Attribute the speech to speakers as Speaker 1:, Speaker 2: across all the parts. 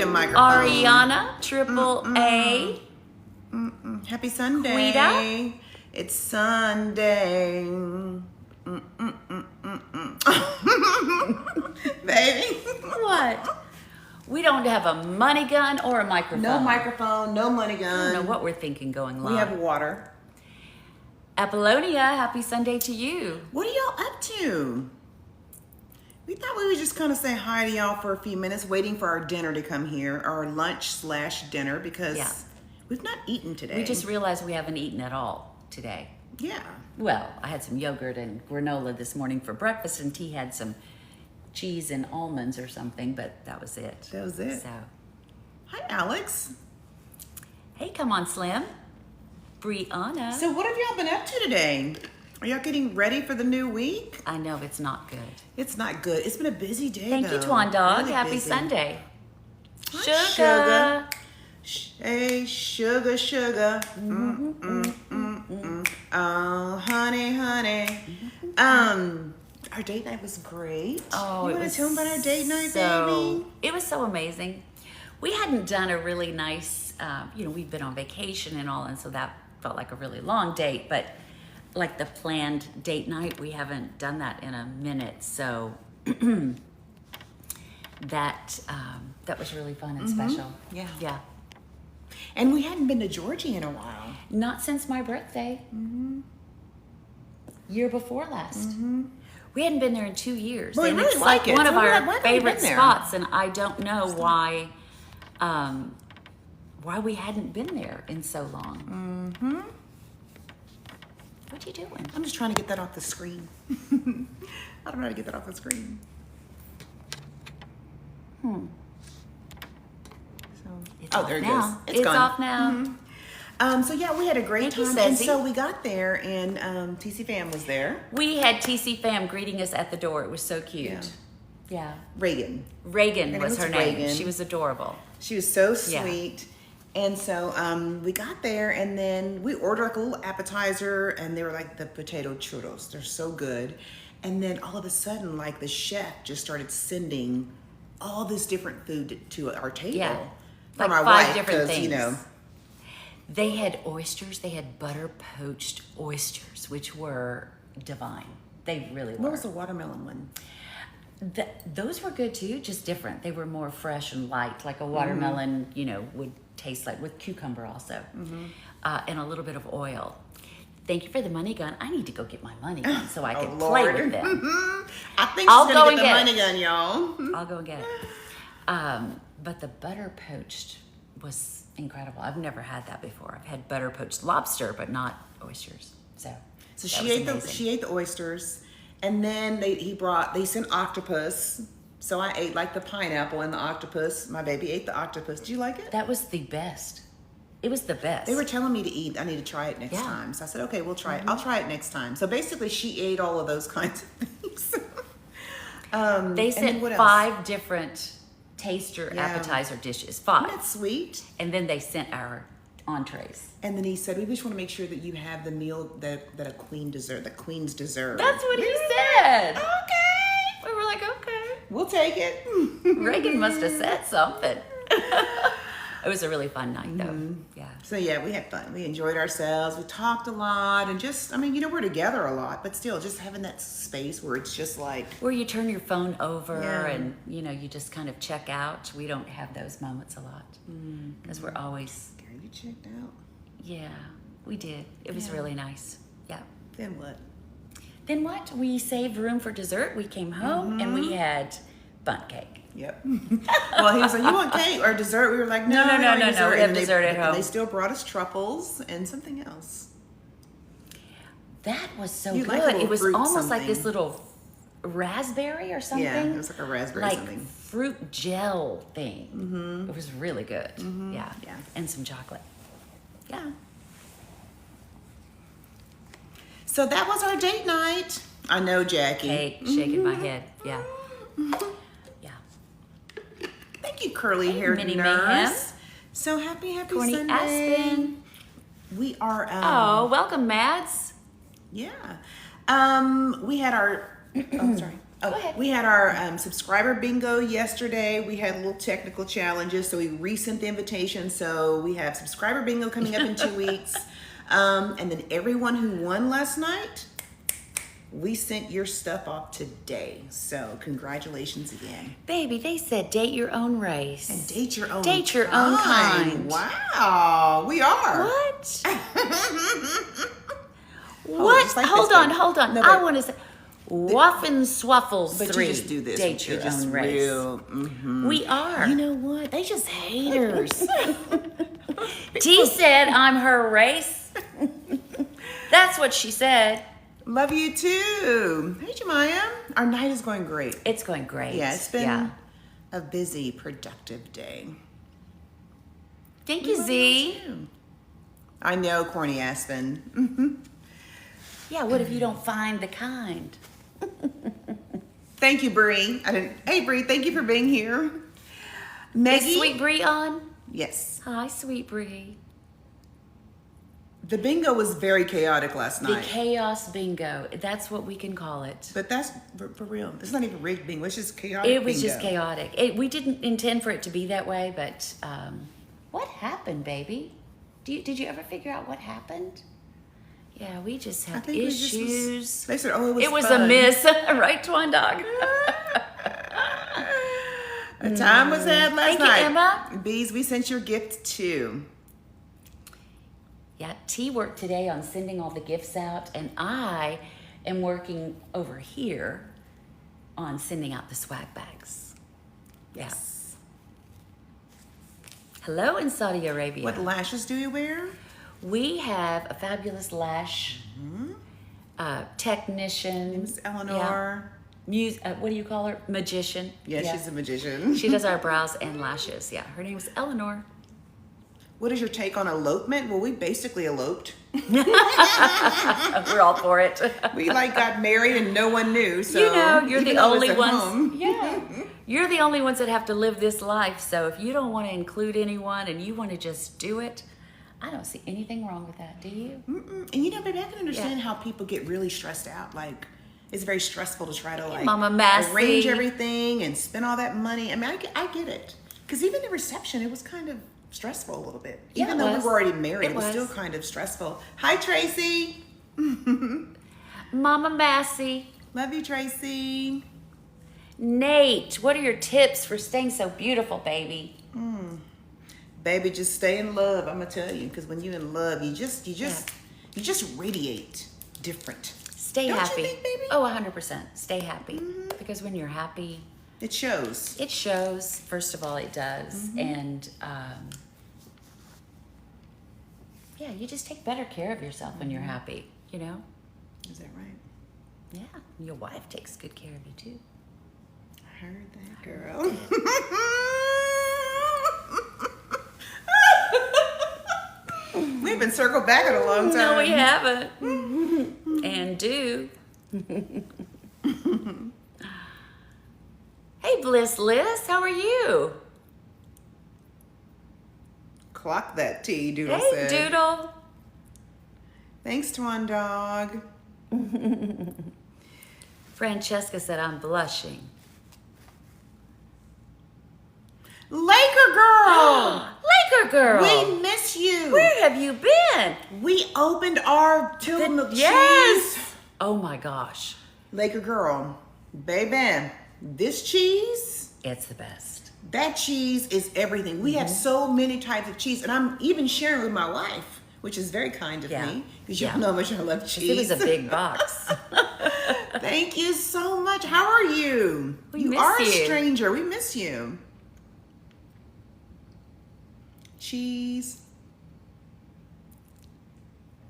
Speaker 1: need a microphone.
Speaker 2: Ariana, Triple A.
Speaker 1: Happy Sunday.
Speaker 2: Rita.
Speaker 1: It's Sunday. Baby.
Speaker 2: What? We don't have a money gun or a microphone.
Speaker 1: No microphone, no money gun.
Speaker 2: I don't know what we're thinking going live.
Speaker 1: We have water.
Speaker 2: Apollonia, happy Sunday to you.
Speaker 1: What are y'all up to? We thought we would just kind of say hi to y'all for a few minutes, waiting for our dinner to come here, our lunch/dinner, because we've not eaten today.
Speaker 2: We just realized we haven't eaten at all today.
Speaker 1: Yeah.
Speaker 2: Well, I had some yogurt and granola this morning for breakfast, and T had some cheese and almonds or something, but that was it.
Speaker 1: That was it.
Speaker 2: So,
Speaker 1: Hi, Alex.
Speaker 2: hey, come on, Slim. Brianna.
Speaker 1: So what have y'all been up to today? Are y'all getting ready for the new week?
Speaker 2: I know it's not good.
Speaker 1: It's not good. It's been a busy day,
Speaker 2: Thank
Speaker 1: though.
Speaker 2: you, Twan Dog.
Speaker 1: Really
Speaker 2: Happy
Speaker 1: busy.
Speaker 2: Sunday.
Speaker 1: Hi, Hey, sugar. Oh, honey. Our date night was great.
Speaker 2: Oh,
Speaker 1: you
Speaker 2: it
Speaker 1: want
Speaker 2: was
Speaker 1: to tell them about our date night, baby?
Speaker 2: It was so amazing. We hadn't done a really nice, we've been on vacation and all, and so that felt like a really long date, but like the planned date night, we haven't done that in a minute, so that was really fun and special. Yeah.
Speaker 1: And we hadn't been to Georgia in a while.
Speaker 2: Not since my birthday. Year before last. We hadn't been there in 2 years.
Speaker 1: Well, we
Speaker 2: and
Speaker 1: really
Speaker 2: it's
Speaker 1: like
Speaker 2: like
Speaker 1: it.
Speaker 2: one of
Speaker 1: So we're
Speaker 2: our
Speaker 1: like, why haven't we
Speaker 2: favorite
Speaker 1: been there?
Speaker 2: spots, and I don't know why we hadn't been there in so long. What you doing?
Speaker 1: I'm just trying to get that off the screen. I don't know how to get that off the screen.
Speaker 2: It's
Speaker 1: Oh,
Speaker 2: off
Speaker 1: there it
Speaker 2: now.
Speaker 1: goes.
Speaker 2: It's
Speaker 1: gone.
Speaker 2: off now.
Speaker 1: So yeah, we had a great
Speaker 2: Thank you,
Speaker 1: time. And
Speaker 2: Ceci.
Speaker 1: so we got there, and TC Fam was there.
Speaker 2: We had TC Fam greeting us at the door. It was so cute. Yeah.
Speaker 1: Reagan.
Speaker 2: Reagan
Speaker 1: name
Speaker 2: was
Speaker 1: was
Speaker 2: her name.
Speaker 1: Reagan.
Speaker 2: She was adorable.
Speaker 1: She was so
Speaker 2: Yeah.
Speaker 1: sweet. And so we got there, and then we ordered like a little appetizer, and they were like the potato churros. They're so good. And then all of a sudden, like the chef just started sending all this different food to our table.
Speaker 2: Yeah.
Speaker 1: For
Speaker 2: Like
Speaker 1: my
Speaker 2: 5
Speaker 1: wife,
Speaker 2: different
Speaker 1: 'cause,
Speaker 2: things.
Speaker 1: you know.
Speaker 2: They had oysters. They had butter poached oysters, which were divine. They really were.
Speaker 1: What was the watermelon one?
Speaker 2: Those were good too, just different. They were more fresh and light, like a watermelon, would taste like, with cucumber also, and a little bit of oil. Thank you for the money gun. I need to go get my money gun so I can play
Speaker 1: Lord.
Speaker 2: with them.
Speaker 1: I think
Speaker 2: I'll
Speaker 1: she's
Speaker 2: go
Speaker 1: gonna
Speaker 2: and
Speaker 1: get the
Speaker 2: get
Speaker 1: money gun, y'all.
Speaker 2: I'll go and get it. But the butter poached was incredible. I've never had that before. I've had butter poached lobster, but not oysters. So that
Speaker 1: she
Speaker 2: was
Speaker 1: ate
Speaker 2: amazing.
Speaker 1: she ate the oysters, and then they sent octopus. So I ate like the pineapple and the octopus. My baby ate the octopus. Did you like it?
Speaker 2: That was the best. It was the best.
Speaker 1: They were telling me to eat. I need to try it next
Speaker 2: Yeah.
Speaker 1: time. So I said, okay, we'll try it. I'll try it next time. So basically, she ate all of those kinds of things.
Speaker 2: They
Speaker 1: and then
Speaker 2: sent
Speaker 1: what else?
Speaker 2: 5 different taster
Speaker 1: Yeah.
Speaker 2: appetizer dishes.
Speaker 1: Isn't
Speaker 2: 5.
Speaker 1: that sweet?
Speaker 2: And then they sent our entrees.
Speaker 1: And then he said, we just want to make sure that you have the meal that a queen deserves. The queens deserve.
Speaker 2: That's what he said.
Speaker 1: Okay.
Speaker 2: We were like, okay.
Speaker 1: We'll take it.
Speaker 2: Reagan must have said something. It was a really fun night, though. Yeah.
Speaker 1: So yeah, we had fun. We enjoyed ourselves. We talked a lot, and just, we're together a lot, but still, just having that space where it's just like,
Speaker 2: Where you turn your phone over
Speaker 1: Yeah.
Speaker 2: and, you just kind of check out. We don't have those moments a lot because we're always,
Speaker 1: girl, you checked out.
Speaker 2: yeah, we did. It was
Speaker 1: Yeah.
Speaker 2: really nice. Yeah.
Speaker 1: Then what?
Speaker 2: Then what? We saved room for dessert. We came home and we had bundt cake.
Speaker 1: Yep. Well, he was like, you want cake or dessert? We were like, no,
Speaker 2: No.
Speaker 1: we want
Speaker 2: We have
Speaker 1: And they-
Speaker 2: dessert at
Speaker 1: and
Speaker 2: home.
Speaker 1: They still brought us truffles and something else.
Speaker 2: That was so
Speaker 1: You
Speaker 2: good.
Speaker 1: like a little
Speaker 2: It was
Speaker 1: fruit
Speaker 2: almost like this
Speaker 1: something.
Speaker 2: little raspberry or something.
Speaker 1: Yeah, it was like a raspberry
Speaker 2: like
Speaker 1: something.
Speaker 2: fruit gel thing. It was really good. Yeah.
Speaker 1: Yeah.
Speaker 2: And some chocolate. Yeah.
Speaker 1: So that was our date night. I know, Jackie.
Speaker 2: Cake, shaking my head. Yeah. Yeah.
Speaker 1: Thank you, curly haired
Speaker 2: Minnie
Speaker 1: nurse.
Speaker 2: Mayhem.
Speaker 1: So happy
Speaker 2: Corny
Speaker 1: Sunday.
Speaker 2: Aspen.
Speaker 1: We are.
Speaker 2: Oh, welcome, Mads.
Speaker 1: Yeah. We had our. Oh, sorry. Oh,
Speaker 2: Go ahead.
Speaker 1: we had our subscriber bingo yesterday. We had little technical challenges, so we resent the invitation. So we have subscriber bingo coming up in 2 weeks. And then everyone who won last night, we sent your stuff off today. So congratulations again.
Speaker 2: Baby, they said date your own race.
Speaker 1: And date your own
Speaker 2: Date your own kind.
Speaker 1: Wow, we are.
Speaker 2: What?
Speaker 1: Oh,
Speaker 2: What?
Speaker 1: just like
Speaker 2: Hold
Speaker 1: this,
Speaker 2: on,
Speaker 1: baby.
Speaker 2: hold on.
Speaker 1: No,
Speaker 2: I
Speaker 1: but-
Speaker 2: want to say, Waffin Swaffles
Speaker 1: But
Speaker 2: 3.
Speaker 1: you just do this.
Speaker 2: Date your
Speaker 1: You're just
Speaker 2: own race.
Speaker 1: real,
Speaker 2: We are.
Speaker 1: You know what? They just haters.
Speaker 2: T said I'm her race. That's what she said.
Speaker 1: Love you too. Hey, Jemiah. Our night is going great.
Speaker 2: It's going great.
Speaker 1: Yeah, it's been a busy, productive day.
Speaker 2: Thank you, Z.
Speaker 1: I know, corny Aspen.
Speaker 2: Yeah, what if you don't find the kind?
Speaker 1: Thank you, Bree. Hey, Bree, thank you for being here. Maggie.
Speaker 2: Is Sweet Bree on?
Speaker 1: Yes.
Speaker 2: Hi, Sweet Bree.
Speaker 1: The bingo was very chaotic last
Speaker 2: The
Speaker 1: night.
Speaker 2: chaos bingo. That's what we can call it.
Speaker 1: But that's for real. It's not even rigged bingo. It's just chaotic.
Speaker 2: It was
Speaker 1: bingo.
Speaker 2: just chaotic. We didn't intend for it to be that way, but what happened, baby? Did you ever figure out what happened? Yeah, we just
Speaker 1: I
Speaker 2: had
Speaker 1: think
Speaker 2: issues.
Speaker 1: they said, "Oh,
Speaker 2: It was
Speaker 1: fun.
Speaker 2: a miss, right, Twan Dog?
Speaker 1: A time was had last
Speaker 2: Thank you,
Speaker 1: night.
Speaker 2: Emma.
Speaker 1: Bees, we sent your gift too.
Speaker 2: Yeah, T worked today on sending all the gifts out, and I am working over here on sending out the swag bags.
Speaker 1: Yes.
Speaker 2: Yeah. Hello in Saudi Arabia.
Speaker 1: What lashes do you wear?
Speaker 2: We have a fabulous lash technician.
Speaker 1: Miss Eleanor.
Speaker 2: What do you call her? Magician.
Speaker 1: Yeah, she's a magician.
Speaker 2: She does our brows and lashes. Yeah, her name is Eleanor.
Speaker 1: What is your take on elopement? Well, we basically eloped.
Speaker 2: We're all for it.
Speaker 1: We got married and no one knew. So
Speaker 2: you're
Speaker 1: even
Speaker 2: the
Speaker 1: though
Speaker 2: only
Speaker 1: it's at
Speaker 2: ones.
Speaker 1: home-
Speaker 2: Yeah, you're the only ones that have to live this life. So if you don't want to include anyone and you want to just do it, I don't see anything wrong with that. Do you?
Speaker 1: Mm-mm. And baby, I can understand how people get really stressed out. It's very stressful to try to
Speaker 2: Mama Massey.
Speaker 1: arrange everything and spend all that money. I mean, I get it. Because even the reception, it was kind of stressful a little bit.
Speaker 2: Yeah,
Speaker 1: Even
Speaker 2: it
Speaker 1: though
Speaker 2: was.
Speaker 1: we were already married,
Speaker 2: It
Speaker 1: it was still
Speaker 2: was.
Speaker 1: kind of stressful. Hi, Tracy.
Speaker 2: Mama Massey.
Speaker 1: Love you, Tracy.
Speaker 2: Nate, what are your tips for staying so beautiful, baby?
Speaker 1: Baby, just stay in love. I'm gonna tell you, because when you're in love, you just radiate different.
Speaker 2: Stay
Speaker 1: Don't you
Speaker 2: happy.
Speaker 1: think, baby?
Speaker 2: Oh, 100%. Stay happy. Because when you're happy,
Speaker 1: It shows.
Speaker 2: it shows. First of all, it does. And yeah, you just take better care of yourself when you're happy,
Speaker 1: Is that right?
Speaker 2: Yeah. And your wife takes good care of you too.
Speaker 1: I heard that, girl. We've been circled back in a long time.
Speaker 2: No, we haven't. And do. Hey, Bliss Liz, how are you?
Speaker 1: Clock that T, Doodle
Speaker 2: Hey,
Speaker 1: said.
Speaker 2: Doodle.
Speaker 1: Thanks, Twan Dog.
Speaker 2: Francesca said, I'm blushing.
Speaker 1: Laker girl!
Speaker 2: Laker girl.
Speaker 1: We miss you.
Speaker 2: Where have you been?
Speaker 1: We opened our Tillamook
Speaker 2: Yes.
Speaker 1: cheese.
Speaker 2: Oh my gosh.
Speaker 1: Laker girl, baby, this cheese,
Speaker 2: It's the best.
Speaker 1: that cheese is everything. We have so many types of cheese, and I'm even sharing with my wife, which is very kind of
Speaker 2: Yeah.
Speaker 1: me, because you
Speaker 2: Yeah.
Speaker 1: know how much I love cheese.
Speaker 2: It was a big box.
Speaker 1: Thank you so much. How are you?
Speaker 2: We
Speaker 1: You
Speaker 2: miss
Speaker 1: are a
Speaker 2: you.
Speaker 1: stranger. We miss you. Cheese.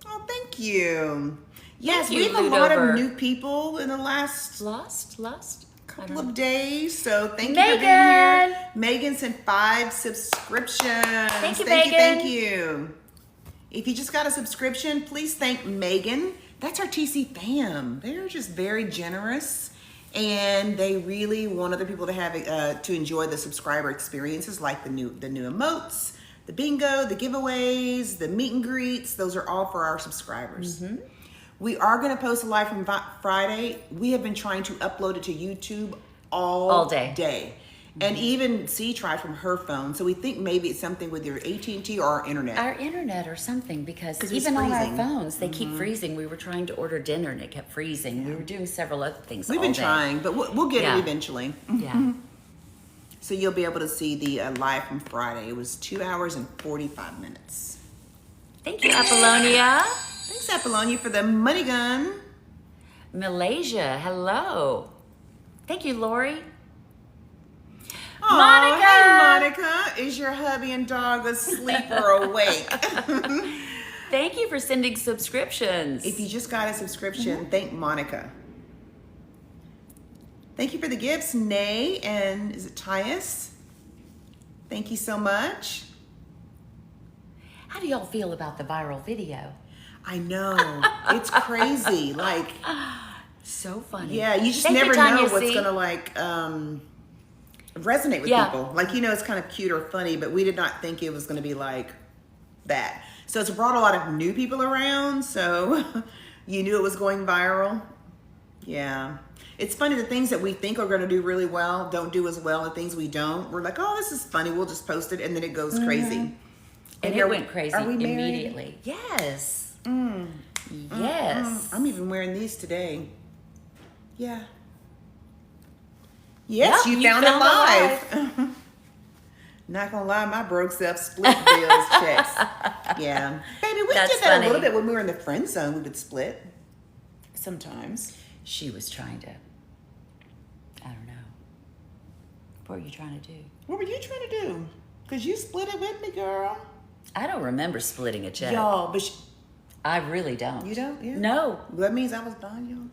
Speaker 1: Oh, thank you. Yes,
Speaker 2: you,
Speaker 1: we have a lot
Speaker 2: Ludover.
Speaker 1: of new people in the last
Speaker 2: Lost? I
Speaker 1: couple
Speaker 2: don't
Speaker 1: of
Speaker 2: know.
Speaker 1: days. So thank you for being
Speaker 2: Megan.
Speaker 1: here. Megan sent 5 subscriptions.
Speaker 2: Thank you,
Speaker 1: Thank
Speaker 2: Megan.
Speaker 1: you. If you just got a subscription, please thank Megan. That's our TC fam. They're just very generous, and they really want other people to have to enjoy the subscriber experiences, like the new emotes, the bingo, the giveaways, the meet and greets. Those are all for our subscribers. We are going to post a live from Friday. We have been trying to upload it to YouTube all day. And even C tried from her phone. So we think maybe it's something with your AT&T or our internet.
Speaker 2: Our internet or something, because
Speaker 1: it's
Speaker 2: even on our
Speaker 1: freezing.
Speaker 2: phones, they keep freezing. We were trying to order dinner and it kept freezing. We were doing several other things.
Speaker 1: We've been trying, but we'll get it eventually.
Speaker 2: Yeah.
Speaker 1: So you'll be able to see the live from Friday. It was 2 hours and 45 minutes.
Speaker 2: Thank you, Apollonia.
Speaker 1: Thanks, Apollonia, for the money gun.
Speaker 2: Malaysia, hello. Thank you, Lori.
Speaker 1: Aw,
Speaker 2: Monica!
Speaker 1: Hey, Monica. Is your hubby and dog asleep or awake?
Speaker 2: Thank you for sending subscriptions.
Speaker 1: If you just got a subscription, thank Monica. Thank you for the gifts, Nay, and is it Tyus? Thank you so much.
Speaker 2: How do y'all feel about the viral video?
Speaker 1: I know. It's crazy. Like,
Speaker 2: So funny.
Speaker 1: yeah, you just
Speaker 2: Thank you,
Speaker 1: never
Speaker 2: Tanya
Speaker 1: know what's
Speaker 2: C.
Speaker 1: going to, like, resonate with people. Like, you know, it's kind of cute or funny, but we did not think it was going to be like that. So it's brought a lot of new people around, so you knew it was going viral. Yeah. It's funny, the things that we think are going to do really well don't do as well, and things we don't. We're like, oh, this is funny, we'll just post it, and then it goes crazy.
Speaker 2: And it went crazy
Speaker 1: are we married?
Speaker 2: immediately. Yes. Yes.
Speaker 1: I'm even wearing these today. Yeah. Yes,
Speaker 2: Yep,
Speaker 1: you
Speaker 2: you
Speaker 1: found it
Speaker 2: found
Speaker 1: live. Not gonna lie, my broke self split bills checks. Yeah. Baby, we
Speaker 2: That's
Speaker 1: did that
Speaker 2: funny.
Speaker 1: a little bit when we were in the friend zone. We would split sometimes.
Speaker 2: She was trying to, I don't know. What were you trying to do?
Speaker 1: What were you trying to do? Because you split it with me, girl.
Speaker 2: I don't remember splitting a check.
Speaker 1: Y'all, but
Speaker 2: I really don't.
Speaker 1: you don't? Yeah.
Speaker 2: No.
Speaker 1: That means I was buying y'all.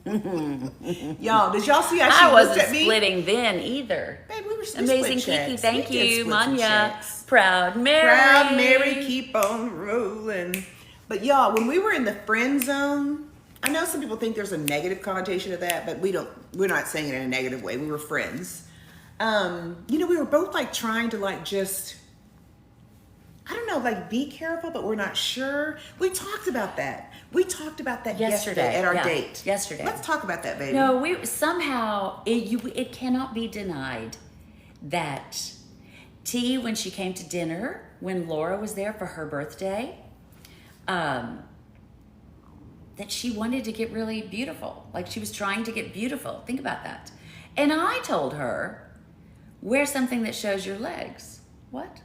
Speaker 1: Y'all, did y'all see how she
Speaker 2: I
Speaker 1: looked
Speaker 2: wasn't
Speaker 1: at me?
Speaker 2: splitting then either.
Speaker 1: Babe, we were
Speaker 2: Amazing
Speaker 1: split
Speaker 2: Kiki,
Speaker 1: checks.
Speaker 2: thank
Speaker 1: We did
Speaker 2: you.
Speaker 1: split some
Speaker 2: Manya,
Speaker 1: checks.
Speaker 2: Proud Mary.
Speaker 1: Proud Mary, keep on rolling. But y'all, when we were in the friend zone, I know some people think there's a negative connotation to that, but we're not saying it in a negative way. We were friends. You know, we were both like trying to like just, I don't know, like be careful, but we're not sure. We talked about that. We talked about that yesterday at our date.
Speaker 2: Yesterday.
Speaker 1: Let's talk about that, baby.
Speaker 2: No, we somehow, it cannot be denied that T, when she came to dinner, when Laura was there for her birthday, that she wanted to get really beautiful. Like she was trying to get beautiful. Think about that. And I told her, wear something that shows your legs. What?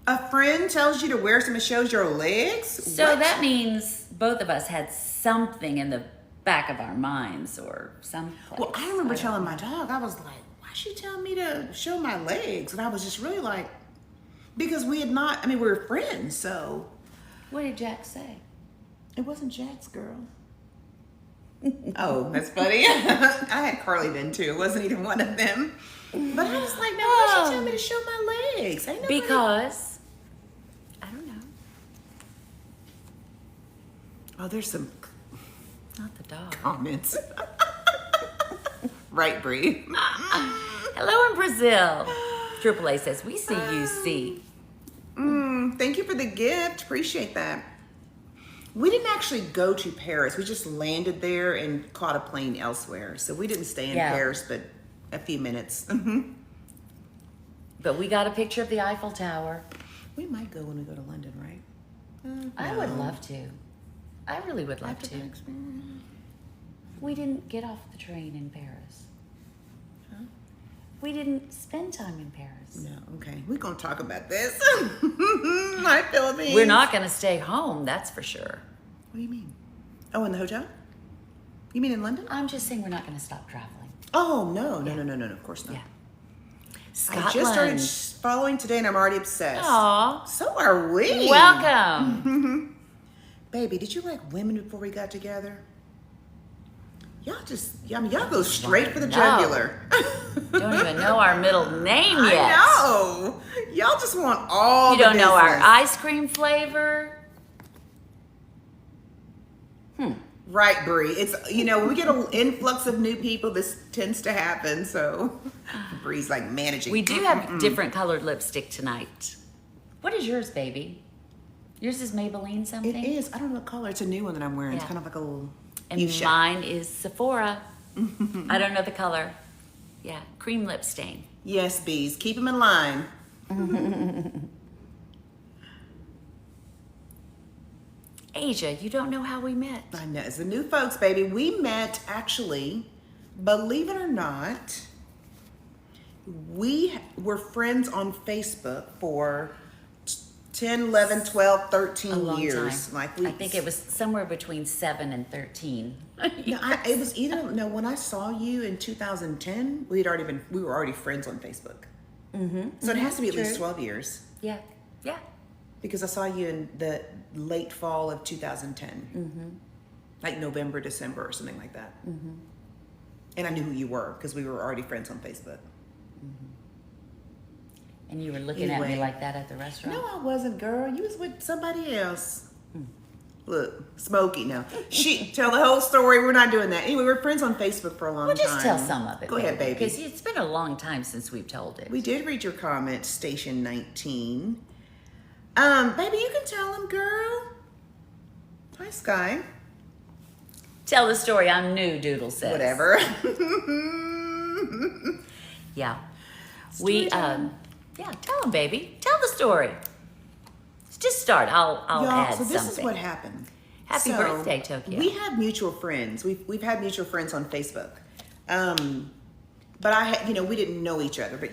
Speaker 1: A friend tells you to wear something that shows your legs?
Speaker 2: So
Speaker 1: What?
Speaker 2: that means both of us had something in the back of our minds or something.
Speaker 1: Well, I remember telling my dog, I was like, why she tell me to show my legs? And I was just really like, because we had not, I mean, we were friends, so.
Speaker 2: What did Jack say?
Speaker 1: It wasn't Jack's girl. Oh, that's funny. I had Carly then too. It wasn't either one of them. But I was like, no, why she tell me to show my legs? I know
Speaker 2: Because, I don't know.
Speaker 1: Oh, there's some
Speaker 2: Not the dog.
Speaker 1: comments. Right, Bree.
Speaker 2: Hello in Brazil. Triple A says, we see you, see.
Speaker 1: Thank you for the gift. Appreciate that. We didn't actually go to Paris. We just landed there and caught a plane elsewhere. So we didn't stay in
Speaker 2: Yeah.
Speaker 1: Paris, but a few minutes.
Speaker 2: But we got a picture of the Eiffel Tower.
Speaker 1: We might go when we go to London, right?
Speaker 2: I would love to. I really would love
Speaker 1: After
Speaker 2: to.
Speaker 1: that experience.
Speaker 2: We didn't get off the train in Paris. We didn't spend time in Paris.
Speaker 1: No, okay. We're going to talk about this. My Philippines.
Speaker 2: We're not going to stay home, that's for sure.
Speaker 1: What do you mean? Oh, in the hotel? You mean in London?
Speaker 2: I'm just saying we're not going to stop traveling.
Speaker 1: Oh, no, of course not.
Speaker 2: Yeah.
Speaker 1: I just started following today and I'm already obsessed.
Speaker 2: Aw.
Speaker 1: So are we.
Speaker 2: Welcome.
Speaker 1: Baby, did you like women before we got together? Y'all go straight for the
Speaker 2: No.
Speaker 1: jugular.
Speaker 2: Don't even know our middle name yet.
Speaker 1: I know. Y'all just want all
Speaker 2: You
Speaker 1: the
Speaker 2: don't know our
Speaker 1: business.
Speaker 2: ice cream flavor.
Speaker 1: Right, Bree. It's, when we get an influx of new people, this tends to happen. So Bree's like managing.
Speaker 2: We do have different colored lipstick tonight. What is yours, baby? Yours is Maybelline something?
Speaker 1: It is. I don't know what color. It's a new one that I'm wearing. It's
Speaker 2: Yeah.
Speaker 1: kind of like a little
Speaker 2: And
Speaker 1: fuchsia.
Speaker 2: mine is Sephora. I don't know the color. Yeah, cream lip stain.
Speaker 1: Yes, bees. Keep them in line.
Speaker 2: Asia, you don't know how we met.
Speaker 1: I know. It's the new folks, baby. We met actually, believe it or not, we were friends on Facebook for 10, 11, 12, 13
Speaker 2: A long
Speaker 1: years.
Speaker 2: time.
Speaker 1: Like we,
Speaker 2: I think it was somewhere between 7 and 13.
Speaker 1: No, it was either no. When I saw you in 2010, we were already friends on Facebook. So it has to be at least
Speaker 2: True.
Speaker 1: 12 years
Speaker 2: Yeah, yeah.
Speaker 1: because I saw you in the late fall of 2010, like November, December, or something like that. And I knew who you were because we were already friends on Facebook.
Speaker 2: And you were looking at me
Speaker 1: Anyway.
Speaker 2: like that at the restaurant?
Speaker 1: No, I wasn't, girl. You was with somebody else. Look, Smokey. No, she tell the whole story. We're not doing that. Anyway, we're friends on Facebook for a long
Speaker 2: Well,
Speaker 1: time.
Speaker 2: just tell some of it.
Speaker 1: Go ahead, baby.
Speaker 2: Because it's been a long time since we've told it.
Speaker 1: We did read your comment, Station 19. Baby, you can tell them, girl. Hi, Sky.
Speaker 2: Tell the story. I'm new, Doodle says.
Speaker 1: Whatever.
Speaker 2: Yeah.
Speaker 1: Story time.
Speaker 2: Yeah, tell them, baby. Tell the story. Just start. I'll
Speaker 1: Y'all,
Speaker 2: add
Speaker 1: so this
Speaker 2: something.
Speaker 1: is what happened.
Speaker 2: Happy birthday, Tokyo.
Speaker 1: We have mutual friends. We've had mutual friends on Facebook. But we didn't know each other, but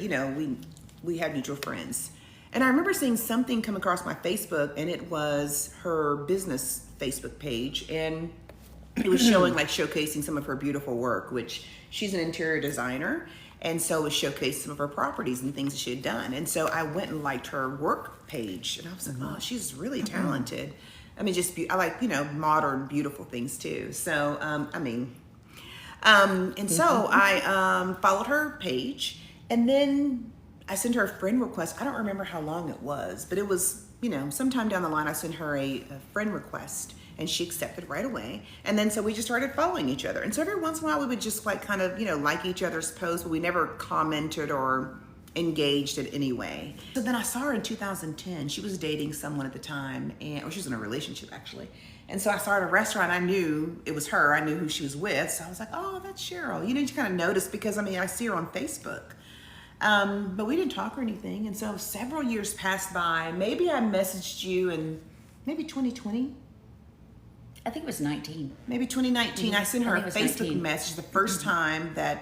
Speaker 1: we had mutual friends. And I remember seeing something come across my Facebook, and it was her business Facebook page, and it was showcasing some of her beautiful work, which she's an interior designer, and so it was showcasing some of her properties and things that she had done. And so I went and liked her work page, and I was like, oh, she's really talented. I mean, I like, modern, beautiful things too. So, and so I followed her page, and then I sent her a friend request. I don't remember how long it was, but it was, sometime down the line, I sent her a friend request, and she accepted right away. And then so we just started following each other. And so every once in a while, we would just like like each other's posts, but we never commented or engaged in any way. So then I saw her in 2010. She was dating someone at the time, or she was in a relationship actually. And so I saw her at a restaurant. I knew it was her. I knew who she was with. So I was like, oh, that's Cheryl. You kind of notice because I see her on Facebook. But we didn't talk or anything. And so several years passed by. Maybe I messaged you in maybe 2020.
Speaker 2: I think it was 19.
Speaker 1: Maybe 2019. I sent her
Speaker 2: I
Speaker 1: a
Speaker 2: think it was
Speaker 1: Facebook
Speaker 2: 19.
Speaker 1: message the first time that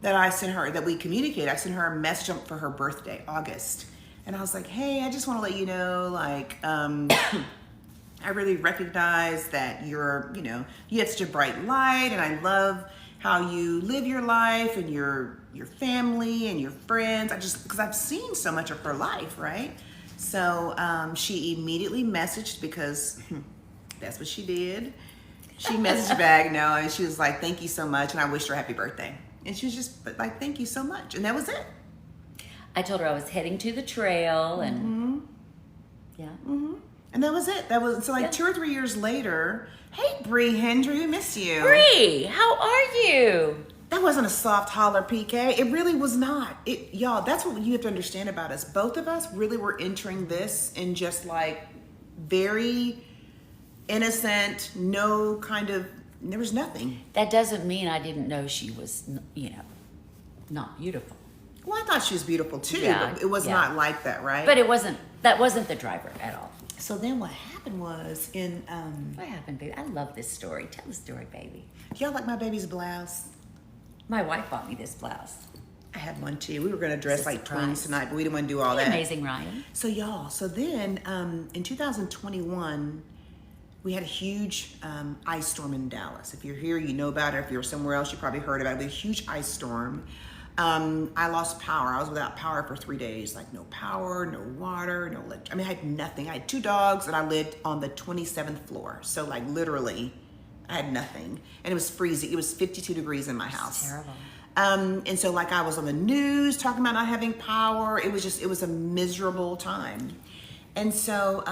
Speaker 1: I sent her, that we communicated. I sent her a message for her birthday, August. And I was like, hey, I just want to let you know, I really recognize that you're, you had such a bright light, and I love how you live your life and your family and your friends. Because I've seen so much of her life, right? So she immediately messaged, because that's what she did. She messaged back, and she was like, thank you so much, and I wished her a happy birthday. And she was just like, thank you so much. And that was it.
Speaker 2: I told her I was heading to the trail, and yeah.
Speaker 1: And that was it. That was so 2 or 3 years later. Hey, Bree Hendry, we miss you.
Speaker 2: Bree, how are you?
Speaker 1: That wasn't a soft holler, PK. It really was not. Y'all, that's what you have to understand about us. Both of us really were entering this in just very innocent, there was nothing.
Speaker 2: That doesn't mean I didn't know she was, not beautiful.
Speaker 1: Well, I thought she was beautiful too,
Speaker 2: Yeah,
Speaker 1: but it was
Speaker 2: yeah.
Speaker 1: not like that, right?
Speaker 2: But that wasn't the driver at all.
Speaker 1: So then what happened was
Speaker 2: What happened, baby? I love this story. Tell the story, baby.
Speaker 1: y'all like my baby's blouse?
Speaker 2: My wife bought me this blouse.
Speaker 1: I had one too. We were going to dress
Speaker 2: It's a
Speaker 1: like twins
Speaker 2: surprise.
Speaker 1: tonight, but we didn't want to do all that.
Speaker 2: Amazing, Ryan.
Speaker 1: So then in 2021, we had a huge ice storm in Dallas. If you're here, you know about it. If you're somewhere else, you probably heard about it. We had a huge ice storm. I lost power. I was without power for 3 days. No power, no water, no electric. I had nothing. I had 2 dogs, and I lived on the 27th floor. So literally, I had nothing. And it was freezing. It was 52 degrees in my house.
Speaker 2: Terrible.
Speaker 1: And so I was on the news talking about not having power. It was a miserable time. And so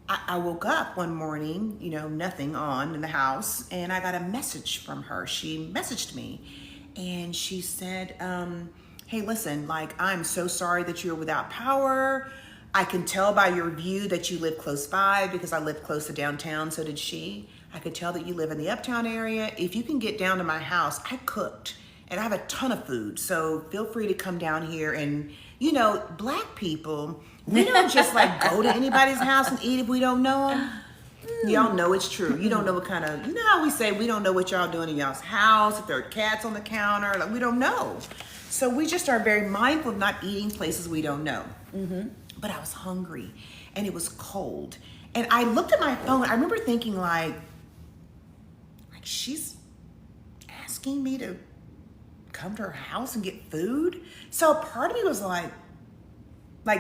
Speaker 1: I woke up one morning, nothing on in the house, and I got a message from her. She messaged me, and she said, hey, listen, I'm so sorry that you're without power. I can tell by your view that you live close by because I live close to downtown, so did she. I could tell that you live in the uptown area. If you can get down to my house, I cooked and I have a ton of food. So feel free to come down here. And you know, Black people, we don't just like go to anybody's house and eat if we don't know them. Y'all know it's true. You don't know what kind of, you know how we say we don't know what y'all doing in y'all's house, if there are cats on the counter, like we don't know. So we just are very mindful of not eating places we don't know. But I was hungry and it was cold. And I looked at my phone. I remember thinking like she's asking me to come to her house and get food. So part of me was like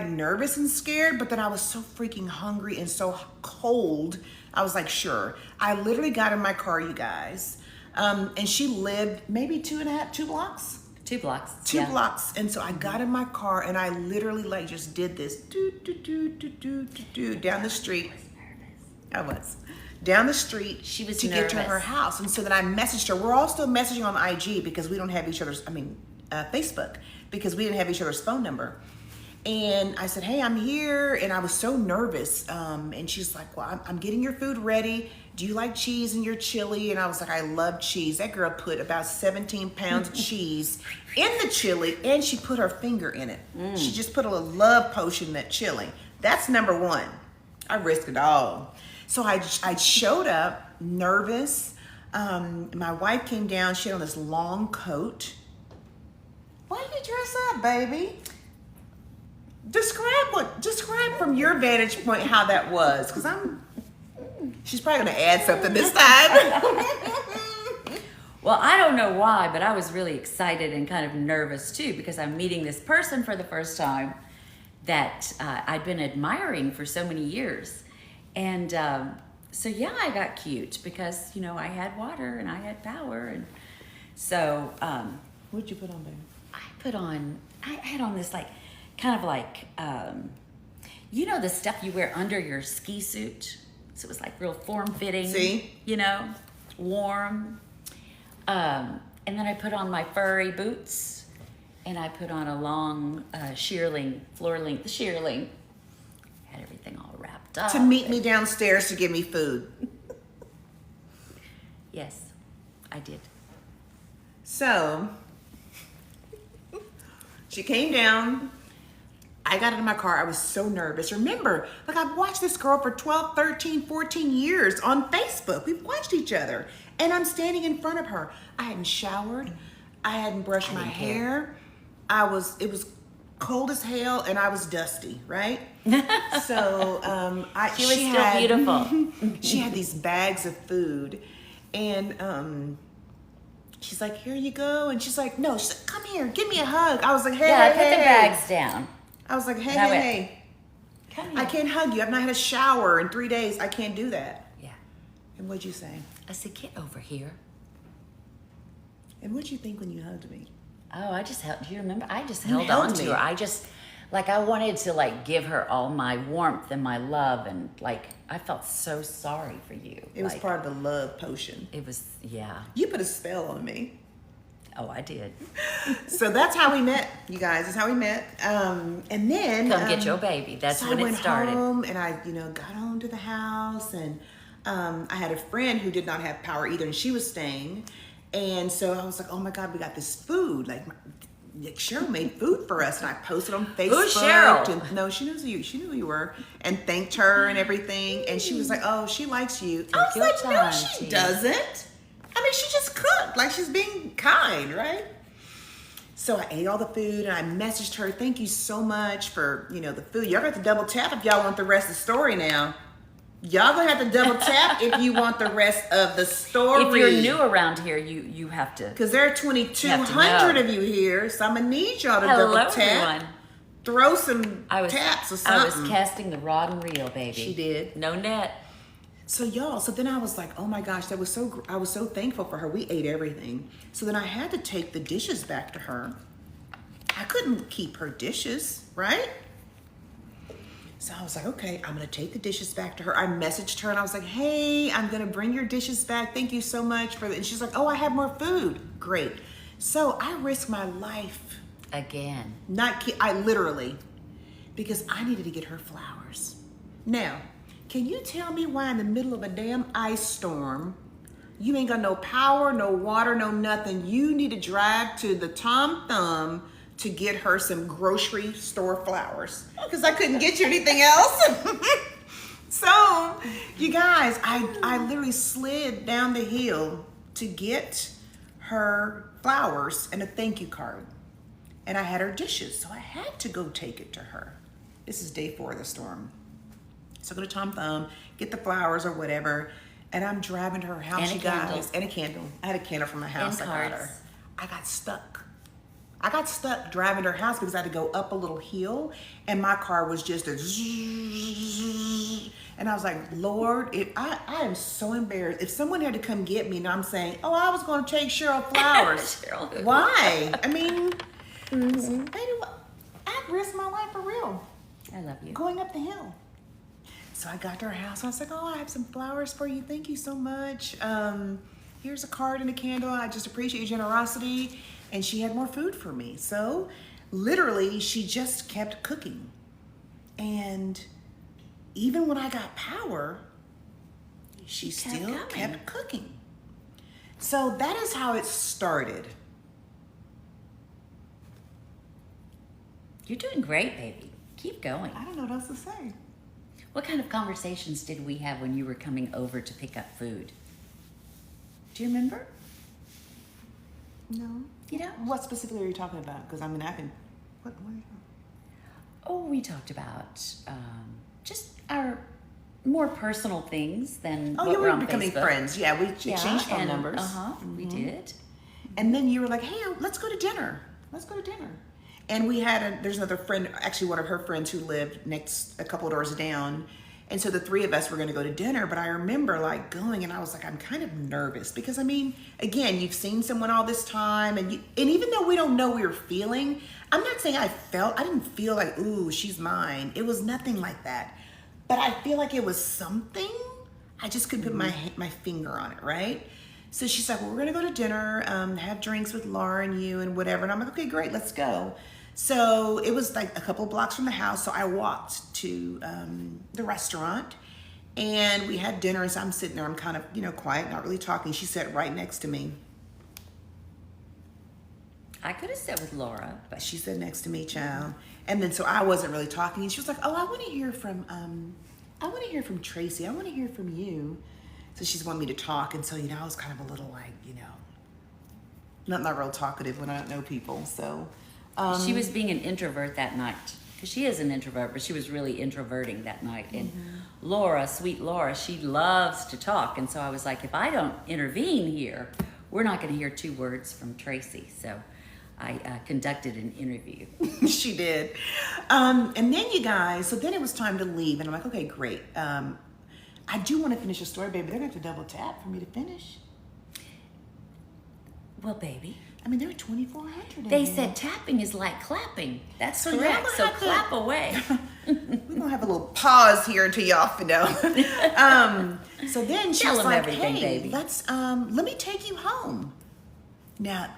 Speaker 1: nervous and scared, but then I was so freaking hungry and so cold. I was like, sure. I literally got in my car, you guys. And she lived maybe 2 blocks.
Speaker 2: 2 blocks.
Speaker 1: 2 blocks. And so I got in my car and I literally like just did this down the street. I was. Down the street
Speaker 2: She was
Speaker 1: to
Speaker 2: nervous.
Speaker 1: get to her house. And so then I messaged her. We're all still messaging on IG because we don't have each other's, Facebook, because we didn't have each other's phone number. And I said, hey, I'm here. And I was so nervous. And she's like, well, I'm getting your food ready. Do you like cheese in your chili? And I was like, I love cheese. That girl put about 17 pounds of cheese in the chili and she put her finger in it. She just put a little love potion in that chili. That's number one. I risked it all. So I showed up nervous. My wife came down. She had on this long coat. Why you dress up, baby? Describe from your vantage point how that was, because she's probably gonna add something this time.
Speaker 2: Well, I don't know why, but I was really excited and kind of nervous too because I'm meeting this person for the first time that I'd been admiring for so many years. And so yeah, I got cute because, you know, I had water and I had power. And so
Speaker 1: What'd you put on, baby?
Speaker 2: I had on this like, kind of like, you know, the stuff you wear under your ski suit. So it was like real form-fitting.
Speaker 1: See?
Speaker 2: You know, warm. And then I put on my furry boots and I put on a long shearling, floor-length shearling. Had everything all wrapped up.
Speaker 1: To meet me downstairs to give me food.
Speaker 2: Yes, I did.
Speaker 1: So, she came down. I got into my car. I was so nervous. Remember, like I've watched this girl for 12, 13, 14 years on Facebook. We've watched each other. And I'm standing in front of her. I hadn't showered. I hadn't brushed my hair. It was cold as hell and I was dusty, right? So
Speaker 2: She was still beautiful.
Speaker 1: She had these bags of food and she's like, here you go. And she's like, no, she's like, come here, give me a hug. I was like, hey,
Speaker 2: Yeah,
Speaker 1: hey,
Speaker 2: put the
Speaker 1: hey.
Speaker 2: bags down.
Speaker 1: I was like, hey,
Speaker 2: Now
Speaker 1: hey,
Speaker 2: it-
Speaker 1: hey.
Speaker 2: Come here.
Speaker 1: I can't hug you. I've not had a shower in 3 days. I can't do that.
Speaker 2: Yeah.
Speaker 1: And what'd you say?
Speaker 2: I said, get over here.
Speaker 1: And what'd you think when you hugged me?
Speaker 2: Oh, I just held, do you remember? I just
Speaker 1: You
Speaker 2: held
Speaker 1: held
Speaker 2: on to
Speaker 1: me.
Speaker 2: her. I just, like, I wanted to, like, give her all my warmth and my love. And, like, I felt so sorry for you.
Speaker 1: It was
Speaker 2: Like,
Speaker 1: part of the love potion.
Speaker 2: It was, yeah.
Speaker 1: You put a spell on me.
Speaker 2: Oh, I did.
Speaker 1: So that's how we met, you guys. That's how we met. And then
Speaker 2: Come get your baby. That's
Speaker 1: so
Speaker 2: when
Speaker 1: I went
Speaker 2: it started.
Speaker 1: home and I, got home to the house and I had a friend who did not have power either, and she was staying. And so I was like, oh my God, we got this food. Like Cheryl made food for us, and I posted on Facebook.
Speaker 2: Who's Cheryl?
Speaker 1: And, no, she knew you. She knew who you were, and thanked her and everything. And she was like, oh, she likes you. I was
Speaker 2: your
Speaker 1: like, no,
Speaker 2: time,
Speaker 1: she
Speaker 2: T.
Speaker 1: doesn't. I mean, she just cooked. Like she's being kind, right? So I ate all the food and I messaged her, thank you so much for, the food. Y'all got to double tap if y'all want the rest of the story now. Y'all gonna have to double tap if you want the rest of the story.
Speaker 2: If you're new around here, you have to.
Speaker 1: Because there are 2,200 of you here, so I'm gonna need y'all to
Speaker 2: Hello,
Speaker 1: double tap.
Speaker 2: everyone.
Speaker 1: Throw some
Speaker 2: I was,
Speaker 1: taps or
Speaker 2: I
Speaker 1: something.
Speaker 2: was casting the rod and reel, baby.
Speaker 1: She did.
Speaker 2: No net.
Speaker 1: So then I was like, oh my gosh, I was so thankful for her. We ate everything. So then I had to take the dishes back to her. I couldn't keep her dishes, right? So I was like, okay, I'm gonna take the dishes back to her. I messaged her and I was like, hey, I'm gonna bring your dishes back. Thank you so much for that. And she's like, oh, I have more food. Great. So I risked my life.
Speaker 2: Again.
Speaker 1: I literally, because I needed to get her flowers. Now, can you tell me why in the middle of a damn ice storm, you ain't got no power, no water, no nothing, you need to drive to the Tom Thumb to get her some grocery store flowers? Because I couldn't get you anything else. So, you guys, I literally slid down the hill to get her flowers and a thank you card. And I had her dishes, so I had to go take it to her. This is day 4 of the storm. So I go to Tom Thumb, get the flowers or whatever, and I'm driving to her house, you guys. And a candle. I had a candle from my house. I got her. I got stuck. I got stuck driving to her house because I had to go up a little hill, and my car was just a zzz. And I was like, Lord, I am so embarrassed. If someone had to come get me, and I'm saying, oh, I was going to take Cheryl flowers. Why? I mean, baby, I'd risk my life for real.
Speaker 2: I love you.
Speaker 1: Going up the hill. So I got to her house. And I was like, oh, I have some flowers for you. Thank you so much. Here's a card and a candle. I just appreciate your generosity. And she had more food for me. So literally, she just kept cooking. And even when I got power, she still kept cooking. So that is how it started.
Speaker 2: You're doing great, baby. Keep going.
Speaker 1: I don't know what else to say.
Speaker 2: What kind of conversations did we have when you were coming over to pick up food? Do you remember?
Speaker 1: No.
Speaker 2: You know?
Speaker 1: What specifically are you talking about? Because I mean, I can. What are you talking about?
Speaker 2: Oh, we talked about just our more personal things than
Speaker 1: Oh,
Speaker 2: what
Speaker 1: yeah,
Speaker 2: we're
Speaker 1: we
Speaker 2: on
Speaker 1: were becoming
Speaker 2: Facebook.
Speaker 1: friends. Yeah, we exchanged phone numbers.
Speaker 2: We did.
Speaker 1: And then you were like, hey, let's go to dinner. Let's go to dinner. And we had there's another friend, actually one of her friends who lived a couple of doors down. And so the 3 of us were going to go to dinner, but I remember like going and I was like, I'm kind of nervous because I mean, again, you've seen someone all this time and even though we don't know we were feeling, I'm not saying I didn't feel like, ooh, she's mine. It was nothing like that. But I feel like it was something. I just couldn't put my finger on it, right? So she's like, well, we're going to go to dinner, have drinks with Laura and you and whatever. And I'm like, okay, great, let's go. So it was like a couple blocks from the house. So I walked to the restaurant and we had dinner. And so I'm sitting there, I'm kind of, quiet, not really talking. She sat right next to me.
Speaker 2: I could have sat with Laura, but
Speaker 1: She sat next to me, child. And then so I wasn't really talking. And she was like, oh, I want to hear from Tracy. I want to hear from you. So she's wanting me to talk. And so, I was kind of a little like, not real talkative when I don't know people. So
Speaker 2: she was being an introvert that night. Because she is an introvert, but she was really introverting that night. And Laura, sweet Laura, she loves to talk. And so I was like, if I don't intervene here, we're not going to hear 2 words from Tracy. So I conducted an interview.
Speaker 1: She did. And then you guys, so then it was time to leave. And I'm like, okay, great. I do want to finish the story, baby. They're going to have to double tap for me to finish.
Speaker 2: Well, baby.
Speaker 1: I mean, there were 2,400.
Speaker 2: They said tapping is like clapping. That's
Speaker 1: So
Speaker 2: correct.
Speaker 1: y'all
Speaker 2: So
Speaker 1: have to-
Speaker 2: clap away.
Speaker 1: We're going to have a little pause here until y'all know. So then she
Speaker 2: Tell
Speaker 1: was
Speaker 2: them
Speaker 1: like,
Speaker 2: everything,
Speaker 1: hey,
Speaker 2: baby.
Speaker 1: let me take you home. Now,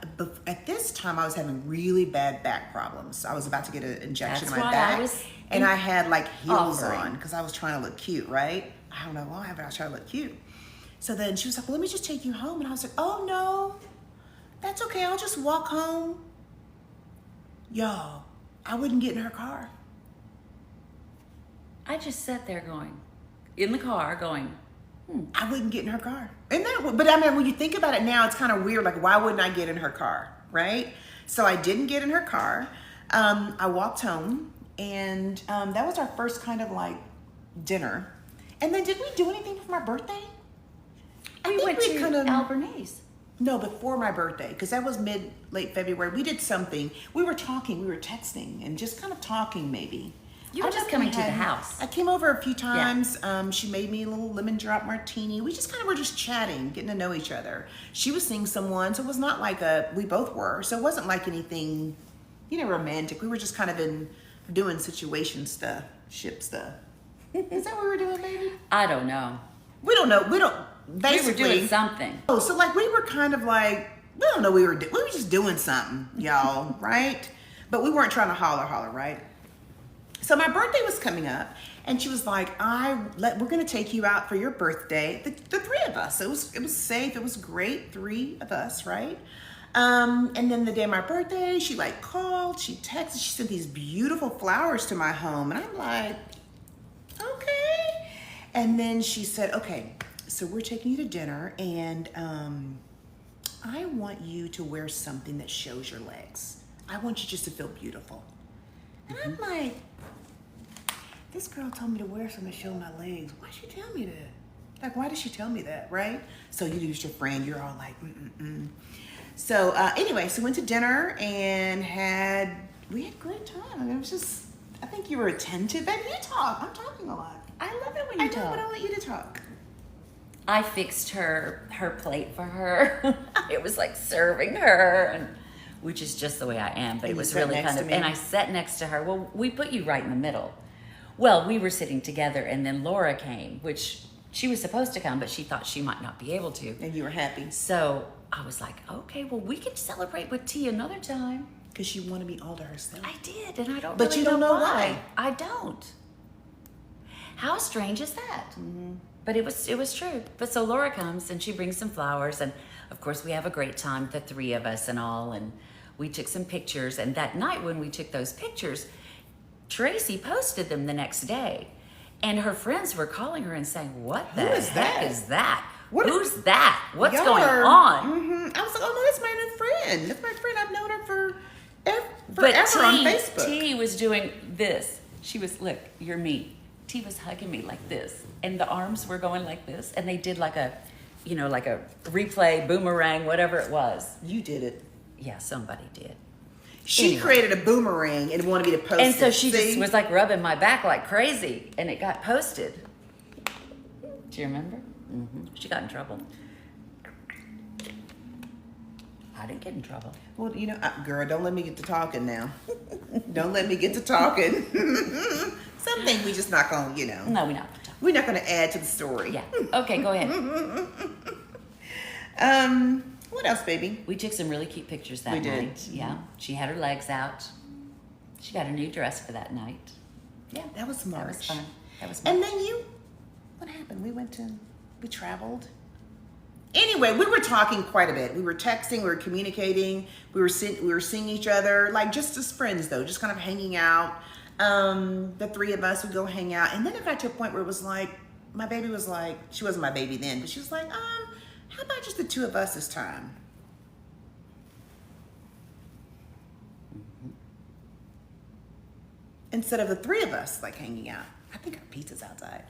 Speaker 1: at this time, I was having really bad back problems. I was about to get an injection
Speaker 2: That's
Speaker 1: in my
Speaker 2: why
Speaker 1: back.
Speaker 2: I was
Speaker 1: And I had like heels
Speaker 2: offering.
Speaker 1: on because I was trying to look cute, right? I don't know why, but I was trying to look cute. So then she was like, well, let me just take you home. And I was like, oh, no, that's okay. I'll just walk home. Y'all, I wouldn't get in her car.
Speaker 2: I just sat there in the car going,
Speaker 1: I wouldn't get in her car. But I mean, when you think about it now, it's kind of weird. Like, why wouldn't I get in her car, right? So I didn't get in her car. I walked home, and that was our first kind of like dinner. And then did we do anything for my birthday?
Speaker 2: we went to Albernaze.
Speaker 1: No, before my birthday, because that was late February. We did something. We were talking, we were texting, and just kind of talking maybe.
Speaker 2: You were just coming to the house.
Speaker 1: I came over a few times. She made me a little lemon drop martini. We just kind of were just chatting, getting to know each other. She was seeing someone, so it was not like we both were. So it wasn't like anything, romantic. We were just kind of doing situation stuff, ship stuff. Is that what we were doing, baby?
Speaker 2: I don't know.
Speaker 1: We don't know. Basically,
Speaker 2: We were doing something.
Speaker 1: Oh, so like we were kind of like, we don't know, we were just doing something, y'all, right? But we weren't trying to holler, right? So my birthday was coming up, and she was like, we're gonna take you out for your birthday, the three of us. It was safe, it was great, three of us, right? And then the day of my birthday, she like called, she texted, she sent these beautiful flowers to my home, and I'm like, okay. And then she said, okay, so we're taking you to dinner, and I want you to wear something that shows your legs. I want you just to feel beautiful. And I'm like, this girl told me to wear something to show my legs. Why'd she tell me that? Like, why did she tell me that, right? So you used your friend, you're all like, So anyway, so went to dinner and we had a great time. I mean, it was just, I think you were attentive. And you talk. I'm talking a lot.
Speaker 2: I love it when you talk.
Speaker 1: I know, but I want you to talk.
Speaker 2: I fixed her plate for her. It was like serving her, and which is just the way I am. But
Speaker 1: And
Speaker 2: it
Speaker 1: you
Speaker 2: was
Speaker 1: sat
Speaker 2: really
Speaker 1: next
Speaker 2: kind
Speaker 1: to
Speaker 2: of,
Speaker 1: me?
Speaker 2: and I sat next to her. Well, we put you right in the middle. Well, we were sitting together, and then Laura came, which she was supposed to come, but she thought she might not be able to.
Speaker 1: And you were happy.
Speaker 2: So I was like, okay, well, we can celebrate with tea another time.
Speaker 1: Because she wanted me all to herself.
Speaker 2: I did, and I don't.
Speaker 1: But
Speaker 2: really
Speaker 1: you don't know why.
Speaker 2: I don't. How strange is that? But it was true. But so Laura comes and she brings some flowers, and of course we have a great time, the three of us and all, and we took some pictures. And that night when we took those pictures, Tracy posted them the next day, and her friends were calling her and saying, "What the heck is that? Who's that? What's going on?"
Speaker 1: I was like, "Oh no, that's my new friend. That's my friend. I've known her forever
Speaker 2: But
Speaker 1: on Facebook."
Speaker 2: T was doing this. She was, look, you're me. T was hugging me like this, and the arms were going like this, and they did like a replay, boomerang, whatever it was.
Speaker 1: You did it.
Speaker 2: Yeah, somebody did.
Speaker 1: She created a boomerang and wanted me to post it.
Speaker 2: And so she
Speaker 1: See?
Speaker 2: just was like rubbing my back like crazy, and it got posted. Do you remember? She got in trouble. I didn't get in trouble.
Speaker 1: Well, girl, don't let me get to talking now. Don't let me get to talking. Something we just not gonna,
Speaker 2: No, we're not.
Speaker 1: We're not gonna add to the story.
Speaker 2: Yeah. Okay, go ahead.
Speaker 1: What else, baby?
Speaker 2: We took some really cute pictures that
Speaker 1: We did.
Speaker 2: night. Yeah. She had her legs out. She got a new dress for that night. Yeah.
Speaker 1: That was March.
Speaker 2: That was fun. That was March.
Speaker 1: And then what happened? We traveled. Anyway, we were talking quite a bit. We were texting, we were communicating, we were seeing each other, like just as friends though, just kind of hanging out. The three of us would go hang out. And then it got to a point where it was like, my baby was like, she wasn't my baby then, but she was like, how about just the two of us this time? Instead of the three of us like hanging out. I think our pizza's outside.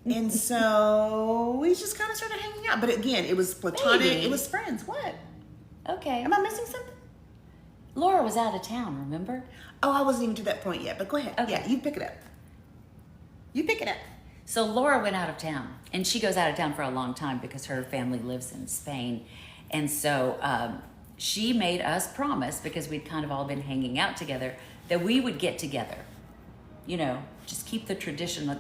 Speaker 1: And so we just kind of started hanging out. But again, it was platonic.
Speaker 2: Baby.
Speaker 1: It was friends. What?
Speaker 2: Okay.
Speaker 1: Am I missing something?
Speaker 2: Laura was out of town, remember?
Speaker 1: Oh, I wasn't even to that point yet. But go ahead.
Speaker 2: Okay.
Speaker 1: Yeah, you pick it up. You pick it up.
Speaker 2: So Laura went out of town, and she goes out of town for a long time because her family lives in Spain. And so she made us promise, because we'd kind of all been hanging out together, that we would get together. Just keep the tradition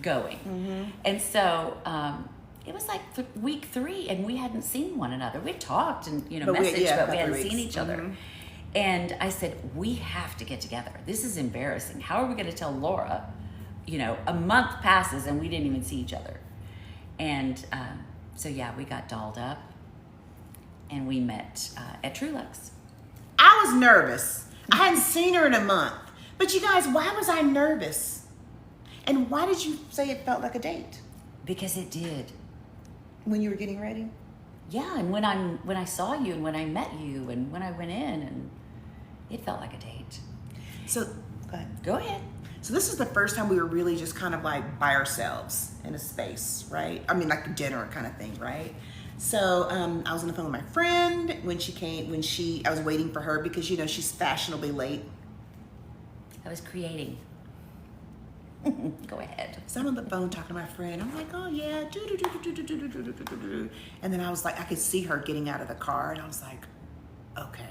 Speaker 2: going. And so it was like week 3, and we hadn't seen one another. We talked and messaged, but we hadn't seen each other. And I said, we have to get together. This is embarrassing. How are we going to tell Laura? A month passes and we didn't even see each other. And so yeah, we got dolled up, and we met at Trulux.
Speaker 1: I was nervous. I hadn't seen her in a month. But you guys, why was I nervous? And why did you say it felt like a date?
Speaker 2: Because it did.
Speaker 1: When you were getting ready?
Speaker 2: Yeah, and when I saw you, and when I met you, and when I went in, and it felt like a date.
Speaker 1: So, go ahead.
Speaker 2: Go ahead.
Speaker 1: So this is the first time we were really just kind of like by ourselves in a space, right? I mean, like a dinner kind of thing, right? So I was on the phone with my friend when she came. I was waiting for her because she's fashionably late.
Speaker 2: I was creating. Go ahead.
Speaker 1: So I'm on the phone talking to my friend. I'm like, oh yeah, and then I was like, I could see her getting out of the car, and I was like, okay.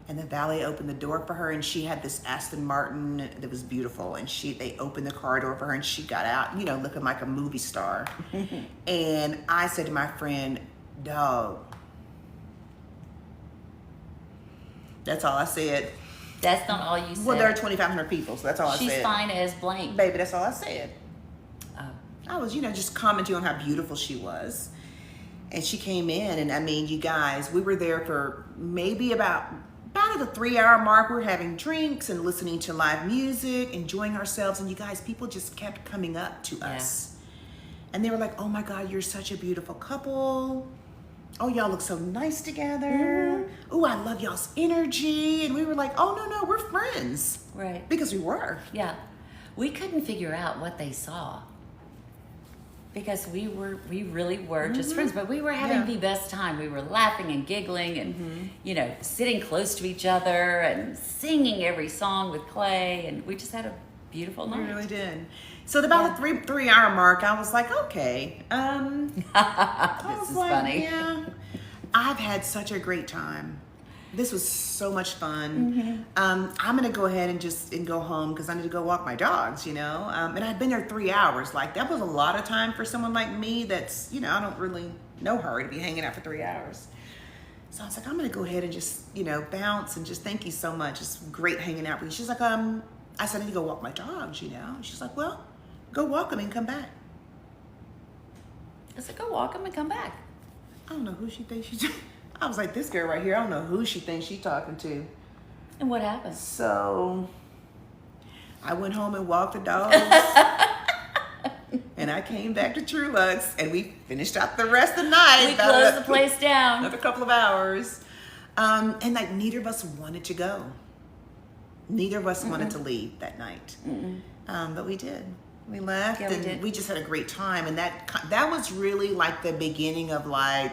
Speaker 1: And then valet opened the door for her, and she had this Aston Martin that was beautiful, and they opened the car door for her, and she got out, looking like a movie star. And I said to my friend, dog. That's all I said.
Speaker 2: That's not all you said.
Speaker 1: Well, there are 2,500 people, so that's all I said.
Speaker 2: She's fine as blank.
Speaker 1: Baby, that's all I said.
Speaker 2: Oh.
Speaker 1: I was, just commenting on how beautiful she was. And she came in, and I mean, you guys, we were there for maybe about at the 3-hour mark. We were having drinks and listening to live music, enjoying ourselves. And you guys, people just kept coming up to us. And they were like, oh my God, you're such a beautiful couple. Oh, y'all look so nice together. Oh, I love y'all's energy. And we were like, oh, no, we're friends.
Speaker 2: Right.
Speaker 1: Because we were.
Speaker 2: Yeah. We couldn't figure out what they saw. Because we really were just friends, but we were having the best time. We were laughing and giggling and, sitting close to each other and singing every song with Clay. And we just had a beautiful night.
Speaker 1: We really did. So about the 3-hour mark, I was like, okay.
Speaker 2: This is funny.
Speaker 1: Yeah, I've had such a great time. This was so much fun. I'm gonna go ahead and go home because I need to go walk my dogs, And I'd been there 3 hours. Like, that was a lot of time for someone like me that's, I don't really know her to be hanging out for 3 hours. So I was like, I'm gonna go ahead and just, bounce and just thank you so much. It's great hanging out with you. She's like, I said, I need to go walk my dogs, She's like, well, go walk them and come back.
Speaker 2: I said, go walk them and come back.
Speaker 1: I don't know who she thinks she's. I was like, this girl right here, I don't know who she thinks she's talking to.
Speaker 2: And what happened?
Speaker 1: So I went home and walked the dogs. And I came back to True Lux and we finished out the rest of the night.
Speaker 2: We closed the place down.
Speaker 1: Another couple of hours. And like neither of us wanted to go. Neither of us wanted to leave that night. But we did. We left and we just had a great time. And that was really like the beginning of like,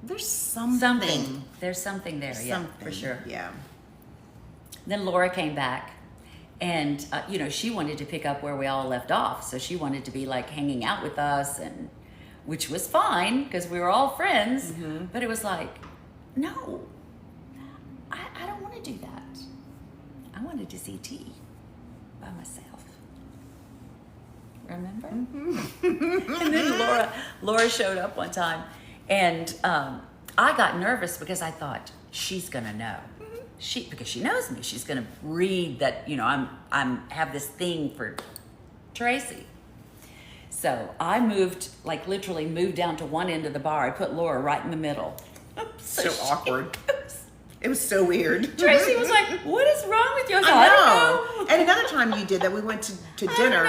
Speaker 1: there's something.
Speaker 2: There's something there, for sure.
Speaker 1: Yeah.
Speaker 2: Then Laura came back and, she wanted to pick up where we all left off. So she wanted to be like hanging out with us, and which was fine because we were all friends. But it was like, no, I don't want to do that. I wanted to see T by myself. Remember? And then Laura showed up one time, and I got nervous because I thought she's gonna know. Because she knows me, she's gonna read that I'm have this thing for Tracy. So I literally moved down to one end of the bar. I put Laura right in the middle.
Speaker 1: So awkward. It was so weird.
Speaker 2: Tracy was like, "What is wrong with you?" I
Speaker 1: don't know. And another time you did that, we went to dinner.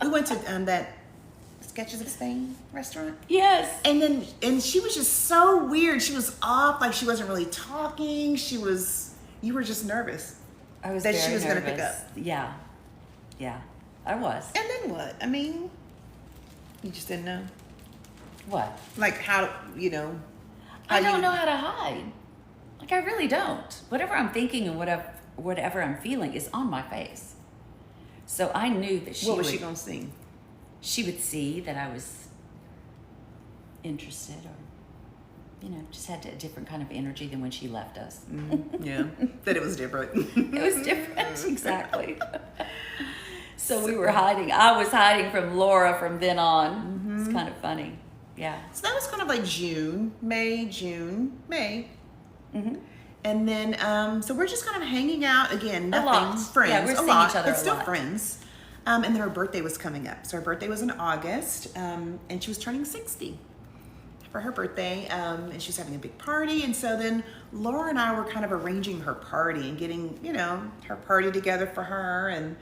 Speaker 1: We went to that Sketches of Spain restaurant.
Speaker 2: Yes.
Speaker 1: And she was just so weird. She was off, like she wasn't really talking. You were just nervous.
Speaker 2: I was
Speaker 1: that
Speaker 2: very
Speaker 1: she was
Speaker 2: nervous.
Speaker 1: Gonna pick up.
Speaker 2: Yeah, I was.
Speaker 1: And then what? I mean, you just didn't know.
Speaker 2: What?
Speaker 1: Like how
Speaker 2: I don't know how to hide. Like I really don't. Whatever I'm thinking and whatever I'm feeling is on my face. So I knew that
Speaker 1: What was she gonna see?
Speaker 2: She would see that I was interested, or just had a different kind of energy than when she left us.
Speaker 1: Yeah, that it was different.
Speaker 2: It was different, exactly. So we were hiding. I was hiding from Laura from then on. It's kind of funny. Yeah.
Speaker 1: So that was kind of like May. And then, so we're just kind of hanging out again. Nothing.
Speaker 2: A lot.
Speaker 1: Friends.
Speaker 2: Yeah, we're seeing
Speaker 1: lot,
Speaker 2: each other
Speaker 1: but
Speaker 2: a
Speaker 1: still
Speaker 2: lot.
Speaker 1: friends. And then her birthday was coming up. So her birthday was in August, and she was turning 60 for her birthday, and she was having a big party. And so then Laura and I were kind of arranging her party and getting, her party together for her. And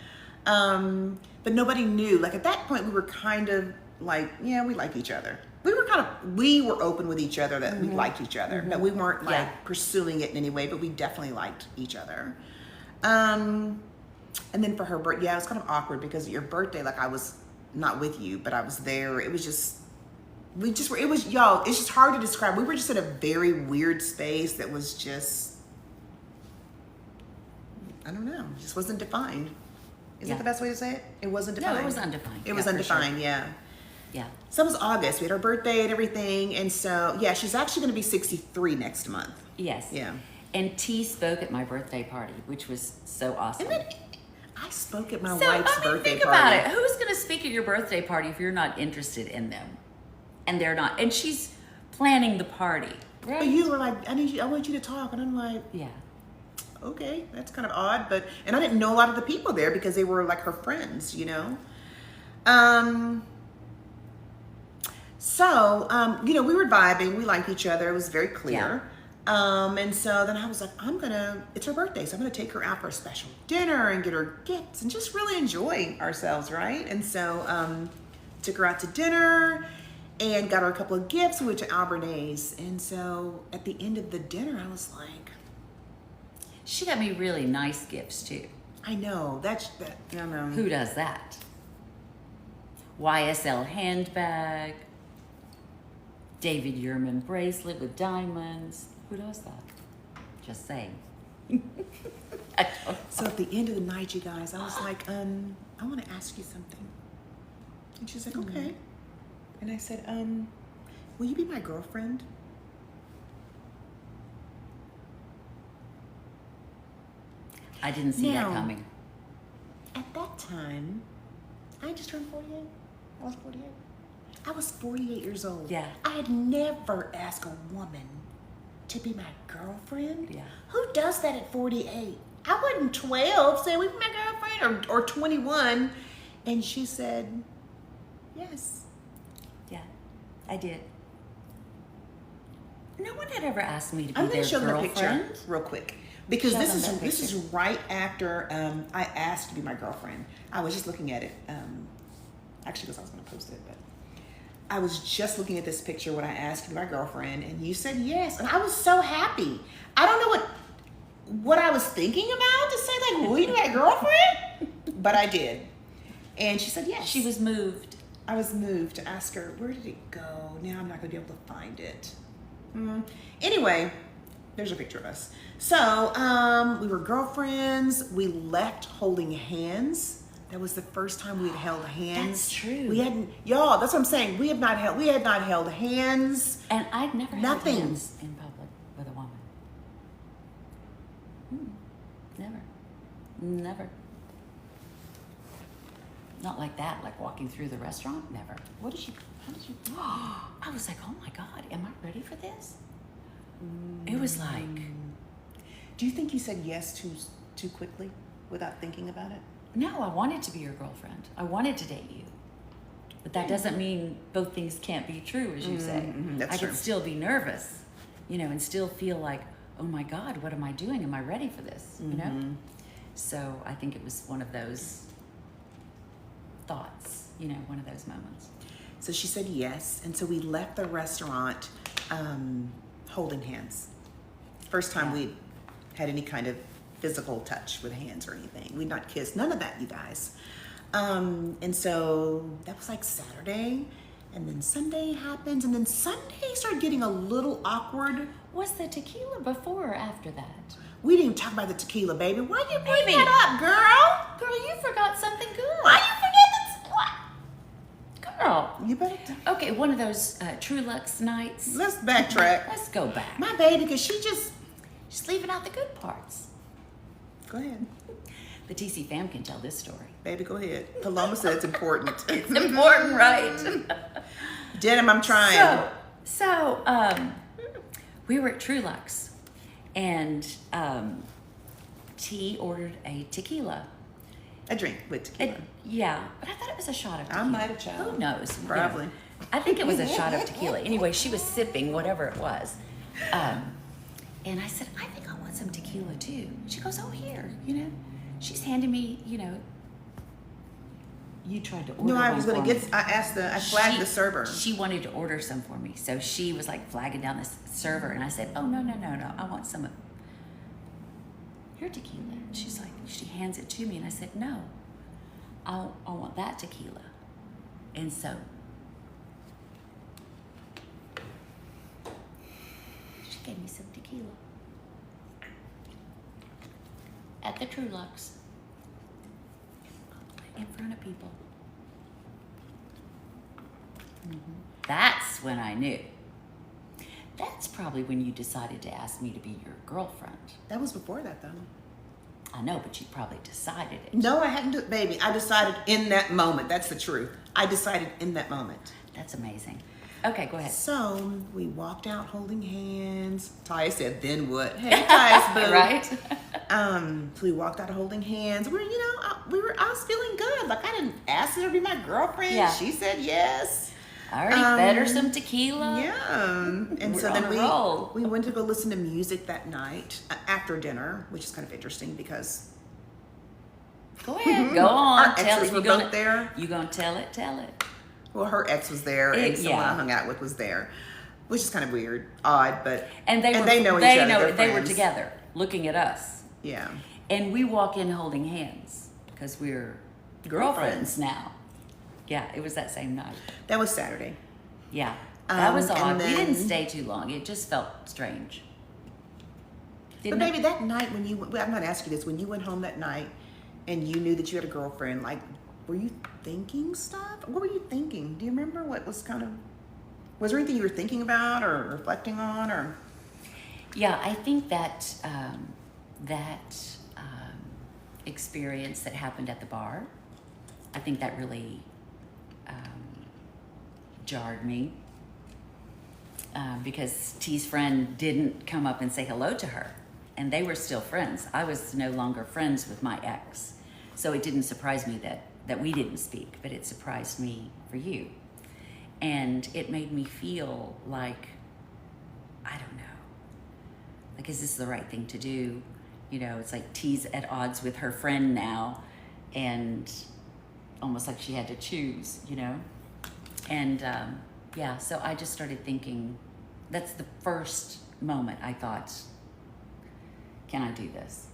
Speaker 1: but nobody knew. Like at that point, we were kind of like, yeah, we like each other. We were open with each other that we liked each other, but we weren't like pursuing it in any way, but we definitely liked each other. And then for her birthday, it was kind of awkward because at your birthday, like I was not with you, but I was there. It was just, it's just hard to describe. We were just in a very weird space that was just, I don't know, just wasn't defined. Is that the best way to say it? It wasn't defined.
Speaker 2: No, it was undefined.
Speaker 1: It was undefined, yeah.
Speaker 2: Yeah.
Speaker 1: So it was August. We had our birthday and everything. And so, yeah, she's actually going to be 63 next month.
Speaker 2: Yes.
Speaker 1: Yeah.
Speaker 2: And T spoke at my birthday party, which was so awesome.
Speaker 1: And then I spoke at my wife's birthday
Speaker 2: think
Speaker 1: party.
Speaker 2: about it. Who's going to speak at your birthday party if you're not interested in them? And they're not. And she's planning the party, right?
Speaker 1: But you were like, I want you to talk. And I'm like,
Speaker 2: Yeah.
Speaker 1: okay, that's kind of odd. And I didn't know a lot of the people there because they were like her friends, you know? So, we were vibing. We liked each other. It was very clear. And so then I was like, it's her birthday, so I'm going to take her out for a special dinner and get her gifts and just really enjoy ourselves, right? And so took her out to dinner and got her a couple of gifts. We went to Albernays. And so at the end of the dinner, I was like,
Speaker 2: She got me really nice gifts too.
Speaker 1: I know,
Speaker 2: Who does that? YSL handbag, David Yurman bracelet with diamonds. Who does that? Just saying.
Speaker 1: So at the end of the night, you guys, I was like, I want to ask you something. And she's like, okay. And I said, will you be my girlfriend?
Speaker 2: I didn't see that
Speaker 1: Now,
Speaker 2: coming.
Speaker 1: At that time, I just turned 48. I was 48. I was 48 years old.
Speaker 2: Yeah.
Speaker 1: I had never asked a woman to be my girlfriend.
Speaker 2: Yeah.
Speaker 1: Who does that at 48? I wasn't 12 saying, we be my girlfriend, or 21. And she said, yes.
Speaker 2: Yeah, I did. No one had ever asked me to be
Speaker 1: I'm going
Speaker 2: their
Speaker 1: to show them a
Speaker 2: girlfriend.
Speaker 1: picture real quick. Because
Speaker 2: Show
Speaker 1: this
Speaker 2: them that
Speaker 1: is
Speaker 2: picture.
Speaker 1: right after I asked to be my girlfriend. I was just looking at it. Actually, because I was going to post it, but I was just looking at this picture when I asked to be my girlfriend, and you said yes, and I was so happy. I don't know what I was thinking about to say, like, will you be my girlfriend? But I did, and she said yes.
Speaker 2: She was moved.
Speaker 1: I was moved to ask her, where did it go? Now I'm not going to be able to find it. Anyway, there's a picture of us. So we were girlfriends. We left holding hands. That was the first time we had held hands.
Speaker 2: That's true.
Speaker 1: We hadn't, y'all. That's what I'm saying. We had not held hands.
Speaker 2: And I'd never
Speaker 1: Nothing.
Speaker 2: held hands in public with a woman. Never. Never. Not like that, like walking through the restaurant. Never. How did you? I was like, oh my God, am I ready for this? It was like,
Speaker 1: Do you think you said yes too quickly without thinking about it?
Speaker 2: no, I wanted to be your girlfriend. I wanted to date you. But that doesn't mean both things can't be true, as you say.
Speaker 1: that's
Speaker 2: I
Speaker 1: true.
Speaker 2: could still be nervous, and still feel like, oh my God, what am I doing? Am I ready for this? You know? So I think it was one of those thoughts, one of those moments.
Speaker 1: So she said yes, and so we left the restaurant holding hands. First time we had any kind of physical touch with hands or anything. We'd not kissed, none of that, you guys. And so that was like Saturday, and then Sunday happens, and then Sunday started getting a little awkward.
Speaker 2: Was the tequila before or after that?
Speaker 1: We didn't talk about the tequila, baby. Why you bring
Speaker 2: Baby.
Speaker 1: that up, girl?
Speaker 2: Girl, you forgot something good.
Speaker 1: Why you forget this?
Speaker 2: Girl.
Speaker 1: You better.
Speaker 2: Okay, one of those True Lux nights.
Speaker 1: Let's backtrack.
Speaker 2: Let's go back.
Speaker 1: My baby, because she just.
Speaker 2: Just leaving out the good parts.
Speaker 1: Go ahead.
Speaker 2: The TC fam can tell this story.
Speaker 1: Baby, go ahead. Paloma said it's important.
Speaker 2: It's important, right?
Speaker 1: Denim, I'm trying.
Speaker 2: So, we were at True Lux, and T ordered a tequila.
Speaker 1: A drink with tequila.
Speaker 2: Yeah, but I thought it was a shot of tequila.
Speaker 1: I might have tried.
Speaker 2: Who knows?
Speaker 1: Probably.
Speaker 2: I think it was a shot of tequila. Anyway, she was sipping whatever it was. And I said, I think I want some tequila too. She goes, oh, here, She's handing me, you tried to order
Speaker 1: No, I
Speaker 2: one
Speaker 1: was going
Speaker 2: for
Speaker 1: to
Speaker 2: me.
Speaker 1: I flagged the server.
Speaker 2: She wanted to order some for me. So she was like flagging down this server. And I said, oh, no. I want some of your tequila. And she's like, she hands it to me. And I said, no, I want that tequila. And so she gave me some tequila at the True Lux in front of people. That's when I knew. That's probably when you decided to ask me to be your girlfriend.
Speaker 1: That was before that, though.
Speaker 2: I know, but you probably decided it.
Speaker 1: No, I hadn't, baby. I decided in that moment. That's the truth. I decided in that moment.
Speaker 2: That's amazing. Okay, go ahead.
Speaker 1: So we walked out holding hands. Ty said, "Then what?" Hey, Ty's boo.
Speaker 2: Right?
Speaker 1: So we walked out holding hands. I was feeling good. Like I didn't ask her to be my girlfriend.
Speaker 2: Yeah.
Speaker 1: She said yes.
Speaker 2: I already fed her some tequila.
Speaker 1: Yeah. And
Speaker 2: We're
Speaker 1: so
Speaker 2: on
Speaker 1: then
Speaker 2: a roll.
Speaker 1: we went to go listen to music that night after dinner, which is kind of interesting because
Speaker 2: Go ahead. Go on.
Speaker 1: our
Speaker 2: Tell
Speaker 1: exes
Speaker 2: it.
Speaker 1: were both there.
Speaker 2: You gonna tell it? Tell it.
Speaker 1: Well, her ex was there, and someone
Speaker 2: yeah.
Speaker 1: I hung out with was there, which is kind of weird, odd, but
Speaker 2: And they
Speaker 1: know each other.
Speaker 2: They were
Speaker 1: friends.
Speaker 2: together, looking at us.
Speaker 1: Yeah.
Speaker 2: And we walk in holding hands because we're girlfriends now. Yeah, it was that same night.
Speaker 1: That was Saturday.
Speaker 2: Yeah, that was
Speaker 1: and
Speaker 2: odd. We
Speaker 1: then-
Speaker 2: didn't stay too long. It just felt strange.
Speaker 1: But
Speaker 2: Didn't
Speaker 1: maybe
Speaker 2: it?
Speaker 1: that night when I'm not asking you this, when you went home that night and you knew that you had a girlfriend, like, were you thinking stuff? What were you thinking? Do you remember what was was there anything you were thinking about or reflecting on or?
Speaker 2: Yeah, I think that experience that happened at the bar, I think that really jarred me because T's friend didn't come up and say hello to her, and they were still friends. I was no longer friends with my ex, so it didn't surprise me that we didn't speak, but it surprised me for you, and it made me feel like, I don't know, like, is this the right thing to do? You know, it's like T's at odds with her friend now, and almost like she had to choose, you know? And yeah, so I just started thinking, that's the first moment I thought, can I do this?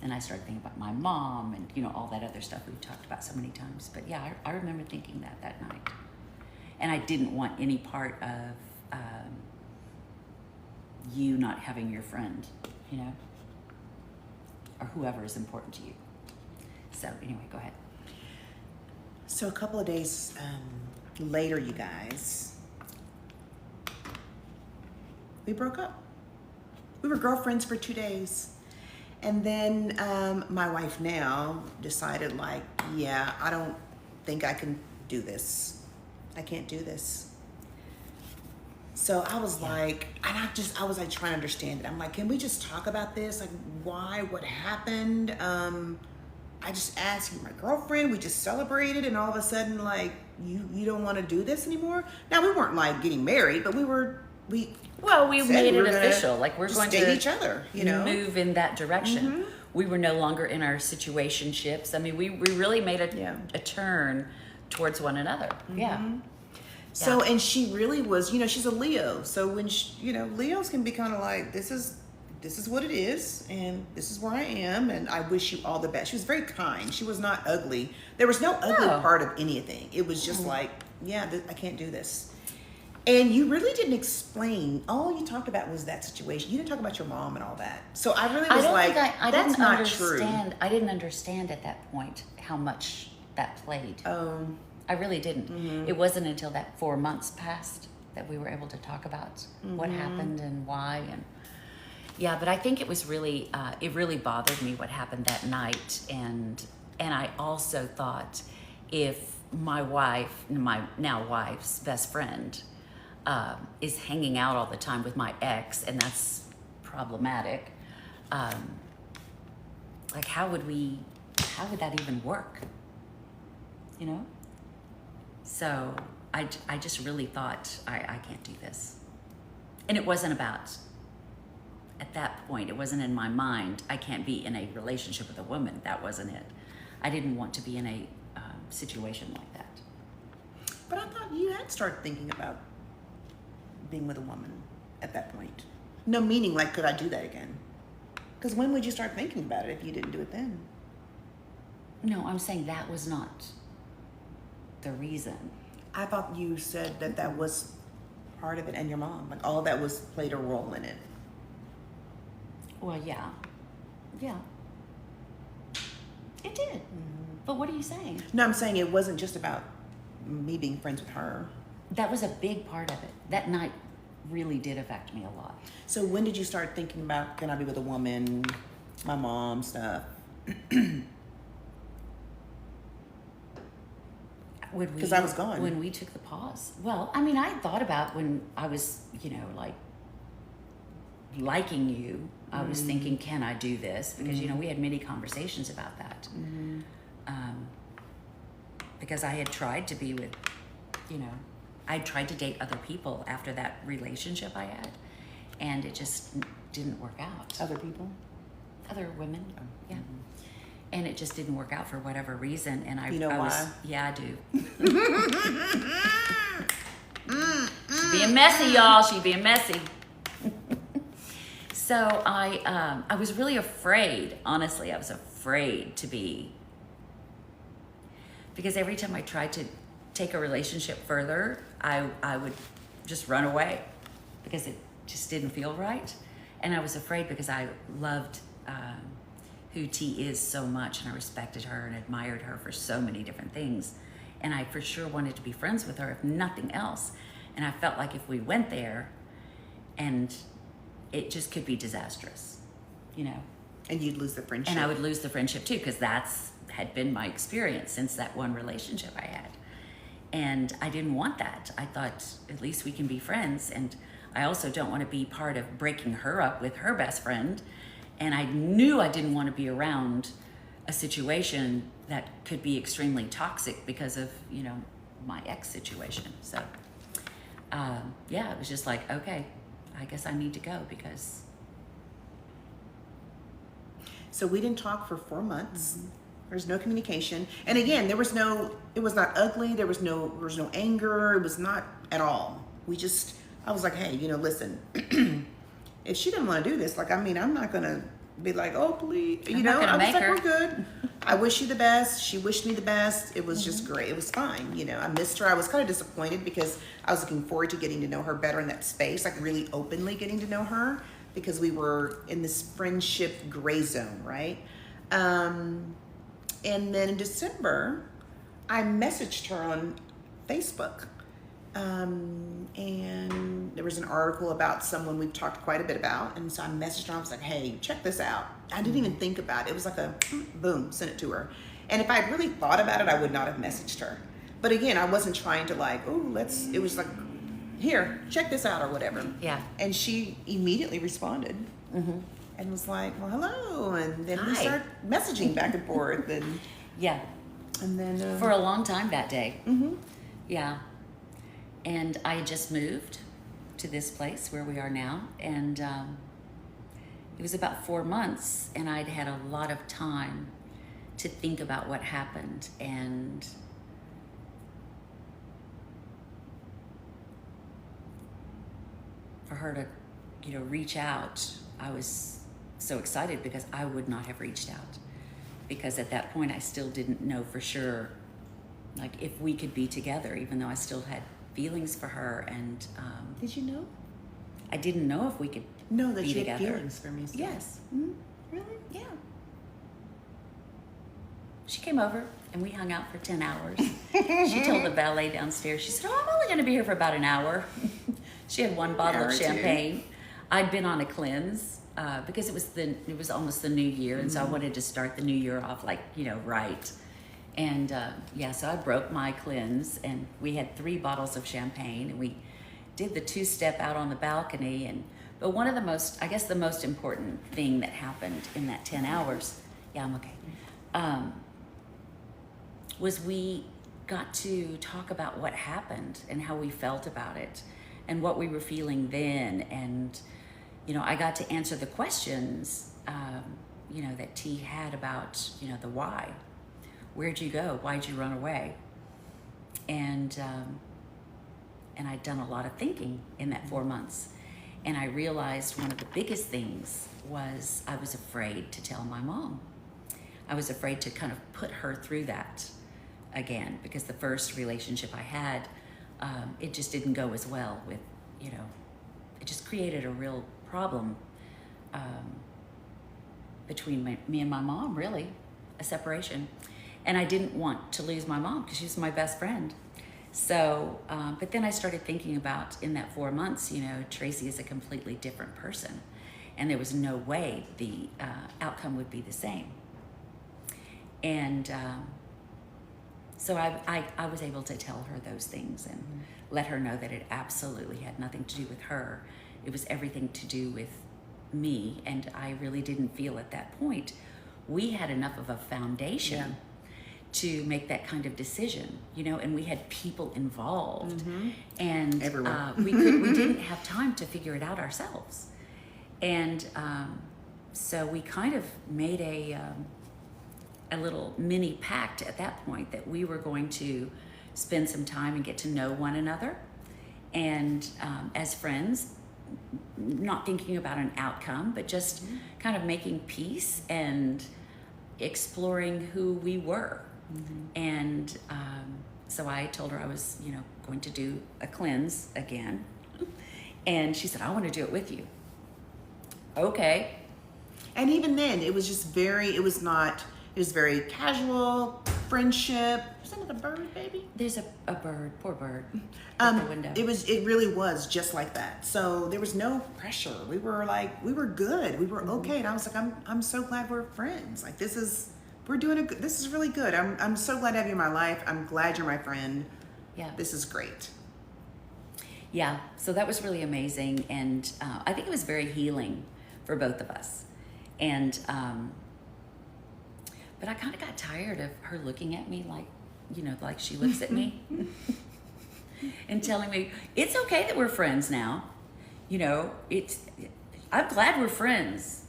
Speaker 2: And I started thinking about my mom and, you know, all that other stuff we've talked about so many times. But yeah, I remember thinking that night. And I didn't want any part of you not having your friend, you know, or whoever is important to you. So anyway, go ahead.
Speaker 1: So a couple of days later, you guys, we broke up. We were girlfriends for 2 days. And then my wife now decided, like, yeah, I don't think I can do this. I can't do this. So I was like, and I was like trying to understand it. I'm like, can we just talk about this? Like, why? What happened? I just asked you, my girlfriend. We just celebrated, and all of a sudden, like, you don't want to do this anymore. Now we weren't like getting married, but we
Speaker 2: made
Speaker 1: said we
Speaker 2: it
Speaker 1: were gonna
Speaker 2: official. Like, we're
Speaker 1: just
Speaker 2: going
Speaker 1: date
Speaker 2: to
Speaker 1: each other, you know,
Speaker 2: move in that direction.
Speaker 1: Mm-hmm.
Speaker 2: We were no longer in our situationships. I mean, we really made a turn towards one another.
Speaker 1: Mm-hmm.
Speaker 2: Yeah.
Speaker 1: So, and she really was, you know, she's a Leo. So when you know, Leos can be kind of like, this is what it is, and this is where I am, and I wish you all the best. She was very kind. She was not ugly. There was no ugly part of anything. It was just like, yeah, I can't do this. And you really didn't explain. All you talked about was that situation. You didn't talk about your mom and all that. So I really was like, that's not true.
Speaker 2: I didn't understand at that point how much that played. I really didn't.
Speaker 1: Mm-hmm.
Speaker 2: It wasn't until that 4 months passed that we were able to talk about what happened and why. And yeah, but I think it was really, it really bothered me what happened that night. And I also thought, if my wife, my now wife's best friend, is hanging out all the time with my ex, and that's problematic, like, how would that even work? You know? So I just really thought, I can't do this. And it wasn't about, at that point, it wasn't in my mind, I can't be in a relationship with a woman. That wasn't it. I didn't want to be in a situation like that.
Speaker 1: But I thought you had started thinking about being with a woman at that point. No, meaning like, could I do that again? Because when would you start thinking about it if you didn't do it then?
Speaker 2: No, I'm saying that was not the reason.
Speaker 1: I thought you said that was part of it, and your mom, like all that was played a role in it.
Speaker 2: Well, yeah. It did. But what are you saying?
Speaker 1: No, I'm saying it wasn't just about me being friends with her.
Speaker 2: That was a big part of it. That night really did affect me a lot.
Speaker 1: So when did you start thinking about, can I be with a woman, my mom stuff?
Speaker 2: Would we?
Speaker 1: Because I was gone.
Speaker 2: When we took the pause. Well, I mean, I thought about when I was, like liking you. I was thinking, can I do this? Because we had many conversations about that. Because I had tried to be with, I tried to date other people after that relationship I had, and it just didn't work out.
Speaker 1: Other people?
Speaker 2: Other women, yeah. And it just didn't work out for whatever reason. And I,
Speaker 1: You know
Speaker 2: I was,
Speaker 1: why?
Speaker 2: yeah, I do. She being messy, y'all. She being messy. So I was really afraid. Honestly, I was afraid to be, because every time I tried to take a relationship further, I would just run away because it just didn't feel right. And I was afraid because I loved who T is so much, and I respected her and admired her for so many different things. And I for sure wanted to be friends with her, if nothing else. And I felt like if we went there, and it just could be disastrous,
Speaker 1: And you'd lose the friendship.
Speaker 2: And I would lose the friendship too, because that's had been my experience since that one relationship I had. And I didn't want that. I thought, at least we can be friends. And I also don't want to be part of breaking her up with her best friend. And I knew I didn't want to be around a situation that could be extremely toxic because of, my ex situation. So, it was just like, okay, I guess I need to go because.
Speaker 1: So we didn't talk for 4 months. There's no communication. And again, it was not ugly. There was no anger. It was not at all. I was like, hey, listen, if she didn't want to do this, I'm not going to be like, oh, please,
Speaker 2: I'm not gonna
Speaker 1: I was
Speaker 2: make
Speaker 1: like,
Speaker 2: her.
Speaker 1: we're good. I wish you the best. She wished me the best. It was just great. It was fine. I missed her. I was kind of disappointed because I was looking forward to getting to know her better in that space, like really openly getting to know her, because we were in this friendship gray zone, right? And then in December, I messaged her on Facebook. And there was an article about someone we've talked quite a bit about. And so I messaged her. I was like, hey, check this out. I didn't even think about it. It was like a boom, sent it to her. And if I had really thought about it, I would not have messaged her. But again, I wasn't trying to it was like, here, check this out or whatever.
Speaker 2: Yeah.
Speaker 1: And she immediately responded and was like, well, hello. And then we
Speaker 2: Hi.
Speaker 1: started messaging back and forth. And
Speaker 2: Yeah.
Speaker 1: and then
Speaker 2: For a long time that day. Yeah. And I had just moved to this place where we are now. And it was about 4 months, and I'd had a lot of time to think about what happened. And for her to, reach out, I was so excited because I would not have reached out. Because at that point, I still didn't know for sure, if we could be together, even though I still had feelings for her. And
Speaker 1: did you know?
Speaker 2: I didn't know if we could
Speaker 1: No, that
Speaker 2: be
Speaker 1: you
Speaker 2: together.
Speaker 1: had feelings for me. Still.
Speaker 2: Yes.
Speaker 1: Really?
Speaker 2: Yeah. She came over and we hung out for 10 hours. She told the valet downstairs, she said, oh, I'm only going to be here for about an hour. She had one bottle of champagne. I'd been on a cleanse because it was almost the new year. And so I wanted to start the new year off right. And so I broke my cleanse, and we had 3 bottles of champagne, and we did the 2-step out on the balcony. But one of the most important thing that happened in that 10 hours, I'm okay, was we got to talk about what happened and how we felt about it and what we were feeling then. And, I got to answer the questions, that T had about, the why. Where'd you go? Why'd you run away? And I'd done a lot of thinking in that 4 months. And I realized one of the biggest things was I was afraid to tell my mom. I was afraid to kind of put her through that again, because the first relationship I had, it just didn't go as well with, it just created a real problem between me and my mom, really, a separation. And I didn't want to lose my mom because she was my best friend. So, but then I started thinking about, in that 4 months, Tracy is a completely different person. And there was no way the outcome would be the same. And So I was able to tell her those things and let her know that it absolutely had nothing to do with her. It was everything to do with me, and I really didn't feel at that point we had enough of a foundation to make that kind of decision, you know, and we had people involved, and we didn't have time to figure it out ourselves, and so we kind of made a little mini pact at that point that we were going to spend some time and get to know one another, and as friends, not thinking about an outcome, but just kind of making peace and exploring who we were. And so I told her I was, you know, going to do a cleanse again, and she said, I want to do it with you. Okay.
Speaker 1: And even then, it was just it was very casual, friendship. Is that a bird, baby?
Speaker 2: There's a bird, poor bird, at the window.
Speaker 1: It really was just like that. So there was no pressure. We were good. We were okay. And I was like, I'm so glad we're friends. Like, this is really good. I'm so glad to have you in my life. I'm glad you're my friend.
Speaker 2: Yeah.
Speaker 1: This is great.
Speaker 2: Yeah, so that was really amazing, and I think it was very healing for both of us. And but I kind of got tired of her looking at me like, you know, like she looks at me and telling me, it's okay that we're friends now. You know, I'm glad we're friends.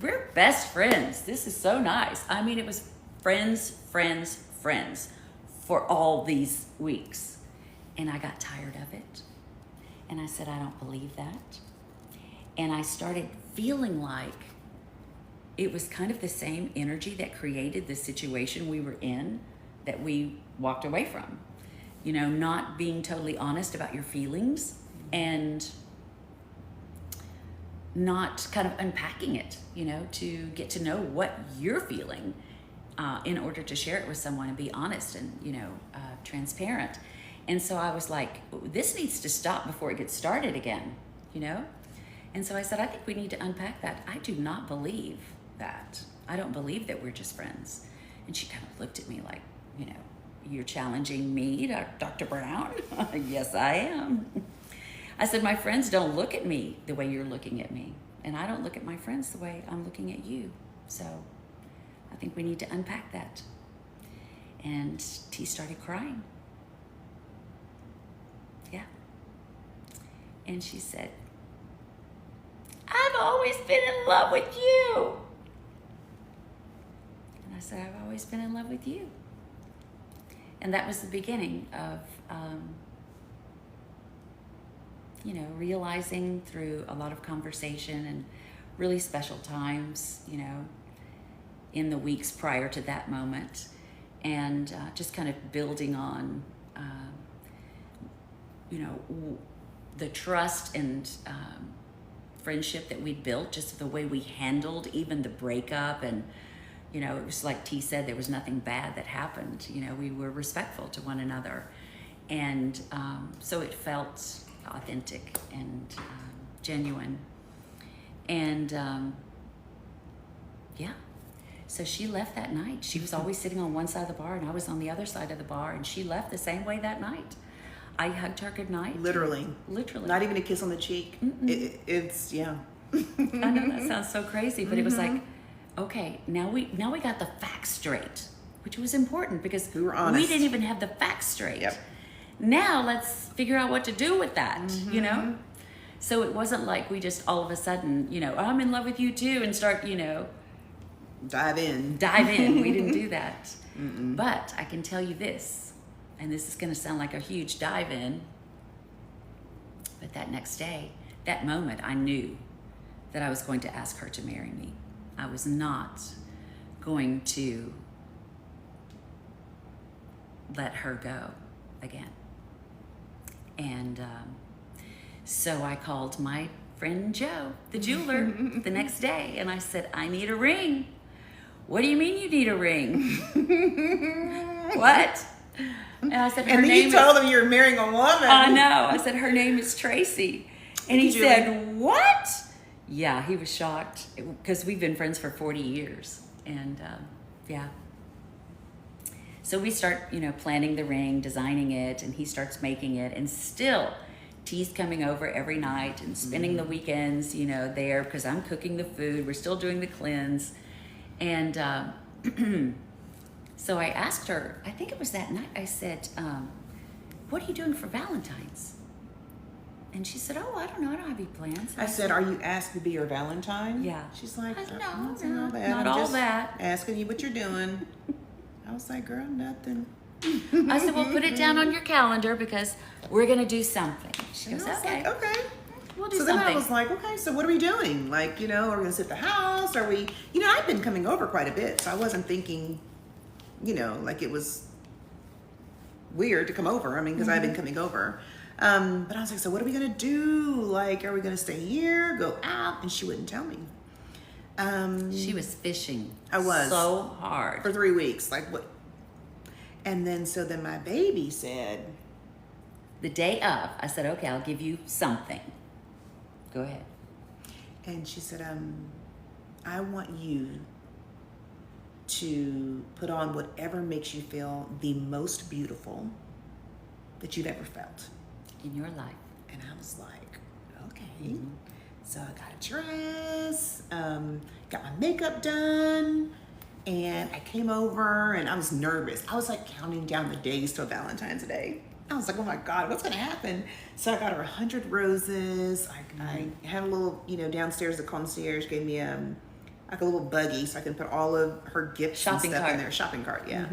Speaker 2: We're best friends. This is so nice. I mean, it was friends for all these weeks. And I got tired of it. And I said, I don't believe that. And I started feeling like it was kind of the same energy that created the situation we were in that we walked away from. You know, not being totally honest about your feelings and not kind of unpacking it, you know, to get to know what you're feeling in order to share it with someone and be honest and, you know, transparent. And so I was like, this needs to stop before it gets started again, you know? And so I said, I think we need to unpack that. I do not believe that. I don't believe that we're just friends. And she kind of looked at me like, you know, you're challenging me, Dr. Brown? Yes, I am. I said, my friends don't look at me the way you're looking at me. And I don't look at my friends the way I'm looking at you. So I think we need to unpack that. And T started crying. Yeah. And she said, I've always been in love with you. And I said, I've always been in love with you. And that was the beginning of, you know, realizing through a lot of conversation and really special times, you know, in the weeks prior to that moment, and just kind of building on, you know, the trust and friendship that we'd built, just the way we handled even the breakup. And, you know, it was like T said, there was nothing bad that happened. You know, we were respectful to one another. And so it felt authentic and genuine. And yeah, so she left that night. She was always sitting on one side of the bar and I was on the other side of the bar, and she left the same way that night. I hugged her goodnight.
Speaker 1: Literally.
Speaker 2: Not
Speaker 1: even a kiss on the cheek. It's, yeah.
Speaker 2: I know that sounds so crazy, but it was like, okay, now we got the facts straight, which was important because
Speaker 1: we were honest.
Speaker 2: We didn't even have the facts straight.
Speaker 1: Yep.
Speaker 2: Now let's figure out what to do with that, you know? So it wasn't like we just all of a sudden, you know, I'm in love with you too, and start, you know,
Speaker 1: dive in.
Speaker 2: We didn't do that. But I can tell you this, and this is going to sound like a huge dive in, but that next day, that moment, I knew that I was going to ask her to marry me. I was not going to let her go again. And so I called my friend Joe, the jeweler, the next day, and I said, I need a ring. What do you mean you need a ring? What? And I said,
Speaker 1: and then you told him you're marrying a woman.
Speaker 2: I know. I said, her name is Tracy. And he said, what? Yeah, he was shocked because we've been friends for 40 years. And yeah. So we start, planning the ring, designing it, and he starts making it. And still, T's coming over every night and spending the weekends, there because I'm cooking the food. We're still doing the cleanse. And so I asked her, I think it was that night, I said, what are you doing for Valentine's? And she said, oh, I don't know. I don't have any plans.
Speaker 1: I said, are you asked to be your Valentine?
Speaker 2: Yeah.
Speaker 1: She's like,
Speaker 2: I said,
Speaker 1: I'm not
Speaker 2: no,
Speaker 1: saying all that.
Speaker 2: not
Speaker 1: I'm
Speaker 2: all
Speaker 1: just
Speaker 2: that.
Speaker 1: asking you what you're doing. I was like, girl, nothing.
Speaker 2: I said, well, put it down on your calendar because we're going to do something. She
Speaker 1: And
Speaker 2: goes,
Speaker 1: I was
Speaker 2: okay.
Speaker 1: like, okay.
Speaker 2: We'll do
Speaker 1: So
Speaker 2: something.
Speaker 1: then I was like, okay, so what are we doing? Like, are we going to sit at the house? Are we, I've been coming over quite a bit, so I wasn't thinking, like it was weird to come over. I mean, because I've been coming over. But I was like, so what are we going to do? Like, are we going to stay here, go out? And she wouldn't tell me.
Speaker 2: She was fishing.
Speaker 1: I was.
Speaker 2: So hard.
Speaker 1: For 3 weeks. Like, what? And then my baby said,
Speaker 2: The day of, I said, okay, I'll give you something. Go ahead.
Speaker 1: and she said, I want you to put on whatever makes you feel the most beautiful that you've ever felt.
Speaker 2: In your life.
Speaker 1: And I was like, okay. So I got a dress, got my makeup done, and I came over and I was nervous. I was like counting down the days till Valentine's Day. I was like, oh my God, what's gonna happen? So I got her 100 roses. I had a little, downstairs the concierge gave me like a little buggy so I can put all of her gifts
Speaker 2: Shopping
Speaker 1: and stuff
Speaker 2: cart.
Speaker 1: in there. Shopping cart, yeah.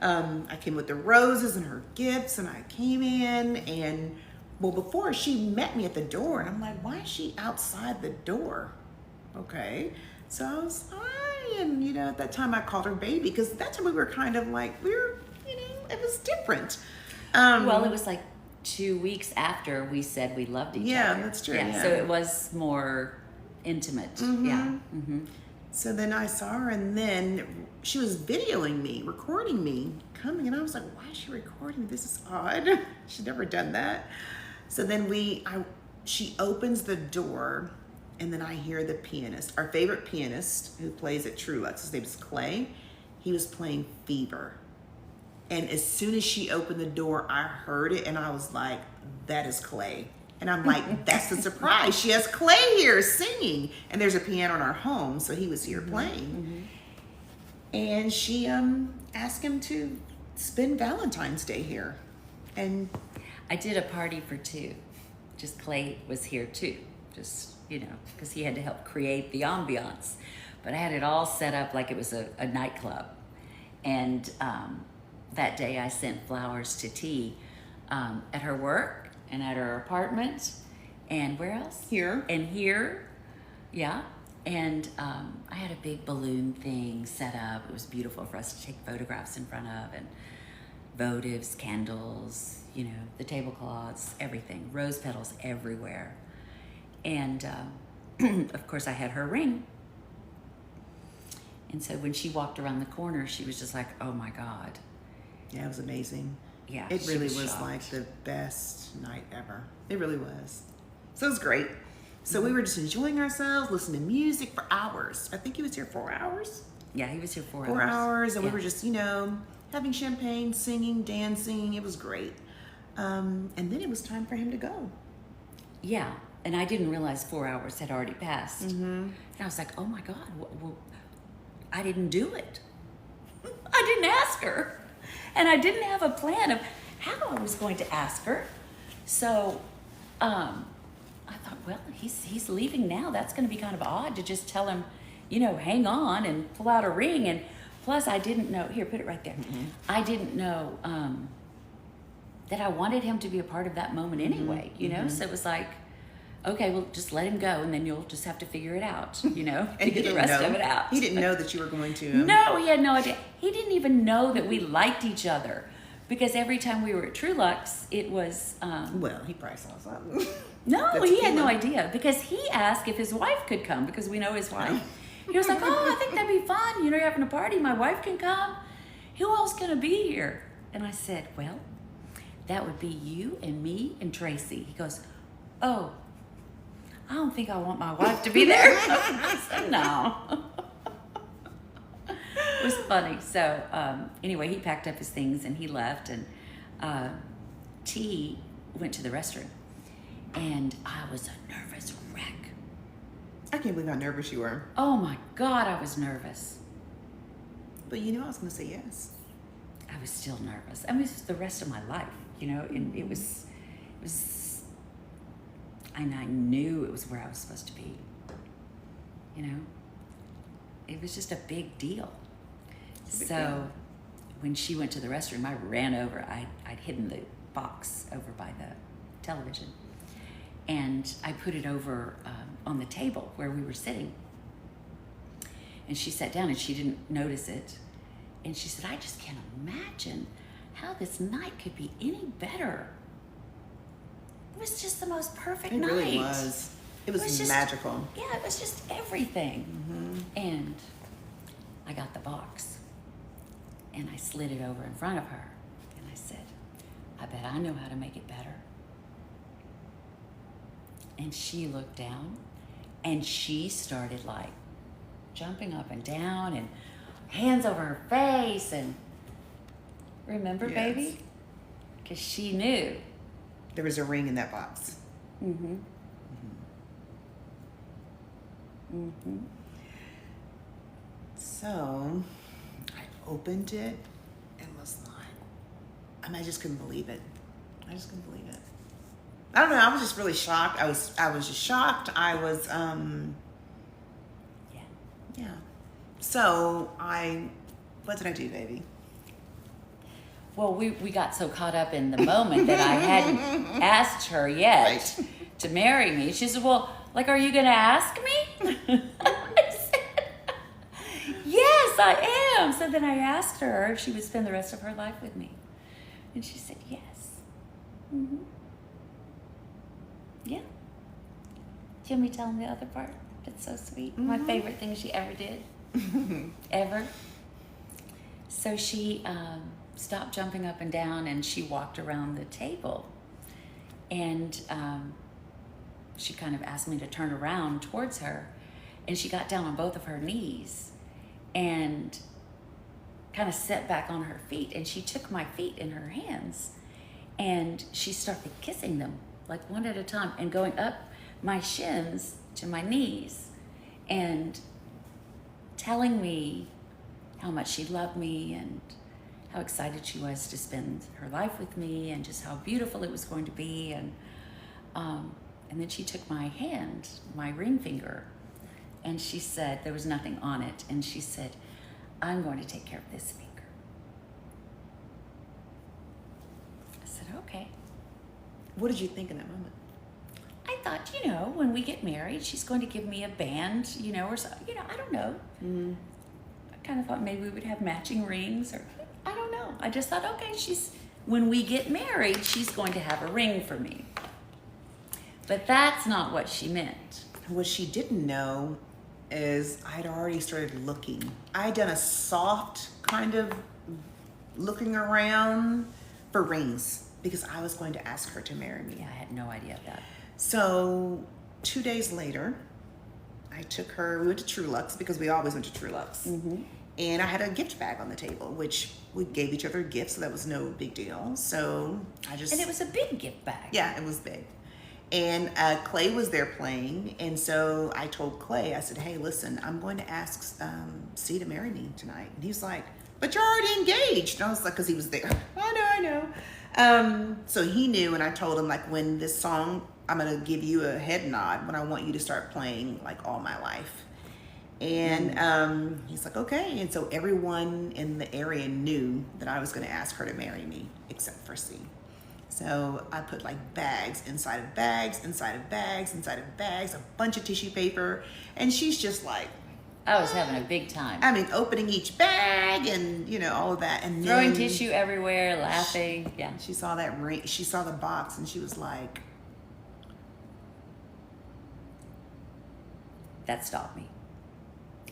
Speaker 1: I came with the roses and her gifts, and I came in, and well, before she met me at the door, and I'm like, why is she outside the door? Okay. So I was hi, and at that time I called her baby, because that time we were kind of like, it was different.
Speaker 2: Well, it was like 2 weeks after we said we loved each other.
Speaker 1: Yeah, that's true, yeah.
Speaker 2: So it was more intimate. Yeah.
Speaker 1: So then I saw her, and then she was videoing me, recording me coming, and I was like, why is she recording me? This is odd. She's never done that. So then she opens the door, and then I hear the pianist, our favorite pianist who plays at Trulux, his name is Clay. He was playing Fever. And as soon as she opened the door, I heard it, and I was like, that is Clay. And I'm like, that's the surprise. She has Clay here singing. And there's a piano in our home, so he was here playing. And she asked him to spend Valentine's Day here. And
Speaker 2: I did a party for two. Just Clay was here too. Just, because he had to help create the ambiance. But I had it all set up like it was a nightclub. And that day I sent flowers to T at her work and at her apartment. And where else?
Speaker 1: Here.
Speaker 2: And here. Yeah. And I had a big balloon thing set up. It was beautiful for us to take photographs in front of, and votives, candles, the tablecloths, everything, rose petals everywhere. And of course I had her ring. And so when she walked around the corner, she was just like, oh my God.
Speaker 1: yeah, it was amazing.
Speaker 2: Yeah,
Speaker 1: It
Speaker 2: she
Speaker 1: really
Speaker 2: was
Speaker 1: was
Speaker 2: shocked.
Speaker 1: like the best night ever. It really was. So it was great. So we were just enjoying ourselves, listening to music for hours. I think he was here 4 hours.
Speaker 2: Yeah, he was here 4 hours.
Speaker 1: 4 hours, and we
Speaker 2: Yeah.
Speaker 1: were just, having champagne, singing, dancing. It was great. And then it was time for him to go.
Speaker 2: Yeah, and I didn't realize 4 hours had already passed. And I was like, oh my God, well, I didn't do it. I didn't ask her. And I didn't have a plan of how I was going to ask her. So I thought, well, he's leaving now. That's going to be kind of odd to just tell him, hang on and pull out a ring. And plus I didn't know, here, put it right there. I didn't know that I wanted him to be a part of that moment anyway, So it was like, okay, well, just let him go, and then you'll just have to figure it out,
Speaker 1: And
Speaker 2: figure the rest of it out.
Speaker 1: He didn't know that you were going to.
Speaker 2: No, he had no idea. He didn't even know that we liked each other, because every time we were at Trulux, it was.
Speaker 1: Well, he probably saw something.
Speaker 2: No,
Speaker 1: The
Speaker 2: he had no
Speaker 1: tequila.
Speaker 2: idea, because he asked if his wife could come, because we know his wife. He was like, oh, I think that'd be fun. You're having a party. My wife can come. Who else going to be here? And I said, well, that would be you and me and Tracy. He goes, oh, I don't think I want my wife to be there. I said, no. was funny. So anyway, he packed up his things and he left, and T went to the restroom, and I was a nervous wreck.
Speaker 1: I can't believe how nervous you were.
Speaker 2: Oh my God, I was nervous.
Speaker 1: But you knew I was going to say yes.
Speaker 2: I was still nervous. I mean, it was the rest of my life, you know, and it was, and I knew it was where I was supposed to be, you know. It was just a big deal. So when she went to the restroom, I ran over. I'd hidden the box over by the television, and I put it over on the table where we were sitting. And she sat down and she didn't notice it. And she said, I just can't imagine how this night could be any better. It was just the most perfect night.
Speaker 1: It really was. It was
Speaker 2: just
Speaker 1: magical.
Speaker 2: Yeah, it was just everything.
Speaker 1: Mm-hmm.
Speaker 2: And I got the box and I slid it over in front of her. And I said, I bet I know how to make it better. And she looked down and she started like jumping up and down and hands over her face. And remember,
Speaker 1: Yes.
Speaker 2: baby? Because she knew.
Speaker 1: There was a ring in that box.
Speaker 2: Mm-hmm. Mm-hmm.
Speaker 1: So I opened it and was like, I mean, I just couldn't believe it. I just couldn't believe it. I don't know. I was just really shocked. I was just shocked. I was, yeah. So what did I do, baby?
Speaker 2: Well, we got so caught up in the moment that I hadn't asked her yet to marry me. She said, well, like, are you going to ask me? I said, yes, I am. So then I asked her if she would spend the rest of her life with me. And she said, yes. Mm-hmm. Yeah. Do you want me to tell them the other part? It's so sweet. Mm-hmm. My favorite thing she ever did. Ever. So she stopped jumping up and down and she walked around the table. And she kind of asked me to turn around towards her. And she got down on both of her knees and kind of sat back on her feet. And she took my feet in her hands and she started kissing them, like one at a time, and going up my shins to my knees and telling me how much she loved me and how excited she was to spend her life with me and just how beautiful it was going to be. And then she took my hand, my ring finger, and she said, there was nothing on it, and she said, I'm going to take care of this finger. I said, okay.
Speaker 1: What did you think in that moment?
Speaker 2: I thought, you know, when we get married, she's going to give me a band, you know, or so, you know, I don't know. Mm-hmm. I kind of thought maybe we would have matching rings, or I don't know. I just thought, okay, when we get married, she's going to have a ring for me. But that's not what she meant.
Speaker 1: What she didn't know is I'd already started looking. I'd done a soft kind of looking around for rings because I was going to ask her to marry me.
Speaker 2: Yeah, I had no idea of that.
Speaker 1: So 2 days later, I took her, we went to Trulux because we always went to Trulux. Mm-hmm. And I had a gift bag on the table, which we gave each other gifts, so that was no big deal. So
Speaker 2: And it was a big gift bag.
Speaker 1: Yeah, it was big. And Clay was there playing, and so I told Clay, I said, hey, listen, I'm going to ask C to marry me tonight. And he's like, but you're already engaged. And I was like, because he was there. I know. So he knew, and I told him, like, when this song, I'm going to give you a head nod when I want you to start playing, like, All My Life. And he's like, okay. And so everyone in the area knew that I was going to ask her to marry me, except for C. So I put like bags inside of bags, inside of bags, inside of bags, a bunch of tissue paper. And she's just like,
Speaker 2: I was having a big time.
Speaker 1: I mean, opening each bag and, you know, all of that. And
Speaker 2: throwing
Speaker 1: then
Speaker 2: tissue everywhere, laughing. Yeah.
Speaker 1: She saw that ring. She saw the box and she was like,
Speaker 2: that stopped me.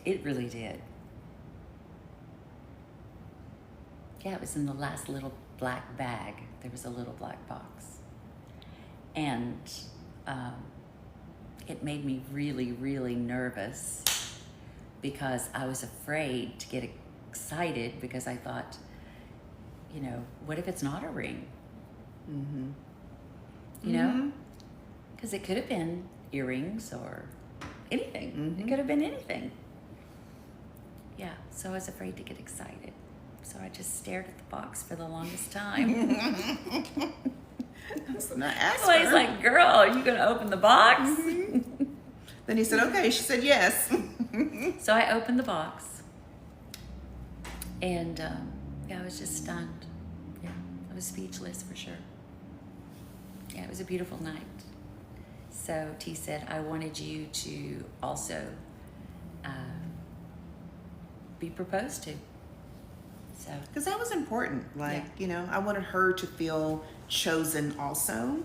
Speaker 2: It really did. Yeah, it was in the last little black bag. There was a little black box. And it made me really, really nervous because I was afraid to get excited because I thought, you know, what if it's not a ring?
Speaker 1: Mm-hmm.
Speaker 2: You know? Because it could have been earrings or anything.
Speaker 1: Mm-hmm.
Speaker 2: It could have been anything. Yeah, so I was afraid to get excited. So I just stared at the box for the longest time.
Speaker 1: So not ask
Speaker 2: So he's
Speaker 1: her.
Speaker 2: like, girl, are you going to open the box?
Speaker 1: Then he said, okay. She said yes.
Speaker 2: So I opened the box. And yeah, I was just stunned. Yeah, I was speechless for sure. Yeah, it was a beautiful night. So T said, I wanted you to also be proposed to. So
Speaker 1: Because that was important. Like,
Speaker 2: Yeah.
Speaker 1: you know, I wanted her to feel chosen also.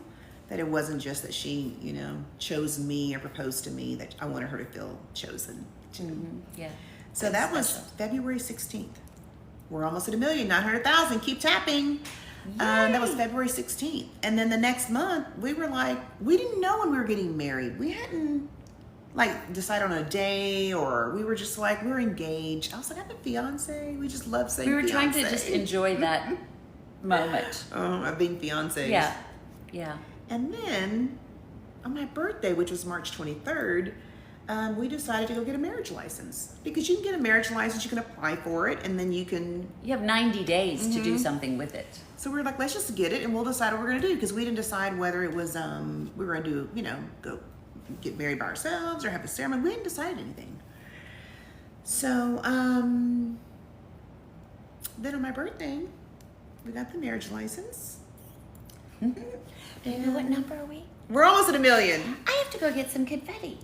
Speaker 1: That it wasn't just that she, you know, chose me or proposed to me. That I wanted her to feel chosen too.
Speaker 2: yeah.
Speaker 1: So
Speaker 2: It's
Speaker 1: that was
Speaker 2: special.
Speaker 1: February 16th. We're almost at 1,900,000. Keep tapping. That was February 16th. And then the next month, we were like, we didn't know when we were getting married. We hadn't like decided on a day, or we were just like, we were engaged. I was like, I'm a fiance. We just love saying
Speaker 2: We were trying to
Speaker 1: fiancé.
Speaker 2: just enjoy that moment.
Speaker 1: Of being fiancés.
Speaker 2: Yeah. Yeah.
Speaker 1: And then on my birthday, which was March 23rd, we decided to go get a marriage license, because you can get a marriage license, you can apply for it, and then you can.
Speaker 2: You have 90 days to do something with it.
Speaker 1: So we were like, let's just get it, and we'll decide what we're gonna do, because we didn't decide whether it was we were gonna do, you know, go get married by ourselves or have a ceremony. We hadn't decided anything. So then on my birthday, we got the marriage license.
Speaker 2: Do you know what number are we?
Speaker 1: We're almost at 1 million.
Speaker 2: I have to go get some confetti.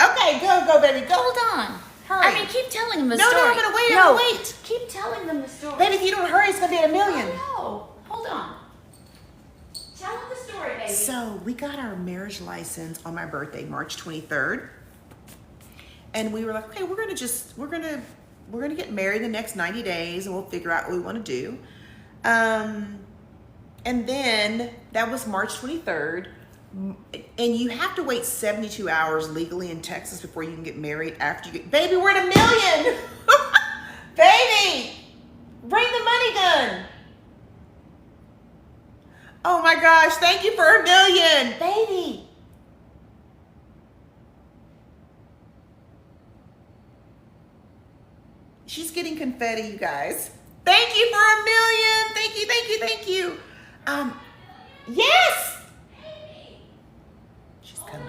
Speaker 1: Okay, go, baby, go.
Speaker 2: Hold on.
Speaker 1: Hurry.
Speaker 2: I mean, keep telling them the
Speaker 1: No,
Speaker 2: story.
Speaker 1: I'm gonna wait, I'm
Speaker 2: No,
Speaker 1: gonna wait.
Speaker 2: keep telling them the story.
Speaker 1: Baby, if you don't hurry, it's gonna be at 1 million.
Speaker 2: No, hold on. Tell them the story, baby.
Speaker 1: So we got our marriage license on my birthday, March 23rd. And we were like, okay, we're gonna get married in the next 90 days, and we'll figure out what we want to do. And then that was March 23rd. And you have to wait 72 hours legally in Texas before you can get married after you get, baby, we're at 1 million. Baby, bring the money gun. Oh my gosh, thank you for 1 million, baby. She's getting confetti, you guys. Thank you for 1 million. Thank you, thank you, thank you. Yes. She's coming.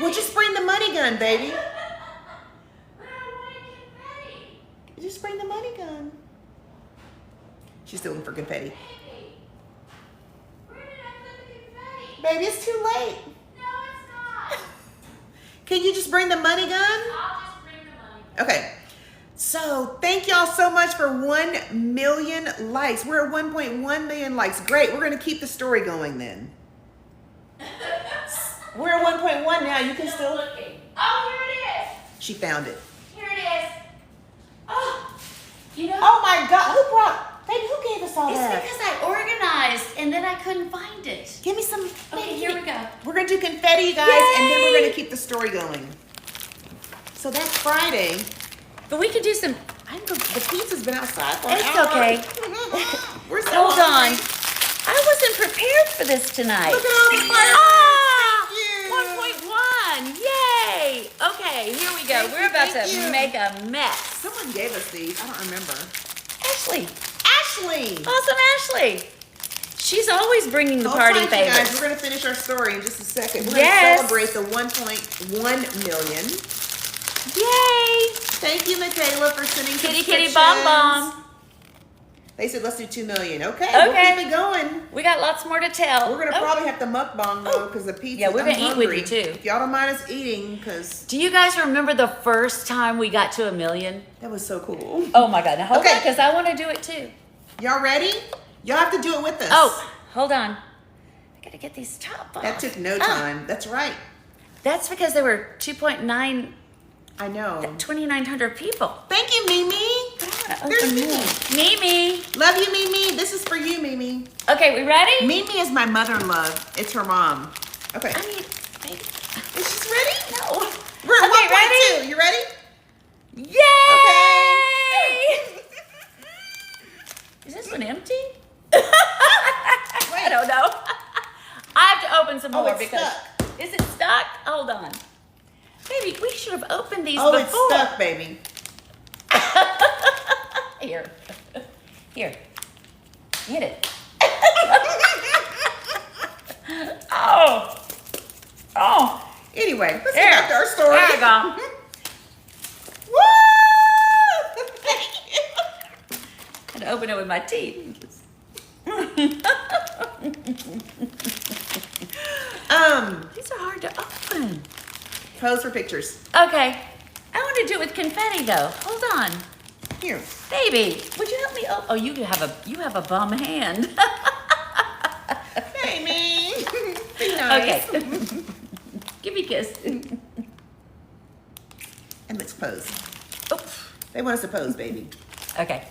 Speaker 1: Well, just bring the money gun, baby. Just bring the money gun. She's still looking for confetti. Baby, it's too late.
Speaker 2: No, it's not.
Speaker 1: Can you just bring the money gun?
Speaker 2: I'll just bring the money.
Speaker 1: Okay. So thank y'all so much for 1 million likes. We're at 1.1 million likes. Great. We're going to keep the story going then. We're at 1.1 now. You can still.
Speaker 2: Looking. Oh, here it is.
Speaker 1: She found it.
Speaker 2: Here it is. Oh, you know.
Speaker 1: Oh my God. Who brought? Baby, who gave us all
Speaker 2: It's
Speaker 1: that?
Speaker 2: because I organized and then I couldn't find it.
Speaker 1: Give me some.
Speaker 2: Okay, here we go.
Speaker 1: We're going to do confetti, you guys,
Speaker 2: Yay!
Speaker 1: and then we're going to keep the story going. So that's Friday.
Speaker 2: But we could do some.
Speaker 1: The pizza's been outside for an
Speaker 2: It's
Speaker 1: hour.
Speaker 2: okay.
Speaker 1: We're so
Speaker 2: Hold on.
Speaker 1: hungry.
Speaker 2: I wasn't prepared for this tonight.
Speaker 1: Look at all the fireworks.
Speaker 2: Ah, 1.1. Yay. Okay, here we go.
Speaker 1: Thank
Speaker 2: We're
Speaker 1: you,
Speaker 2: about
Speaker 1: thank
Speaker 2: to
Speaker 1: you.
Speaker 2: make a mess.
Speaker 1: Someone gave us these. I don't remember.
Speaker 2: Ashley.
Speaker 1: Ashley.
Speaker 2: Awesome, Ashley. She's always bringing the
Speaker 1: Hold
Speaker 2: party
Speaker 1: tight, you guys.
Speaker 2: favorites.
Speaker 1: We're going to finish our story in just a second. We're
Speaker 2: Yes.
Speaker 1: going to celebrate the 1.1 million.
Speaker 2: Yay.
Speaker 1: Thank you, Michaela, for sending
Speaker 2: Kitty,
Speaker 1: subscriptions.
Speaker 2: kitty, bomb, bomb.
Speaker 1: They said let's do 2 million. Okay,
Speaker 2: Okay.
Speaker 1: we'll keep it going.
Speaker 2: We got lots more to tell.
Speaker 1: We're gonna
Speaker 2: Oh.
Speaker 1: probably have to mukbang though, because the pizza.
Speaker 2: Yeah, we're
Speaker 1: I'm
Speaker 2: gonna eat with
Speaker 1: hungry.
Speaker 2: you, too.
Speaker 1: If y'all don't mind us eating, because
Speaker 2: Do you guys remember the first time we got to 1 million?
Speaker 1: that was so cool.
Speaker 2: Oh my God. Now hold
Speaker 1: Okay.
Speaker 2: on, because I want to do it too.
Speaker 1: Y'all ready? Y'all have to do it with us.
Speaker 2: Oh, hold on. I gotta get these top off.
Speaker 1: that took no
Speaker 2: Oh,
Speaker 1: time. That's right.
Speaker 2: that's because there were 2.9,
Speaker 1: I know.
Speaker 2: 2,900 people.
Speaker 1: Thank you, Mimi.
Speaker 2: But I want to
Speaker 1: There's
Speaker 2: open
Speaker 1: Mimi.
Speaker 2: more. Mimi.
Speaker 1: Love you, Mimi. This is for you, Mimi.
Speaker 2: Okay, we ready?
Speaker 1: Mimi is my mother-in-law. It's her mom. Okay.
Speaker 2: I mean, baby.
Speaker 1: Is she ready?
Speaker 2: No.
Speaker 1: We're at
Speaker 2: Okay,
Speaker 1: 1.2. You ready?
Speaker 2: Yay!
Speaker 1: Okay.
Speaker 2: baby, we should have opened these
Speaker 1: Oh,
Speaker 2: before.
Speaker 1: it's stuck, baby.
Speaker 2: Here. Here. Hit it. Oh. Oh.
Speaker 1: Anyway, let's
Speaker 2: There.
Speaker 1: get back to our story.
Speaker 2: There you go.
Speaker 1: Woo!
Speaker 2: Had to open it with my teeth. These are hard to open.
Speaker 1: Pose for pictures.
Speaker 2: Okay. I want to do it with confetti though. Hold on.
Speaker 1: Here.
Speaker 2: Baby, would you help me open? Oh, you have a bum hand.
Speaker 1: Baby. Be nice.
Speaker 2: Okay. Give me a kiss.
Speaker 1: And let's pose.
Speaker 2: Oops.
Speaker 1: They want us to pose, baby.
Speaker 2: Okay.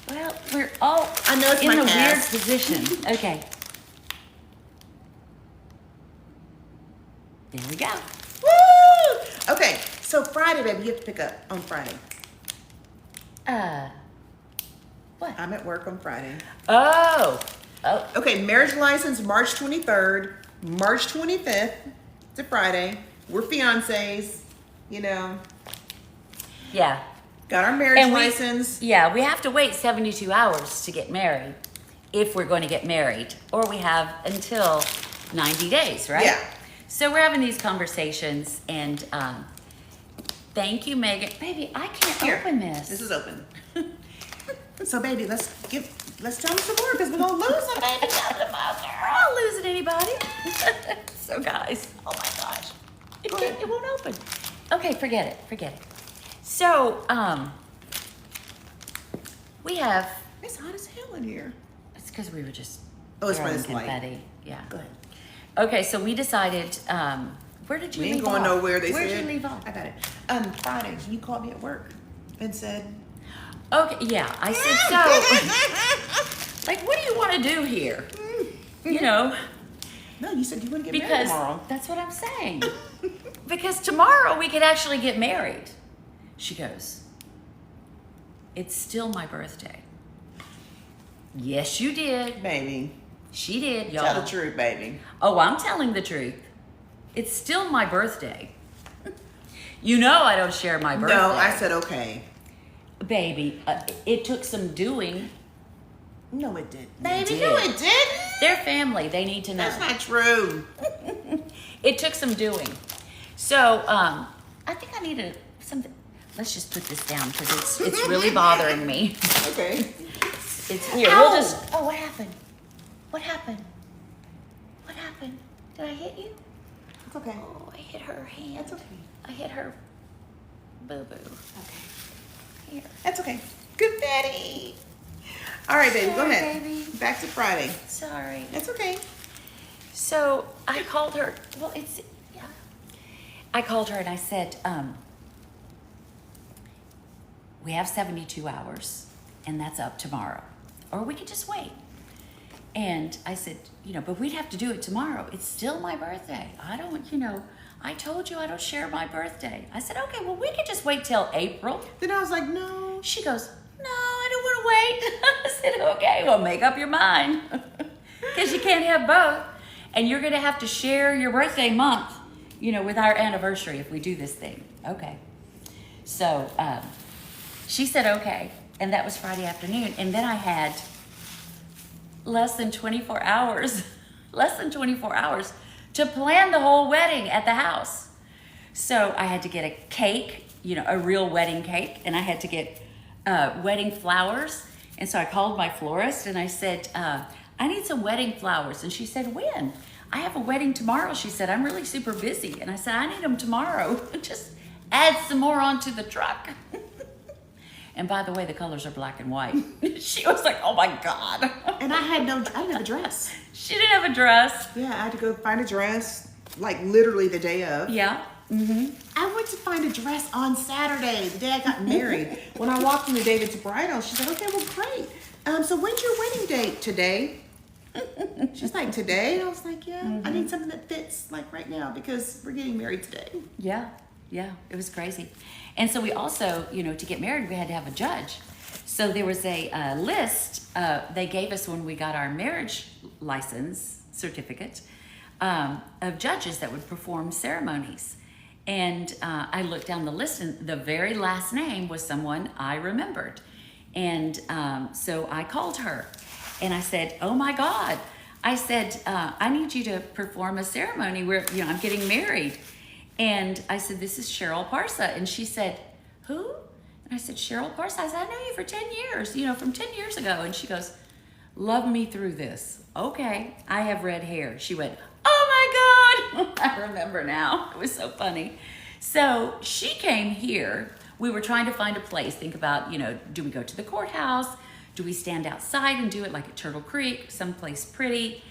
Speaker 2: Well, we're all
Speaker 1: I know it's
Speaker 2: in
Speaker 1: my
Speaker 2: a weird
Speaker 1: cast.
Speaker 2: position. Okay. There we go.
Speaker 1: Woo! Okay, so Friday, baby, you have to pick up on Friday.
Speaker 2: What?
Speaker 1: I'm at work on Friday.
Speaker 2: Oh. Oh.
Speaker 1: Okay, marriage license March 23rd, March 25th. It's a Friday. We're fiancés, you know.
Speaker 2: Yeah.
Speaker 1: Got our marriage
Speaker 2: And
Speaker 1: license.
Speaker 2: Yeah, we have to wait 72 hours to get married if we're going to get married, or we have until 90 days, right?
Speaker 1: Yeah.
Speaker 2: So we're having these conversations, and thank you, Megan. Baby, I can't
Speaker 1: Here,
Speaker 2: open this.
Speaker 1: This is open. So, baby, let's tell them some more because we're gonna lose them, baby.
Speaker 2: We're not losing anybody. So, guys, oh my gosh, it won't open. Okay, forget it. So, we have.
Speaker 1: It's hot as hell in here.
Speaker 2: It's because we were just.
Speaker 1: Oh, it's
Speaker 2: throwing
Speaker 1: when it's light.
Speaker 2: confetti. Yeah.
Speaker 1: Go ahead.
Speaker 2: Okay, so we decided. Where did you
Speaker 1: We ain't
Speaker 2: leave
Speaker 1: going
Speaker 2: off?
Speaker 1: nowhere. They
Speaker 2: Where'd
Speaker 1: said.
Speaker 2: you leave off?
Speaker 1: I got it. Friday, you called me at work and said.
Speaker 2: Okay, yeah. I said so. Like, what do you want to do here? You know,
Speaker 1: No, you said you want to get married
Speaker 2: because
Speaker 1: tomorrow.
Speaker 2: that's what I'm saying. Because tomorrow we could actually get married. She goes, it's still my birthday. Yes, you did.
Speaker 1: Baby,
Speaker 2: She did, y'all.
Speaker 1: tell the truth, baby.
Speaker 2: Oh, I'm telling the truth. It's still my birthday. You know I don't share my birthday.
Speaker 1: No, I said okay.
Speaker 2: Baby, it took some doing.
Speaker 1: No, it didn't.
Speaker 2: Baby,
Speaker 1: no, it didn't.
Speaker 2: They're family. They need to know.
Speaker 1: That's not true.
Speaker 2: It took some doing. So, I think I need something. Let's just put this down because it's really bothering me.
Speaker 1: Okay.
Speaker 2: It's here.
Speaker 1: Ow!
Speaker 2: We'll just. Oh, what happened? What happened? What happened? Did I hit you?
Speaker 1: It's okay.
Speaker 2: Oh, I hit her hand.
Speaker 1: That's okay.
Speaker 2: I hit her boo boo. Okay. Here.
Speaker 1: That's okay. Good daddy. All right, baby, go
Speaker 2: Sorry,
Speaker 1: ahead.
Speaker 2: baby.
Speaker 1: Back to Friday.
Speaker 2: Sorry.
Speaker 1: That's okay.
Speaker 2: So I called her. Well, yeah. I called her and I said, we have 72 hours, and that's up tomorrow, or we could just wait. And I said, but we'd have to do it tomorrow. It's still my birthday. I don't, I told you I don't share my birthday. I said, okay, well, we could just wait till April.
Speaker 1: Then I was like, no.
Speaker 2: She goes, no, I don't want to wait. I said, okay, well, make up your mind. Because you can't have both. And you're going to have to share your birthday month, with our anniversary if we do this thing. Okay. So she said, okay. And that was Friday afternoon. And then I had less than 24 hours to plan the whole wedding at the house. So I had to get a cake, a real wedding cake. And I had to get wedding flowers. And so I called my florist and I said, I need some wedding flowers. And she said, when? I have a wedding tomorrow. She said, I'm really super busy. And I said, I need them tomorrow. Just add some more onto the truck. And by the way, the colors are black and white. She was like, oh my God.
Speaker 1: And I didn't have a dress.
Speaker 2: She didn't have a dress.
Speaker 1: Yeah, I had to go find a dress, like literally the day of.
Speaker 2: Yeah. Mm-hmm.
Speaker 1: I went to find a dress on Saturday, the day I got married. When I walked into David's bridal, she said, okay, well, great. So when's your wedding date? Today? She's like, today? And I was like, yeah, I need something that fits like right now because we're getting married today.
Speaker 2: Yeah. Yeah. It was crazy. And so we also, to get married, we had to have a judge. So there was a list they gave us when we got our marriage license certificate of judges that would perform ceremonies. And I looked down the list, and the very last name was someone I remembered. And so I called her, and I said, "Oh my God!" I said, "I need you to perform a ceremony where I'm getting married." And I said, "This is Cheryl Parsa," and she said, "Who?" And I said, "Cheryl Parsa." I said, "I know you for 10 years, from 10 years ago." And she goes, "Love me through this." "Okay, I have red hair." She went, "Oh my God." I remember now. It was so funny. So she came here. We were trying to find a place. Think about, do we go to the courthouse? Do we stand outside and do it like at Turtle Creek, someplace pretty?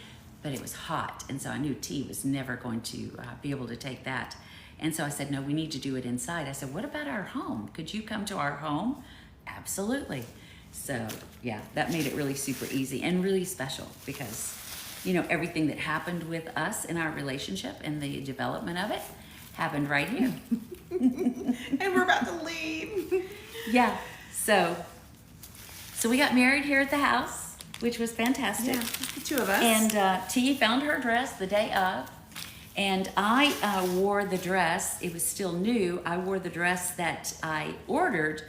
Speaker 2: But it was hot. And so I knew T was never going to be able to take that. And so I said, "No, we need to do it inside." I said, "What about our home? Could you come to our home?" "Absolutely." So yeah, that made it really super easy and really special because, everything that happened with us in our relationship and the development of it happened right here.
Speaker 1: And we're about to leave.
Speaker 2: Yeah. So we got married here at the house, which was fantastic.
Speaker 1: Yeah, the two of us.
Speaker 2: And T found her dress the day of. And I wore the dress. It was still new. I wore the dress that I ordered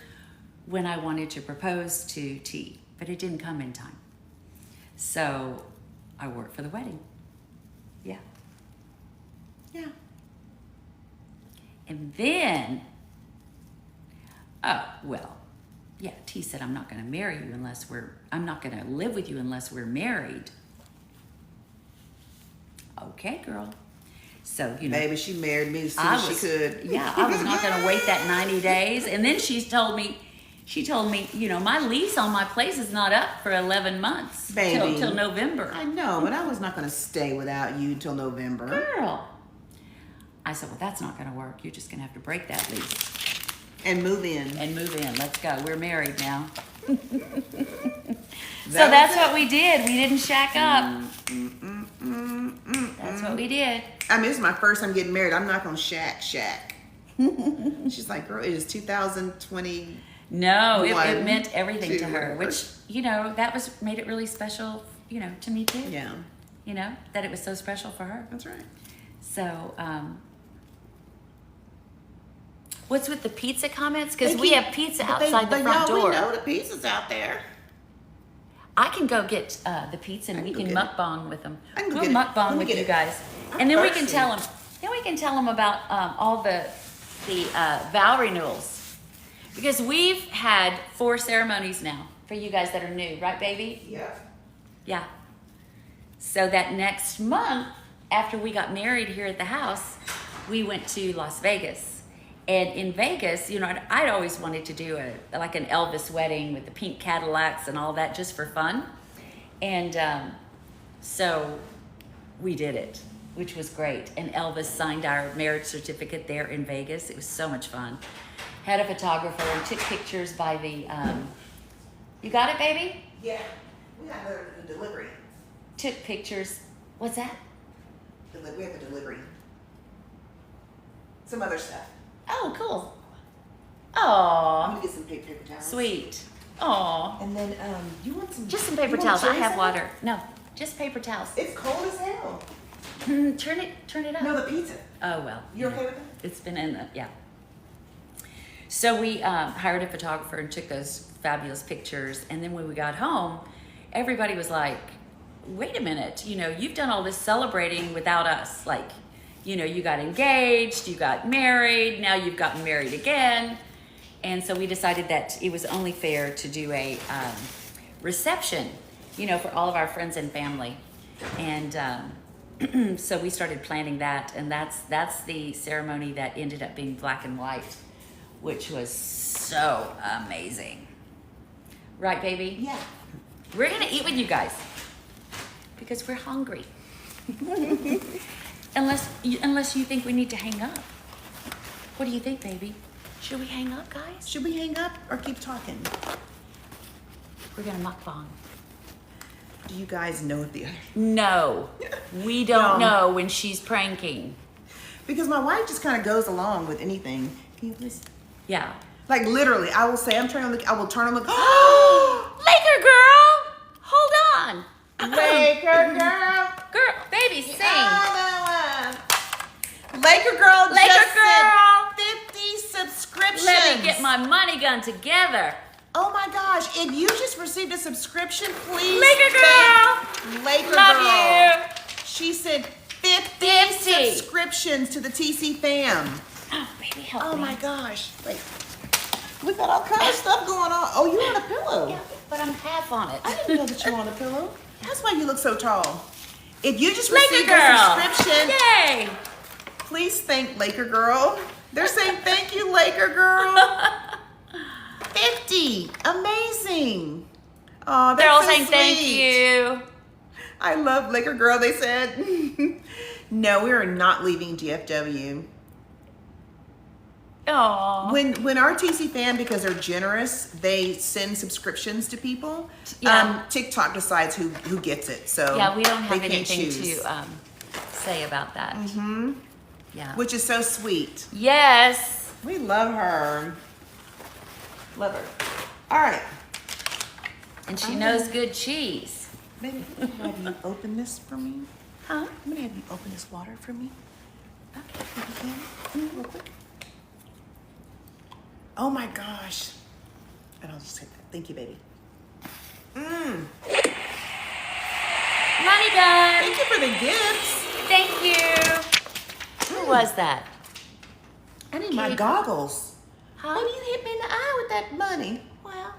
Speaker 2: when I wanted to propose to T, but it didn't come in time. So I wore it for the wedding. Yeah.
Speaker 1: Yeah.
Speaker 2: And then, yeah, T said, "I'm not going to marry you I'm not going to live with you unless we're married." Okay, girl. So,
Speaker 1: Baby, she married me as soon as she could.
Speaker 2: Yeah, I was not going to wait that 90 days. And then she told me, my lease on my place is not up for 11 months.
Speaker 1: Baby.
Speaker 2: Till November.
Speaker 1: I know, but I was not going to stay without you till November.
Speaker 2: Girl. I said, "Well, that's not going to work. You're just going to have to break that lease.
Speaker 1: And move in.
Speaker 2: Let's go. We're married now." So that's what we did. We didn't shack up. That's what we did.
Speaker 1: I mean, this is my first time getting married. I'm not going to shack. She's like, "Girl, it is 2020.
Speaker 2: No, it meant everything to her, which, that made it really special, to me too.
Speaker 1: Yeah.
Speaker 2: That it was so special for her.
Speaker 1: That's right.
Speaker 2: So, what's with the pizza comments? Because we have pizza outside the front door.
Speaker 1: We know the pizza's out there.
Speaker 2: I can go get the pizza and we can mukbang with them. We'll mukbang with you guys, and then we can tell them. Then we can tell them about all the vow renewals, because we've had 4 ceremonies now for you guys that are new, right, baby?
Speaker 1: Yeah.
Speaker 2: Yeah. So that next month, after we got married here at the house, we went to Las Vegas. And in Vegas, I'd always wanted to do like an Elvis wedding with the pink Cadillacs and all that, just for fun. And so we did it, which was great. And Elvis signed our marriage certificate there in Vegas. It was so much fun. Had a photographer and took pictures by the, you got it, baby?
Speaker 1: Yeah. We got the delivery.
Speaker 2: Took pictures. What's that?
Speaker 1: We have the delivery. Some other stuff.
Speaker 2: Oh, cool.
Speaker 1: I'm
Speaker 2: Aw,
Speaker 1: gonna get some paper towels.
Speaker 2: sweet. Aw.
Speaker 1: And then you want some?
Speaker 2: Just some paper
Speaker 1: you want
Speaker 2: towels. I
Speaker 1: cherry
Speaker 2: have
Speaker 1: salad?
Speaker 2: water. No, just paper towels.
Speaker 1: It's cold as hell.
Speaker 2: Turn it up.
Speaker 1: No, the pizza.
Speaker 2: Oh, well.
Speaker 1: You okay with that?
Speaker 2: It's been in the, yeah. So we hired a photographer and took those fabulous pictures. And then when we got home, everybody was like, "Wait a minute, you've done all this celebrating without us. Like, you got engaged, you got married, now you've gotten married again." And so we decided that it was only fair to do a reception, for all of our friends and family. And so we started planning that, and that's the ceremony that ended up being black and white, which was so amazing. Right, baby?
Speaker 1: Yeah.
Speaker 2: We're gonna eat with you guys because we're hungry. Unless you think we need to hang up. What do you think, baby? Should we hang up, guys?
Speaker 1: Should we hang up or keep talking?
Speaker 2: We're gonna mukbang.
Speaker 1: Do you guys know if the other?
Speaker 2: No, we don't know when she's pranking.
Speaker 1: Because my wife just kind of goes along with anything. Can you please?
Speaker 2: Yeah.
Speaker 1: Like literally, I will say, I will turn on the.
Speaker 2: Laker girl, hold on.
Speaker 1: Laker girl.
Speaker 2: Girl, baby, sing.
Speaker 1: Laker Girl
Speaker 2: Laker
Speaker 1: just
Speaker 2: Girl.
Speaker 1: said 50 subscriptions.
Speaker 2: Let me get my money gun together.
Speaker 1: Oh my gosh, if you just received a subscription, please
Speaker 2: Laker Girl.
Speaker 1: thank Laker
Speaker 2: Love
Speaker 1: Girl.
Speaker 2: you.
Speaker 1: She said 50
Speaker 2: 50.
Speaker 1: subscriptions to the TC fam.
Speaker 2: Oh, baby, help
Speaker 1: Oh
Speaker 2: me.
Speaker 1: my gosh. Wait. We got all kinds of stuff going on. Oh, you're on a pillow.
Speaker 2: Yeah, but I'm half on it.
Speaker 1: I didn't know that you were on a pillow. That's why you look so tall. If you just
Speaker 2: Laker
Speaker 1: received
Speaker 2: Girl.
Speaker 1: a subscription,
Speaker 2: Yay.
Speaker 1: please thank Laker Girl. They're saying thank you, Laker Girl. 50. Amazing. Oh,
Speaker 2: They're all
Speaker 1: that's so
Speaker 2: saying thank
Speaker 1: sweet.
Speaker 2: you.
Speaker 1: I love Laker Girl, they said. No, we are not leaving DFW.
Speaker 2: Aww.
Speaker 1: When our TC fan, because they're generous, they send subscriptions to people.
Speaker 2: Yeah.
Speaker 1: TikTok decides who gets it. So
Speaker 2: Yeah, we don't have
Speaker 1: they can't
Speaker 2: anything
Speaker 1: choose.
Speaker 2: to say about that. Mm-hmm. Yeah.
Speaker 1: Which is so sweet.
Speaker 2: Yes.
Speaker 1: We love her. Love her. All right.
Speaker 2: And she knows good cheese.
Speaker 1: Baby, I'm gonna have you open this for me.
Speaker 2: Huh?
Speaker 1: I'm gonna have you open this water for me.
Speaker 2: Okay.
Speaker 1: If you can. Real quick. Oh my gosh. And I'll just take that. Thank you, baby.
Speaker 2: Money gun.
Speaker 1: Thank you for the gifts.
Speaker 2: Thank you. Who was that?
Speaker 1: I need my goggles.
Speaker 2: Huh?
Speaker 1: Maybe you hit me in the eye with that money.
Speaker 2: Well.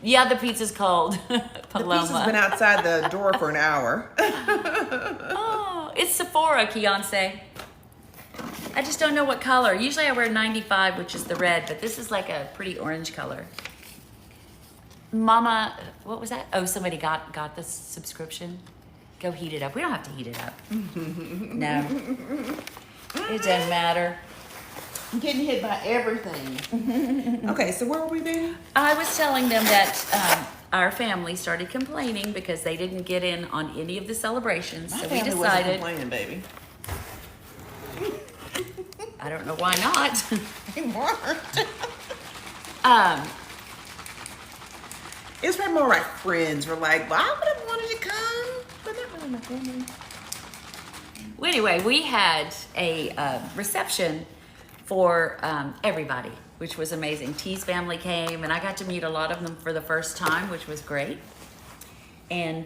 Speaker 2: Yeah, the pizza's cold. Paloma.
Speaker 1: The pizza's been outside the door for an hour.
Speaker 2: Oh, it's Sephora, Keonce. I just don't know what color. Usually I wear 95, which is the red, but this is like a pretty orange color. Mama, what was that? Oh, somebody got the subscription. Go heat it up. We don't have to heat it up. No. It doesn't matter.
Speaker 1: I'm getting hit by everything. Okay, so where were we, baby?
Speaker 2: I was telling them that our family started complaining because they didn't get in on any of the celebrations.
Speaker 1: My
Speaker 2: So we
Speaker 1: family wasn't
Speaker 2: decided,
Speaker 1: complaining, baby.
Speaker 2: I don't know why not.
Speaker 1: They weren't. It's probably more like friends were like, well, I would have wanted to come, but not really my family.
Speaker 2: Well, anyway, we had a reception for everybody, which was amazing. T's family came, and I got to meet a lot of them for the first time, which was great. And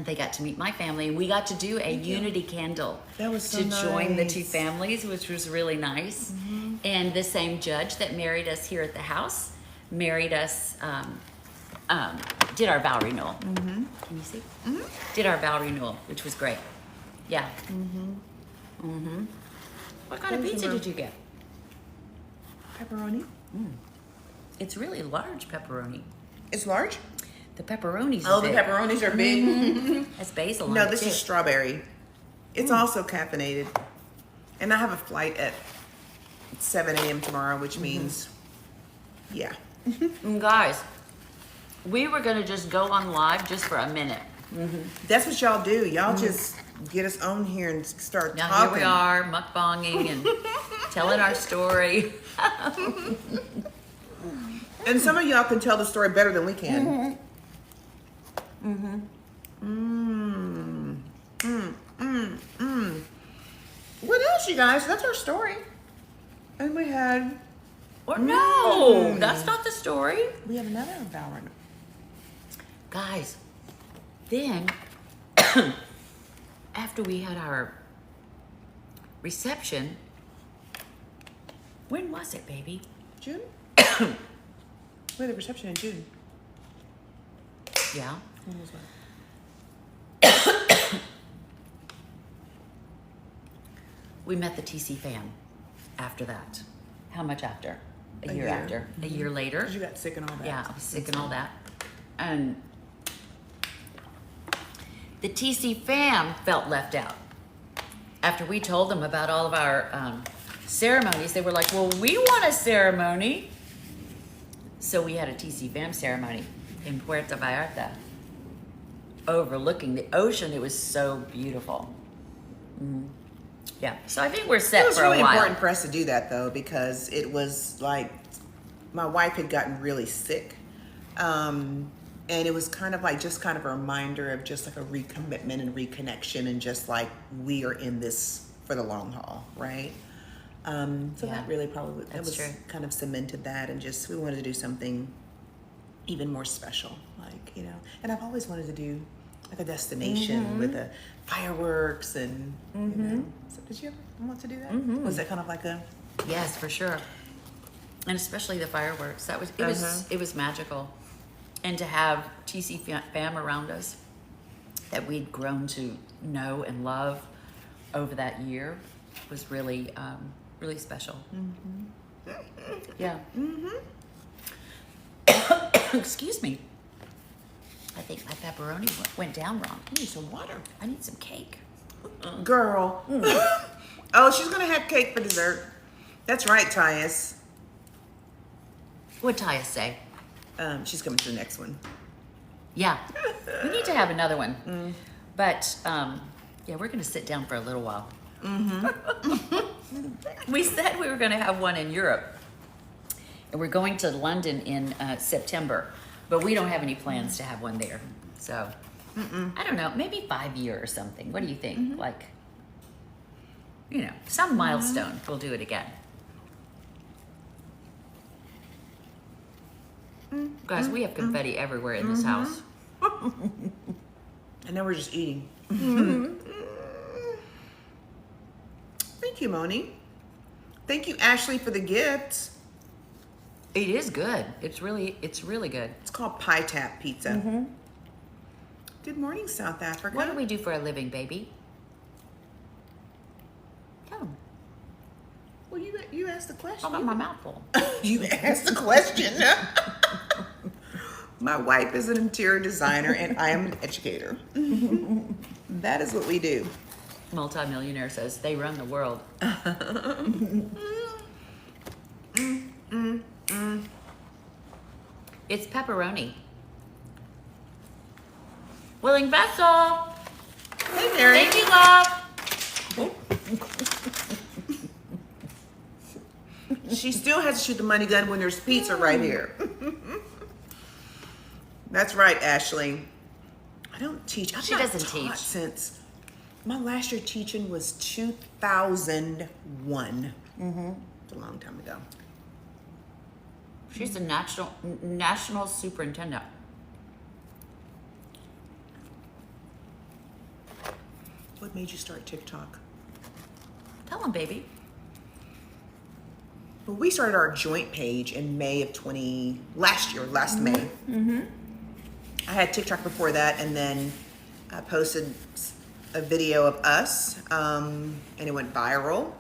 Speaker 2: they got to meet my family, and we got to do a unity candle
Speaker 1: That was so
Speaker 2: to join the two
Speaker 1: nice.
Speaker 2: families, which was really nice. And the same judge that married us here at the house married us, did our vow renewal. Can you see? Did our vow renewal, which was great. Yeah. What kind of
Speaker 1: Those
Speaker 2: pizza
Speaker 1: are-
Speaker 2: did you get?
Speaker 1: Pepperoni.
Speaker 2: It's really large pepperoni.
Speaker 1: It's large?
Speaker 2: The pepperonis
Speaker 1: Oh,
Speaker 2: are
Speaker 1: the
Speaker 2: big.
Speaker 1: pepperonis are big.
Speaker 2: That's basil on
Speaker 1: No,
Speaker 2: it,
Speaker 1: this
Speaker 2: too.
Speaker 1: is strawberry. It's also caffeinated. And I have a flight at 7 a.m. tomorrow, which means, yeah.
Speaker 2: And guys, we were gonna just go on live just for a minute.
Speaker 1: That's what y'all do. Y'all just get us on here and start
Speaker 2: Now
Speaker 1: talking.
Speaker 2: here we are, mukbanging and telling our story.
Speaker 1: And some of y'all can tell the story better than we can. What else, you guys? That's our story. And we had,
Speaker 2: Or no, that's not the story.
Speaker 1: we have another vow renewal.
Speaker 2: Guys, then after we had our reception, when was it, baby?
Speaker 1: June? We had a reception in June.
Speaker 2: Yeah.
Speaker 1: When was that?
Speaker 2: We met the TC fam after that. How much after? A year
Speaker 1: year.
Speaker 2: after. A year later.
Speaker 1: Because you got sick and all that.
Speaker 2: Yeah, I was sick and all that. And the TC fam felt left out. After we told them about all of our ceremonies, they were like, well, we want a ceremony. So we had a TC fam ceremony in Puerto Vallarta, overlooking the ocean. It was so beautiful. Yeah, so I think we're set
Speaker 1: It was
Speaker 2: for
Speaker 1: really
Speaker 2: a while.
Speaker 1: important for us to do that, though, because it was like my wife had gotten really sick. And And it was kind of like just kind of a reminder of just like a recommitment and reconnection, and just like we are in this for the long haul, right? So
Speaker 2: Yeah,
Speaker 1: that really probably that
Speaker 2: that's
Speaker 1: was
Speaker 2: true.
Speaker 1: kind of cemented that, and just we wanted to do something even more special, like, you know. And I've always wanted to do like a destination with the fireworks and you know. So did you ever want to do that? Was that kind of like a
Speaker 2: Yes, for sure. And especially the fireworks. That was it was magical. And to have TC fam around us that we'd grown to know and love over that year was really really special. Yeah. Excuse me. I think my pepperoni went down wrong.
Speaker 1: I need some water?
Speaker 2: I need some cake.
Speaker 1: Girl. Oh, she's gonna have cake for dessert. That's right, Tyus.
Speaker 2: What'd Taya say?
Speaker 1: She's coming to the next one.
Speaker 2: Yeah. We need to have another one. But yeah, we're gonna sit down for a little while. We said we were gonna have one in Europe. And we're going to London in September. But we don't have any plans to have one there. So I don't know, maybe 5 years or something. What do you think? Like, you know, some milestone, we'll do it again. Guys, we have confetti everywhere in this house.
Speaker 1: And now we're just eating. Thank you, Moni. Thank you, Ashley, for the gift.
Speaker 2: It is good. It's really good.
Speaker 1: It's called Pie Tap Pizza. Good morning, South Africa.
Speaker 2: What do we do for a living, baby? Tell 'em.
Speaker 1: Well, you asked the question.
Speaker 2: I got my mouth full.
Speaker 1: You asked the question. My wife is an interior designer and I am an educator. That is what we do.
Speaker 2: Multi-millionaire says they run the world. It's pepperoni. Willing vessel.
Speaker 1: Hey, Mary.
Speaker 2: Thank you, love.
Speaker 1: She still has to shoot the money gun when there's pizza right here. That's right, Ashley. I don't teach.
Speaker 2: She doesn't teach.
Speaker 1: Since my last year teaching was 2001. It's a long time ago.
Speaker 2: She's the national superintendent.
Speaker 1: What made you start TikTok?
Speaker 2: Tell him, baby.
Speaker 1: Well, we started our joint page in May of last May. I had TikTok before that, and then I posted a video of us, and it went viral.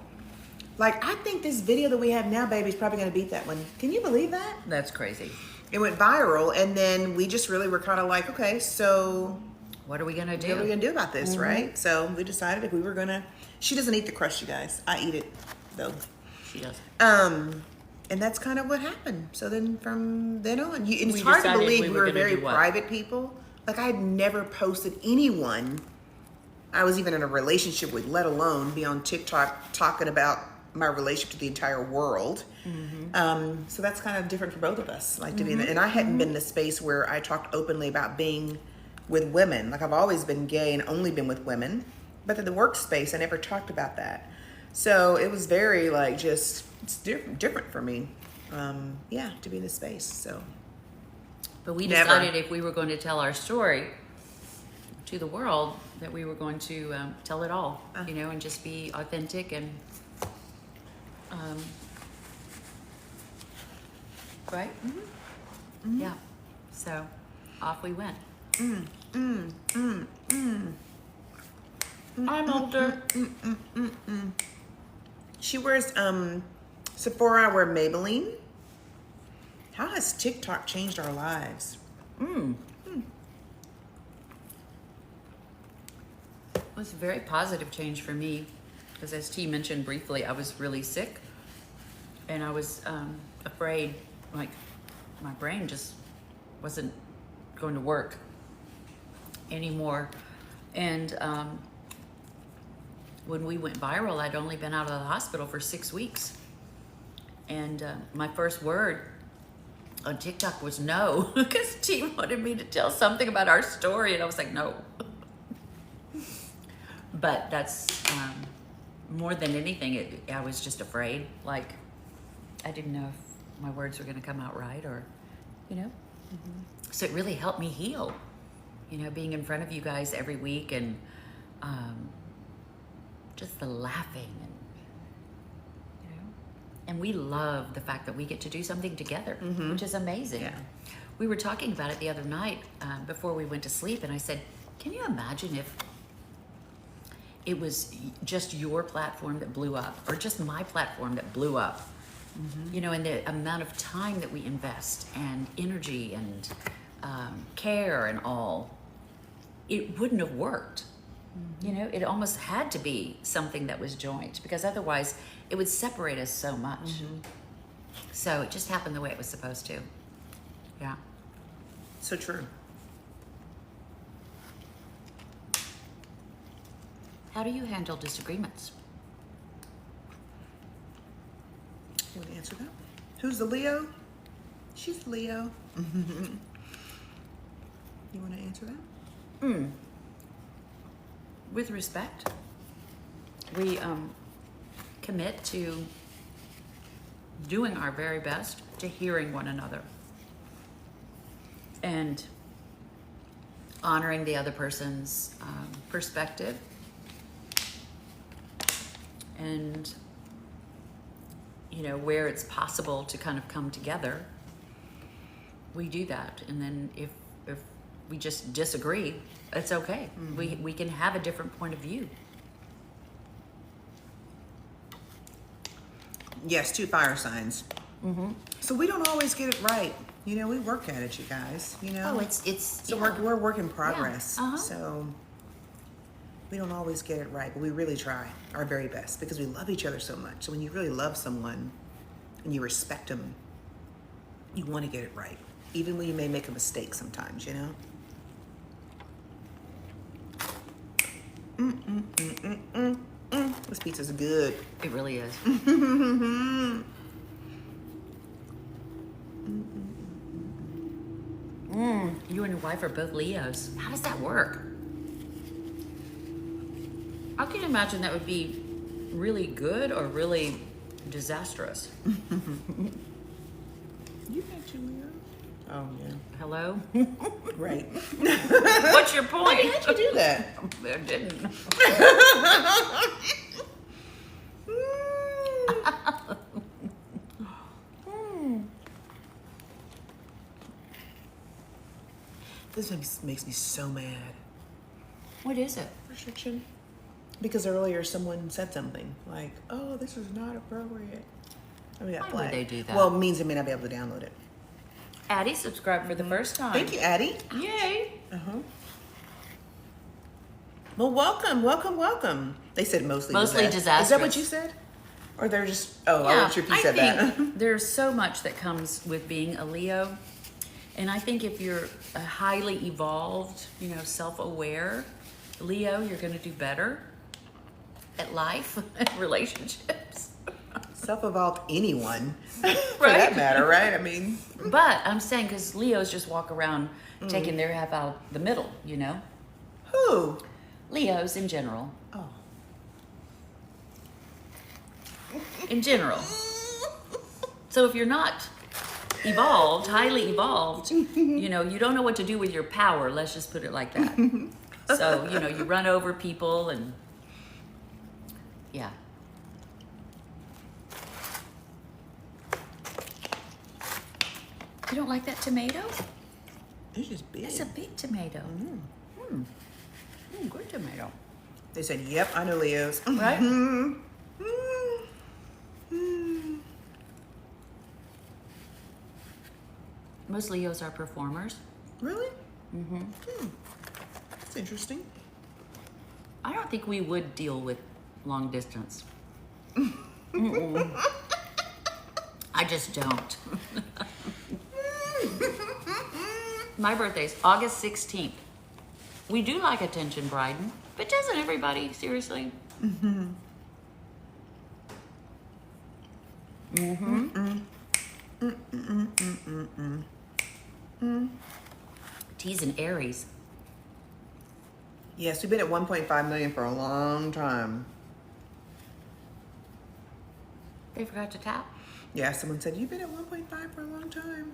Speaker 1: Like, I think this video that we have now, baby, is probably gonna beat that one. Can you believe that?
Speaker 2: That's crazy.
Speaker 1: It went viral, and then we just really were kind of like, okay, so
Speaker 2: What are we gonna do?
Speaker 1: what are we gonna do about this, right? So we decided if we were gonna. She doesn't eat the crust, you guys. I eat it though.
Speaker 2: She does.
Speaker 1: And that's kind of what happened. So then from then on, and it's
Speaker 2: We
Speaker 1: hard to
Speaker 2: decided
Speaker 1: believe
Speaker 2: we
Speaker 1: we
Speaker 2: were
Speaker 1: were
Speaker 2: gonna
Speaker 1: very
Speaker 2: do what?
Speaker 1: private people. Like, I had never posted anyone I was even in a relationship with, let alone be on TikTok talking about my relationship to the entire world. So that's kind of different for both of us. Like, to be in, and I hadn't been in a space where I talked openly about being with women. Like, I've always been gay and only been with women, but in the workspace, I never talked about that. So it was very like it's different for me. Yeah, to be in this space. So,
Speaker 2: But we
Speaker 1: Never.
Speaker 2: decided if we were going to tell our story to the world, that we were going to tell it all, you know, and just be authentic and, right? Yeah. So off we went. I'm older.
Speaker 1: she wears Sephora. I wear Maybelline. How has TikTok changed our lives?
Speaker 2: It was a very positive change for me, because as T mentioned briefly, I was really sick, and I was afraid, like, my brain just wasn't going to work anymore. And when we went viral, I'd only been out of the hospital for 6 weeks, and my first word on TikTok was no, because T wanted me to tell something about our story, and I was like, no. But that's more than anything. I was just afraid. Like, I didn't know if my words were going to come out right, or, you know. So it really helped me heal. You know, being in front of you guys every week, and just the laughing, and you know, and we love the fact that we get to do something together, which is amazing.
Speaker 1: Yeah.
Speaker 2: We were talking about it the other night before we went to sleep, and I said, can you imagine if it was just your platform that blew up, or just my platform that blew up? You know, and the amount of time that we invest, and energy, and care, and all, it wouldn't have worked. You know, it almost had to be something that was joint, because otherwise it would separate us so much. So it just happened the way it was supposed to. Yeah.
Speaker 1: So true.
Speaker 2: How do you handle disagreements?
Speaker 1: You want to answer that? Who's the Leo? She's Leo. You want to answer that?
Speaker 2: With respect, we commit to doing our very best to hearing one another and honoring the other person's perspective, and you know, where it's possible to kind of come together, we do that. And then if we just disagree, it's okay. We can have a different point of view.
Speaker 1: Yes, 2 fire signs. So we don't always get it right. You know, we work at it, you guys. You know.
Speaker 2: Oh, it's
Speaker 1: so we're work in progress.
Speaker 2: Yeah.
Speaker 1: So we don't always get it right, but we really try our very best, because we love each other so much. So when you really love someone and you respect them, you want to get it right, even when you may make a mistake sometimes. You know. This pizza's good.
Speaker 2: It really is. You and your wife are both Leos. How does that work? I can imagine that would be really good or really disastrous.
Speaker 1: You met your Leo? Oh yeah.
Speaker 2: Hello?
Speaker 1: Right.
Speaker 2: What's your point?
Speaker 1: How'd you do that?
Speaker 2: I didn't.
Speaker 1: This makes me so mad.
Speaker 2: What is it?
Speaker 1: Restriction. Because earlier someone said something like, "Oh, this is not appropriate." I mean,
Speaker 2: Why would they do that?
Speaker 1: Well, it means I may not be able to download it.
Speaker 2: Addie subscribed for the first time.
Speaker 1: Thank you, Addie.
Speaker 2: Yay.
Speaker 1: Well, welcome. They said mostly
Speaker 2: disastrous.
Speaker 1: Is that what you said? Or they're just, I wasn't sure if you said that.
Speaker 2: There's so much that comes with being a Leo. And I think if you're a highly evolved, you know, self-aware Leo, you're going to do better at life and relationships.
Speaker 1: Self-evolved anyone, for
Speaker 2: Right.
Speaker 1: that matter, right? I mean.
Speaker 2: But I'm saying because Leos just walk around taking their half out the middle, you know?
Speaker 1: Who?
Speaker 2: Leos in general.
Speaker 1: Oh.
Speaker 2: In general. So if you're not evolved, highly evolved, you know, you don't know what to do with your power. Let's just put it like that. So, you know, you run over people and yeah. You don't like that tomato?
Speaker 1: It's just big.
Speaker 2: That's a big tomato. Good tomato.
Speaker 1: They said, "Yep, I know Leos."
Speaker 2: Right? Most Leos are performers.
Speaker 1: Really? That's interesting.
Speaker 2: I don't think we would deal with long distance. I just don't. My birthday's August 16th. We do like attention, Bryden, but doesn't everybody? Seriously? T's and Aries.
Speaker 1: Yes, we've been at 1.5 million for a long time.
Speaker 2: They forgot to tap.
Speaker 1: Yeah, someone said, you've been at 1.5 for a long time.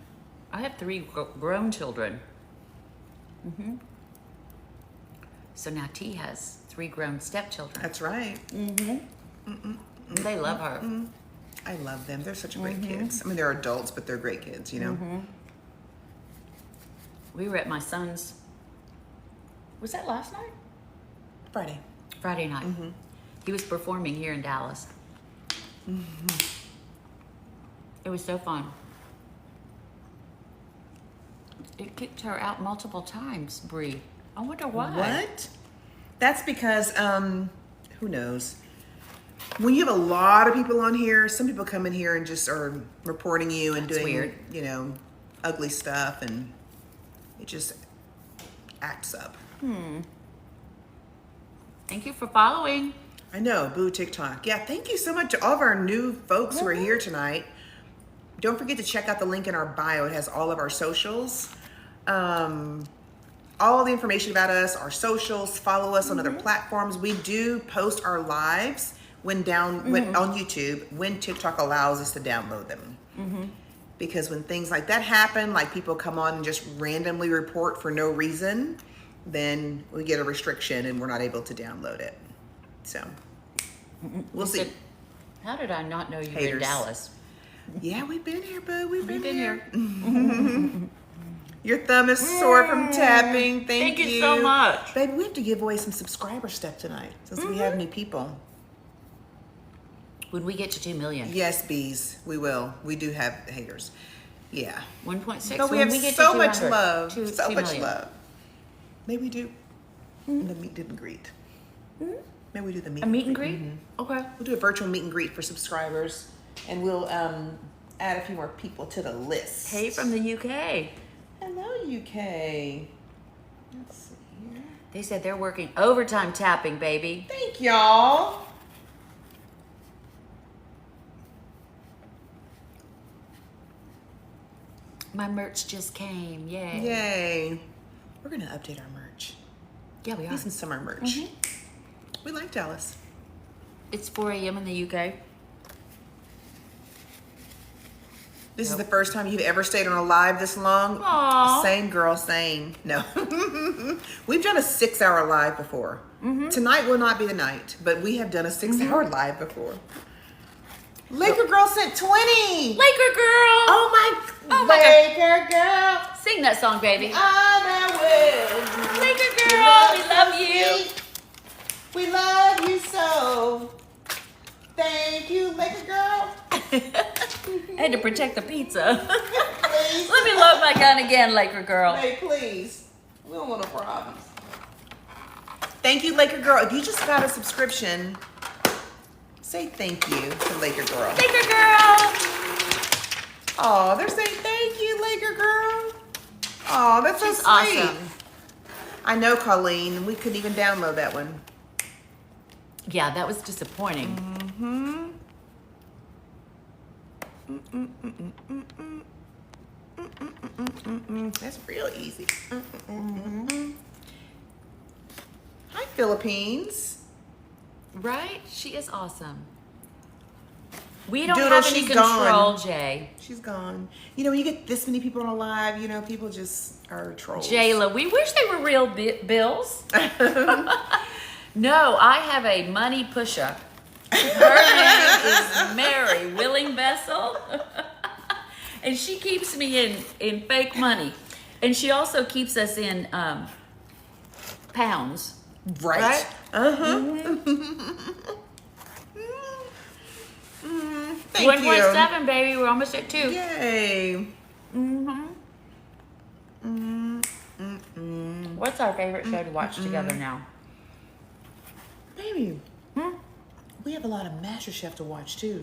Speaker 2: I have 3 grown children. So now T has 3 grown stepchildren.
Speaker 1: That's right.
Speaker 2: They love her.
Speaker 1: I love them. They're such great kids. I mean, they're adults, but they're great kids, you know?
Speaker 2: We were at my son's, was that last night?
Speaker 1: Friday.
Speaker 2: Friday night. He was performing here in Dallas. It was so fun. It kicked her out multiple times, Bree. I wonder why.
Speaker 1: What? That's because, who knows? When you have a lot of people on here, some people come in here and just are reporting you and
Speaker 2: That's
Speaker 1: doing,
Speaker 2: weird.
Speaker 1: you know, ugly stuff, and it just acts up.
Speaker 2: Thank you for following.
Speaker 1: I know, boo TikTok. Yeah, thank you so much to all of our new folks who are here tonight. Don't forget to check out the link in our bio. It has all of our socials. All the information about us, our socials, follow us on other platforms. We do post our lives when on YouTube when TikTok allows us to download them. Because when things like that happen, like people come on and just randomly report for no reason, then we get a restriction and we're not able to download it. So we'll see.
Speaker 2: How did I not know you were in
Speaker 1: Haters.
Speaker 2: Dallas?
Speaker 1: Yeah, we've been here, boo. We've been
Speaker 2: been
Speaker 1: here. Your thumb is sore from tapping. Thank
Speaker 2: you so much.
Speaker 1: Baby, we have to give away some subscriber stuff tonight since we have new people.
Speaker 2: When we get to 2 million.
Speaker 1: Yes, bees, we will. We do have haters. Yeah.
Speaker 2: 1.6.
Speaker 1: But we
Speaker 2: When
Speaker 1: have
Speaker 2: get
Speaker 1: so
Speaker 2: to
Speaker 1: much
Speaker 2: 200,
Speaker 1: love.
Speaker 2: two-
Speaker 1: So
Speaker 2: 2
Speaker 1: much
Speaker 2: million.
Speaker 1: love. Maybe we do the meet and greet. Maybe we do the meet
Speaker 2: A meet and greet? Okay.
Speaker 1: We'll do a virtual meet and greet for subscribers, and we'll add a few more people to the list.
Speaker 2: Hey from the UK.
Speaker 1: Hello, UK. Let's see here.
Speaker 2: They said they're working overtime tapping, baby.
Speaker 1: Thank y'all.
Speaker 2: My merch just came. Yay.
Speaker 1: Yay. We're going to update our merch.
Speaker 2: Yeah, we are.
Speaker 1: Need some summer merch. We like Dallas.
Speaker 2: It's 4 a.m. in the UK.
Speaker 1: This is the first time you've ever stayed on a live this long?
Speaker 2: Aw.
Speaker 1: Same girl, same. No. We've done a 6-hour live before. Tonight will not be the night, but we have done a 6-hour live before. Laker Girl sent 20.
Speaker 2: Laker girl.
Speaker 1: Oh my,
Speaker 2: Oh my
Speaker 1: Laker Girl.
Speaker 2: Sing that song, baby.
Speaker 1: I will.
Speaker 2: Laker girl, we love you.
Speaker 1: We love you so. Thank you, Laker Girl.
Speaker 2: I had to protect the pizza.
Speaker 1: Please.
Speaker 2: Let me load my gun again, Laker girl.
Speaker 1: Hey, please. We don't want no problems. Thank you, Laker Girl. If you just got a subscription, say thank you to Laker Girl.
Speaker 2: Laker girl.
Speaker 1: Oh, they're saying thank you, Laker Girl. Oh, that's so
Speaker 2: She's
Speaker 1: sweet.
Speaker 2: awesome.
Speaker 1: I know, Colleen. We couldn't even download that one.
Speaker 2: Yeah, that was disappointing.
Speaker 1: That's real easy. Hi, Philippines.
Speaker 2: Right? She is awesome. We don't
Speaker 1: Doodle,
Speaker 2: have any
Speaker 1: she's
Speaker 2: control,
Speaker 1: gone.
Speaker 2: Jay.
Speaker 1: She's gone. You know, when you get this many people on a live, you know, people just are trolls.
Speaker 2: Jayla, we wish they were real bills. No, I have a money pusher. Her name is Mary Willing Vessel. And she keeps me in fake money. And she also keeps us in pounds.
Speaker 1: Right.
Speaker 2: Right?
Speaker 1: Thank you.
Speaker 2: 1.7, baby. We're almost at 2.
Speaker 1: Yay.
Speaker 2: What's our favorite show to watch together now?
Speaker 1: Baby, we have a lot of MasterChef to watch too.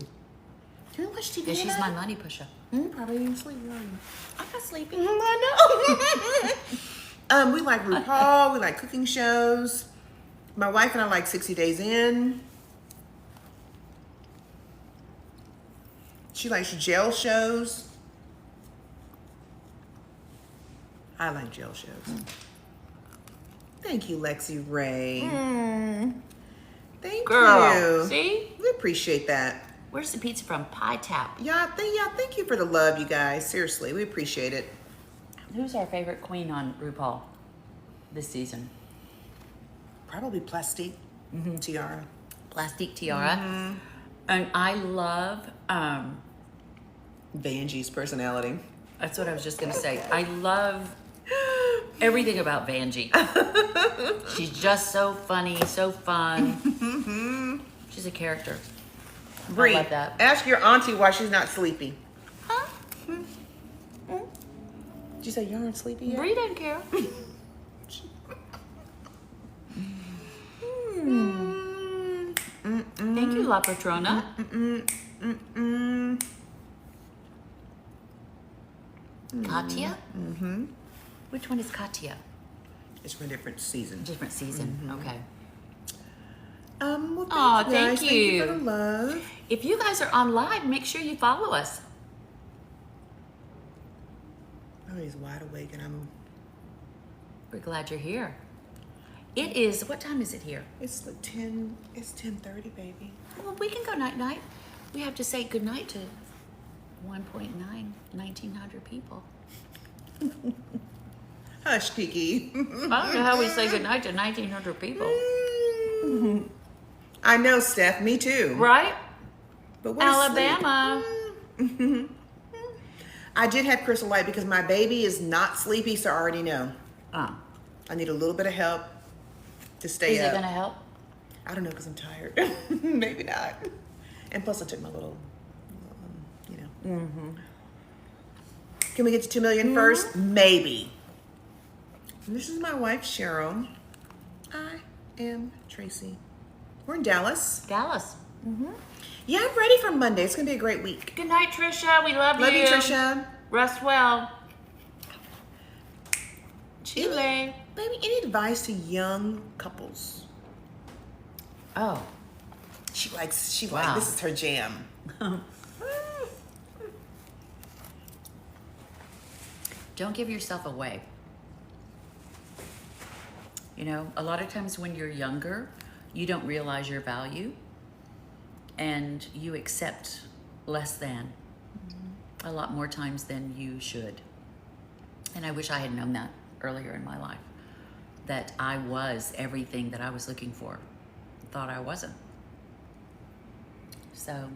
Speaker 1: Do you watch TV?
Speaker 2: Yeah, she's my
Speaker 1: tonight?
Speaker 2: money pusher.
Speaker 1: Probably even sleep. Are you?
Speaker 2: I'm not sleeping.
Speaker 1: I know. We like RuPaul. We like cooking shows. My wife and I like 60 Days In. She likes jail shows. I like jail shows. Thank you, Lexi Ray. Thank
Speaker 2: Girl,
Speaker 1: you.
Speaker 2: see?
Speaker 1: We appreciate that.
Speaker 2: Where's the pizza from? Pie Tap.
Speaker 1: Yeah, thank you for the love, you guys. Seriously, we appreciate it.
Speaker 2: Who's our favorite queen on RuPaul this season?
Speaker 1: Probably Plastique Tiara.
Speaker 2: Plastique Tiara. And I love,
Speaker 1: Vanjie's personality.
Speaker 2: that's what I was just going to say. I love everything about Vanjie. She's just so funny, so fun. She's a character.
Speaker 1: Bree,
Speaker 2: I love that.
Speaker 1: ask your auntie why she's not sleepy.
Speaker 2: Huh?
Speaker 1: Did you say you aren't sleepy yet?
Speaker 2: Bree doesn't care. Thank you, La Patrona. Katya? Which one is Katya?
Speaker 1: It's from a different season.
Speaker 2: Different season. Okay.
Speaker 1: Well,
Speaker 2: Aw,
Speaker 1: thank you guys.
Speaker 2: thank
Speaker 1: Thank you
Speaker 2: you.
Speaker 1: for the love.
Speaker 2: If you guys are on live, make sure you follow us.
Speaker 1: Oh, he's wide awake, and
Speaker 2: We're glad you're here. It is, what time is it here?
Speaker 1: it's like 10. It's 10:30, baby.
Speaker 2: Well, we can go night-night. We have to say goodnight to 1,900 people.
Speaker 1: Hush, Kiki.
Speaker 2: I don't know how we say goodnight to 1,900 people.
Speaker 1: I know, Steph. Me too.
Speaker 2: Right?
Speaker 1: But we're asleep.
Speaker 2: Alabama.
Speaker 1: I did have Crystal Light because my baby is not sleepy, so I already know.
Speaker 2: Oh.
Speaker 1: I need a little bit of help to stay
Speaker 2: Is
Speaker 1: up.
Speaker 2: it gonna help?
Speaker 1: I don't know because I'm tired. Maybe not. And plus, I took my little, Can we get to 2 million first? Maybe. And this is my wife, Cheryl. I am Tracy. We're in Dallas.
Speaker 2: Dallas.
Speaker 1: Yeah, I'm ready for Monday. It's going to be a great week.
Speaker 2: Good night, Trisha. We love you.
Speaker 1: Love you, Trisha.
Speaker 2: Rest well. Chile.
Speaker 1: Baby, any advice to young couples?
Speaker 2: Oh.
Speaker 1: She likes,
Speaker 2: Wow.
Speaker 1: this is her jam.
Speaker 2: Don't give yourself away. You know, a lot of times when you're younger, you don't realize your value and you accept less than a lot more times than you should. And I wish I had known that earlier in my life, that I was everything that I was looking for. Thought I wasn't. So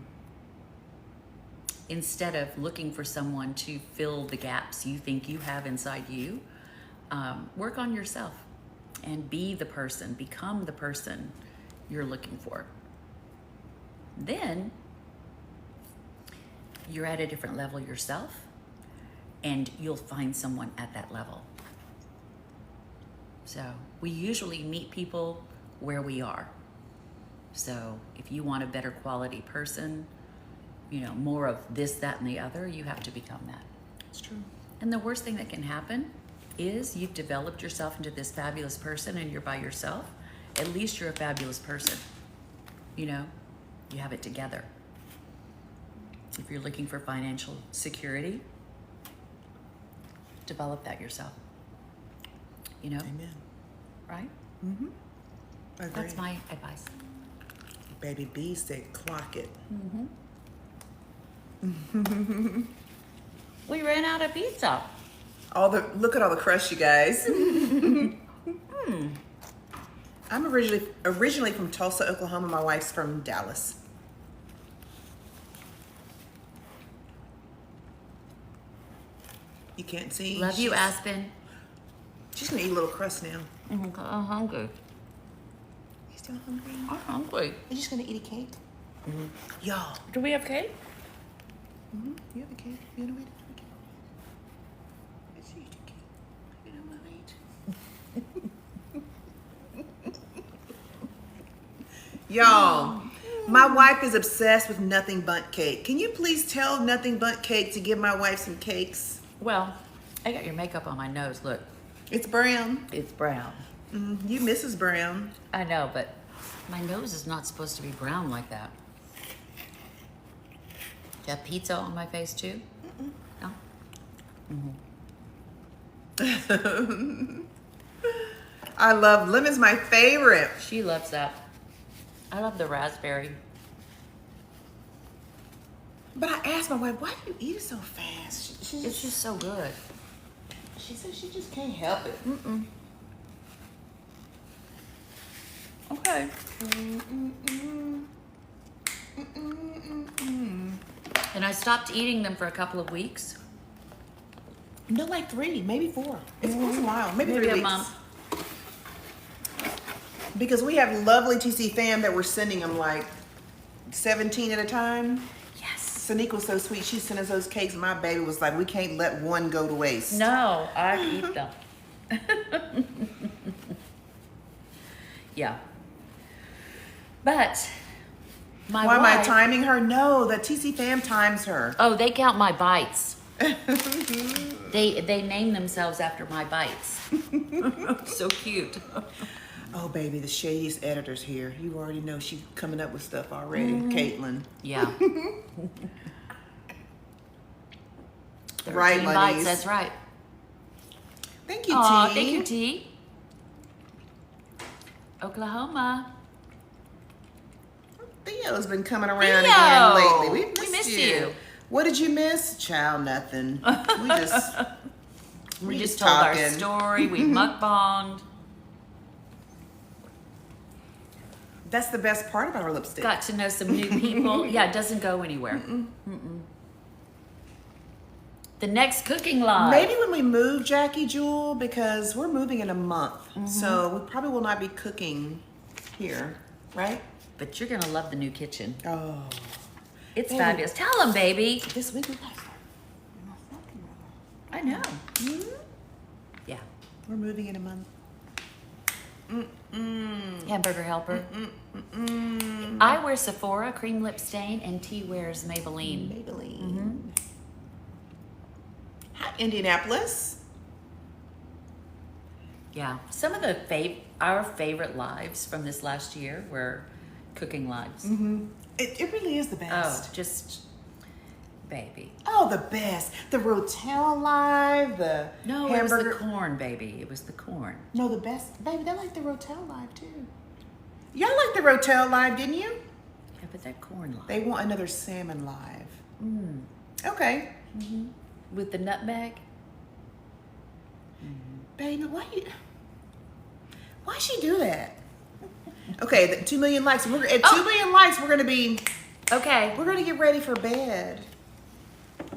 Speaker 2: instead of looking for someone to fill the gaps you think you have inside you, work on yourself and be the person, become the person you're looking for. Then you're at a different level yourself and you'll find someone at that level. So we usually meet people where we are. So if you want a better quality person, you know, more of this, that, and the other, you have to become that.
Speaker 1: It's true.
Speaker 2: And the worst thing that can happen is you've developed yourself into this fabulous person and you're by yourself. At least you're a fabulous person. You know, you have it together. If you're looking for financial security, develop that yourself. You know?
Speaker 1: Amen.
Speaker 2: Right?
Speaker 1: I agree.
Speaker 2: That's my advice.
Speaker 1: Baby B said clock it.
Speaker 2: We ran out of pizza.
Speaker 1: Look at all the crust, you guys. I'm originally from Tulsa, Oklahoma. My wife's from Dallas. You can't see.
Speaker 2: Love you, Aspen.
Speaker 1: She's gonna eat a little crust now.
Speaker 2: I'm hungry.
Speaker 1: You still hungry?
Speaker 2: I'm hungry.
Speaker 1: You're just gonna eat a cake? Y'all.
Speaker 2: Do we have cake?
Speaker 1: You have a cake? You wanna eat a cake? Let's eat a cake. You don't wanna eat? Y'all, my wife is obsessed with Nothing Bundt Cake. Can you please tell Nothing Bundt Cake to give my wife some cakes?
Speaker 2: Well, I got your makeup on my nose. Look,
Speaker 1: It's brown.
Speaker 2: it's brown.
Speaker 1: You Mrs. Brown.
Speaker 2: I know, but my nose is not supposed to be brown like that. You have pizza on my face too? No?
Speaker 1: I love lemon's my favorite.
Speaker 2: She loves that. I love the raspberry.
Speaker 1: But I asked my wife, why do you eat it so fast?
Speaker 2: It's just so good.
Speaker 1: She said she just can't help it.
Speaker 2: Mm-mm. Okay. And I stopped eating them for a couple of weeks.
Speaker 1: No, like 3, maybe 4. It's been a while. Maybe 3
Speaker 2: a
Speaker 1: weeks.
Speaker 2: month.
Speaker 1: Because we have lovely TC fam that we're sending them like 17 at a time.
Speaker 2: Yes.
Speaker 1: Sanique was so sweet. She sent us those cakes. My baby was like, we can't let one go to waste.
Speaker 2: No, I eat them. Yeah. But my
Speaker 1: Why am I
Speaker 2: wife-
Speaker 1: timing her? No, the TC fam times her.
Speaker 2: Oh, they count my bites. They name themselves after my bites. So cute.
Speaker 1: Oh, baby, the shadiest editor's here. You already know she's coming up with stuff already. Caitlin.
Speaker 2: Yeah.
Speaker 1: Right,
Speaker 2: 13
Speaker 1: my
Speaker 2: bites,
Speaker 1: niece.
Speaker 2: that's right.
Speaker 1: Thank you,
Speaker 2: Aw,
Speaker 1: T.
Speaker 2: thank you, T. Oklahoma.
Speaker 1: Theo's been coming around
Speaker 2: Theo!
Speaker 1: again lately. We
Speaker 2: We
Speaker 1: missed
Speaker 2: missed
Speaker 1: you.
Speaker 2: you.
Speaker 1: What did you miss? Child, nothing.
Speaker 2: We just told our story. We mukbanged.
Speaker 1: That's the best part about our lipstick.
Speaker 2: Got to know some new people. Yeah, it doesn't go anywhere. The next cooking live.
Speaker 1: Maybe when we move, Jackie Jewel, because we're moving in a month. So we probably will not be cooking here, right?
Speaker 2: But you're going to love the new kitchen.
Speaker 1: Oh.
Speaker 2: It's
Speaker 1: Baby.
Speaker 2: fabulous. Tell them, baby.
Speaker 1: This week we got
Speaker 2: I know. Yeah.
Speaker 1: We're moving in a month.
Speaker 2: Hamburger helper. I wear Sephora cream lip stain, and T wears Maybelline.
Speaker 1: Maybelline. Hi, Indianapolis.
Speaker 2: Yeah. Some of our favorite lives from this last year were cooking lives.
Speaker 1: It really is the
Speaker 2: Oh,
Speaker 1: best.
Speaker 2: just baby.
Speaker 1: Oh, the best. The Rotel Live, the
Speaker 2: No,
Speaker 1: hamburger.
Speaker 2: it was the corn, baby. It was the corn.
Speaker 1: No, the best. Baby, they like the Rotel Live too. Y'all like the Rotel Live, didn't you?
Speaker 2: Yeah, but that corn live.
Speaker 1: They want another salmon live. Okay.
Speaker 2: With the nutmeg.
Speaker 1: Baby, why she do that? Okay, the 2 million likes. At 2 million likes, we're gonna
Speaker 2: Okay.
Speaker 1: get ready for bed.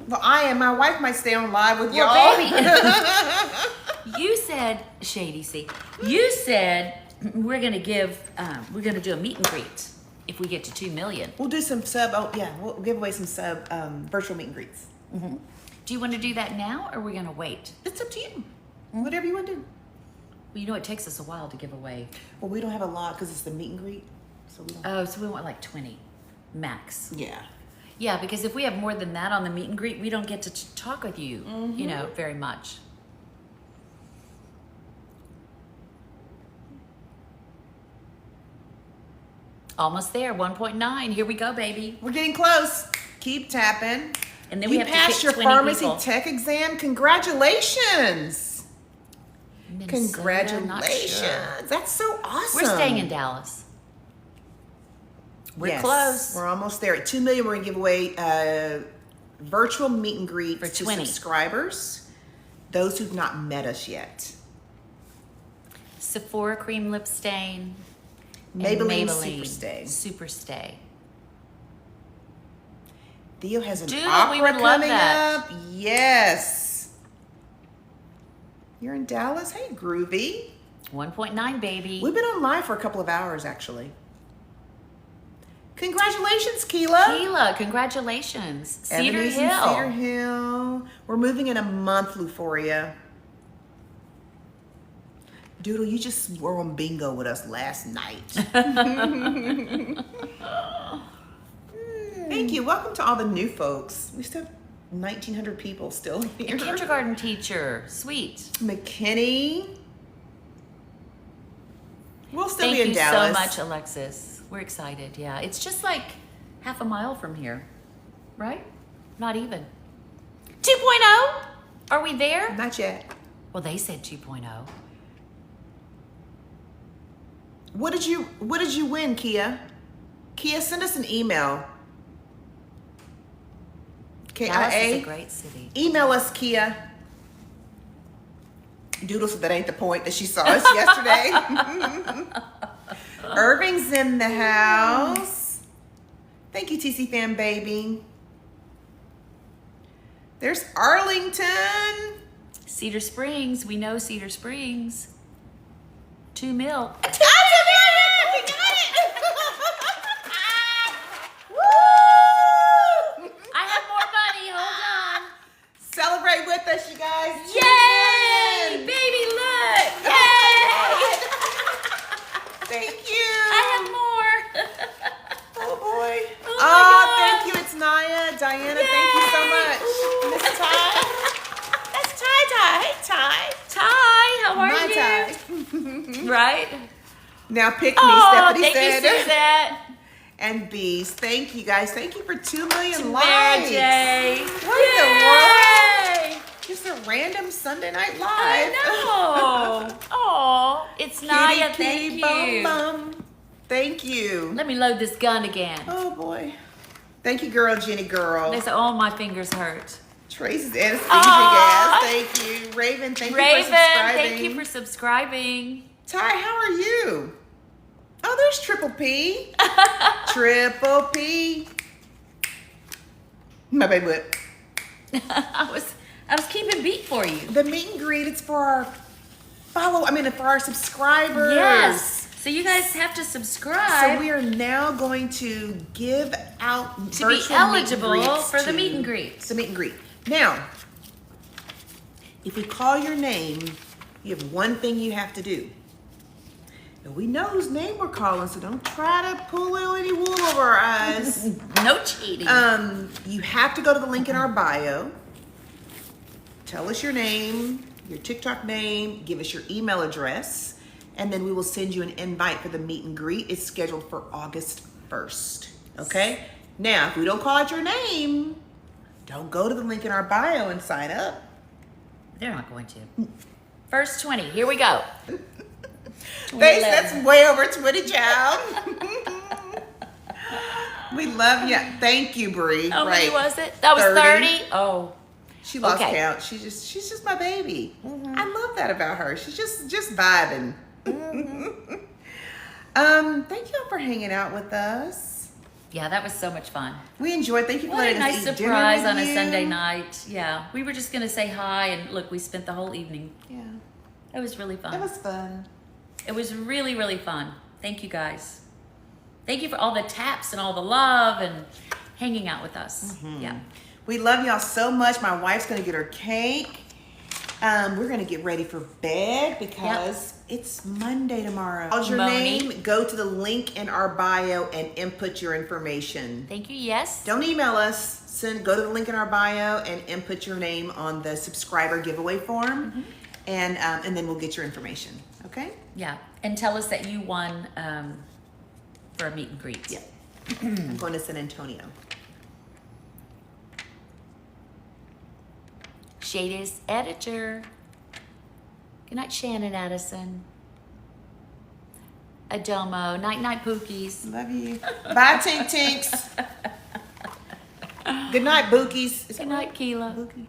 Speaker 1: Well, my wife might stay on live with y'all.
Speaker 2: Well, baby. You said, Shady C, you said we're gonna do a meet and greet if we get to 2 million.
Speaker 1: We'll do some we'll give away some virtual meet and greets.
Speaker 2: Do you want to do that now, or are we gonna wait?
Speaker 1: It's up to you. Whatever you want to do.
Speaker 2: Well, you know it takes us a while to give away.
Speaker 1: Well, we don't have a lot because it's the meet and greet. So we don't.
Speaker 2: Oh, so we want like 20 max.
Speaker 1: Yeah.
Speaker 2: Yeah, because if we have more than that on the meet and greet, we don't get to talk with you, you know, very much. Almost there, 1.9. Here we go, baby.
Speaker 1: We're getting close. Keep tapping.
Speaker 2: And then
Speaker 1: you
Speaker 2: we have to
Speaker 1: passed
Speaker 2: hit
Speaker 1: your
Speaker 2: 20
Speaker 1: pharmacy
Speaker 2: people.
Speaker 1: tech exam. Congratulations.
Speaker 2: Minnesota,
Speaker 1: Congratulations.
Speaker 2: not sure.
Speaker 1: That's so awesome.
Speaker 2: We're staying in Dallas. We're
Speaker 1: Yes,
Speaker 2: close.
Speaker 1: We're almost there. At 2 million, we're going to give away virtual meet and greet
Speaker 2: For
Speaker 1: to
Speaker 2: 20.
Speaker 1: subscribers, those who've not met us yet.
Speaker 2: Sephora cream lip stain. and
Speaker 1: Maybelline Superstay.
Speaker 2: Superstay.
Speaker 1: Theo has an
Speaker 2: Dude,
Speaker 1: opera
Speaker 2: we would love
Speaker 1: coming
Speaker 2: that.
Speaker 1: up. Yes. You're in Dallas? Hey, groovy.
Speaker 2: 1.9, baby.
Speaker 1: We've been on live for a couple of hours, actually. Congratulations, Keela.
Speaker 2: Keela, congratulations. Cedar
Speaker 1: Ebenezer,
Speaker 2: Hill.
Speaker 1: Cedar Hill. We're moving in a month, Euphoria. Doodle, you just were on bingo with us last night. Thank you. Welcome to all the new folks. We still have 1,900 people still here.
Speaker 2: A kindergarten teacher. Sweet.
Speaker 1: McKinney. We'll still
Speaker 2: Thank
Speaker 1: be in
Speaker 2: you
Speaker 1: Dallas.
Speaker 2: so much, Alexis. We're excited. Yeah, it's just like half a mile from here, right? Not even. 2.0? Are we there?
Speaker 1: Not yet.
Speaker 2: Well, they said 2.0.
Speaker 1: What did you win, Kia? Kia, send us an email.
Speaker 2: Dallas is a
Speaker 1: KIA.
Speaker 2: great city.
Speaker 1: Email us, Kia. Doodle said that ain't the point that she saw us yesterday. Irving's in the house. Thank you, TC Fan Baby. There's Arlington.
Speaker 2: Cedar Springs. We know Cedar Springs. 2 mil.
Speaker 1: We got it! Woo!
Speaker 2: I have more money. Hold on.
Speaker 1: Celebrate with us, you guys.
Speaker 2: Yay!
Speaker 1: Cheers!
Speaker 2: Baby, look. Yay!
Speaker 1: Thank you.
Speaker 2: I have more.
Speaker 1: Oh boy.
Speaker 2: Oh my God.
Speaker 1: Thank you. It's Naya. Diana, thank you so much.
Speaker 2: Yay!
Speaker 1: Miss Ty. That's Ty. Hey, Ty.
Speaker 2: Ty, how are
Speaker 1: My
Speaker 2: you?
Speaker 1: Ty.
Speaker 2: Right?
Speaker 1: Now pick me,
Speaker 2: Oh,
Speaker 1: Stephanie
Speaker 2: thank
Speaker 1: said.
Speaker 2: you, Suzette.
Speaker 1: And bees. Thank you guys. Thank you for 2 million
Speaker 2: Mary
Speaker 1: likes.
Speaker 2: J.
Speaker 1: What in the world?
Speaker 2: Yay!
Speaker 1: Just a random Sunday night live.
Speaker 2: I know. Oh, it's Naya.
Speaker 1: Kitty,
Speaker 2: Thank
Speaker 1: bum,
Speaker 2: you.
Speaker 1: bum. Thank you.
Speaker 2: Let me load this gun again.
Speaker 1: Oh boy. Thank you, girl, Jenny girl.
Speaker 2: They say, oh, my fingers hurt.
Speaker 1: Trace's anesthesia
Speaker 2: Aw.
Speaker 1: gas. Thank you. Raven, thank you for
Speaker 2: Raven,
Speaker 1: subscribing.
Speaker 2: thank you for subscribing.
Speaker 1: Ty, how are you? Oh, there's Triple P. Triple P. My baby whip.
Speaker 2: I was keeping beat for you.
Speaker 1: The meet and greet, it's for our for our subscribers.
Speaker 2: Yes. So you guys have to subscribe
Speaker 1: So we are now going to give out
Speaker 2: to be
Speaker 1: virtual
Speaker 2: eligible
Speaker 1: meet and greets
Speaker 2: for the
Speaker 1: to-
Speaker 2: meet and greet.
Speaker 1: The meet and greet. Now, if we call your name, you have one thing you have to do. Now, we know whose name we're calling, so don't try to pull any wool over our eyes.
Speaker 2: No cheating.
Speaker 1: You have to go to the link in our bio. Tell us your name, your TikTok name, give us your email address, and then we will send you an invite for the meet and greet. It's scheduled for August 1st. Okay? Now, if we don't call out your name, don't go to the link in our bio and sign up.
Speaker 2: They're not going to. First 20. Here we go.
Speaker 1: Thanks, that's way over 20, child. We love you. Thank you, Bree.
Speaker 2: How
Speaker 1: right.
Speaker 2: many was it? That was 30. Oh.
Speaker 1: She lost
Speaker 2: Okay.
Speaker 1: count. She's just my baby. I love that about her. She's just vibing. Thank you all for hanging out with us.
Speaker 2: Yeah, that was so much fun.
Speaker 1: We enjoyed. Thank you for
Speaker 2: What a
Speaker 1: letting
Speaker 2: nice
Speaker 1: us eat
Speaker 2: surprise
Speaker 1: dinner
Speaker 2: on
Speaker 1: with
Speaker 2: a
Speaker 1: you.
Speaker 2: Sunday night. Yeah, we were just going to say hi, and look, we spent the whole evening.
Speaker 1: Yeah,
Speaker 2: It was really fun.
Speaker 1: it was fun.
Speaker 2: It was really, really fun. Thank you guys. Thank you for all the taps and all the love and hanging out with us. Yeah.
Speaker 1: We love y'all so much. My wife's gonna get her cake. We're gonna get ready for bed because it's Monday tomorrow. What's your
Speaker 2: Moni.
Speaker 1: name? Go to the link in our bio and input your information.
Speaker 2: Thank you. Yes.
Speaker 1: Don't email us. Go to the link in our bio and input your name on the subscriber giveaway form, and then we'll get your information. Okay?
Speaker 2: Yeah. And tell us that you won for a meet and greet.
Speaker 1: Yeah. I'm going to San Antonio.
Speaker 2: Shadis editor. Good night, Shannon Addison. Adomo. Night, night, Pookies.
Speaker 1: Love you. Bye, Tink Tinks. Good night, Bookies. Is that
Speaker 2: Good night,
Speaker 1: right?
Speaker 2: Keela.
Speaker 1: Bookie.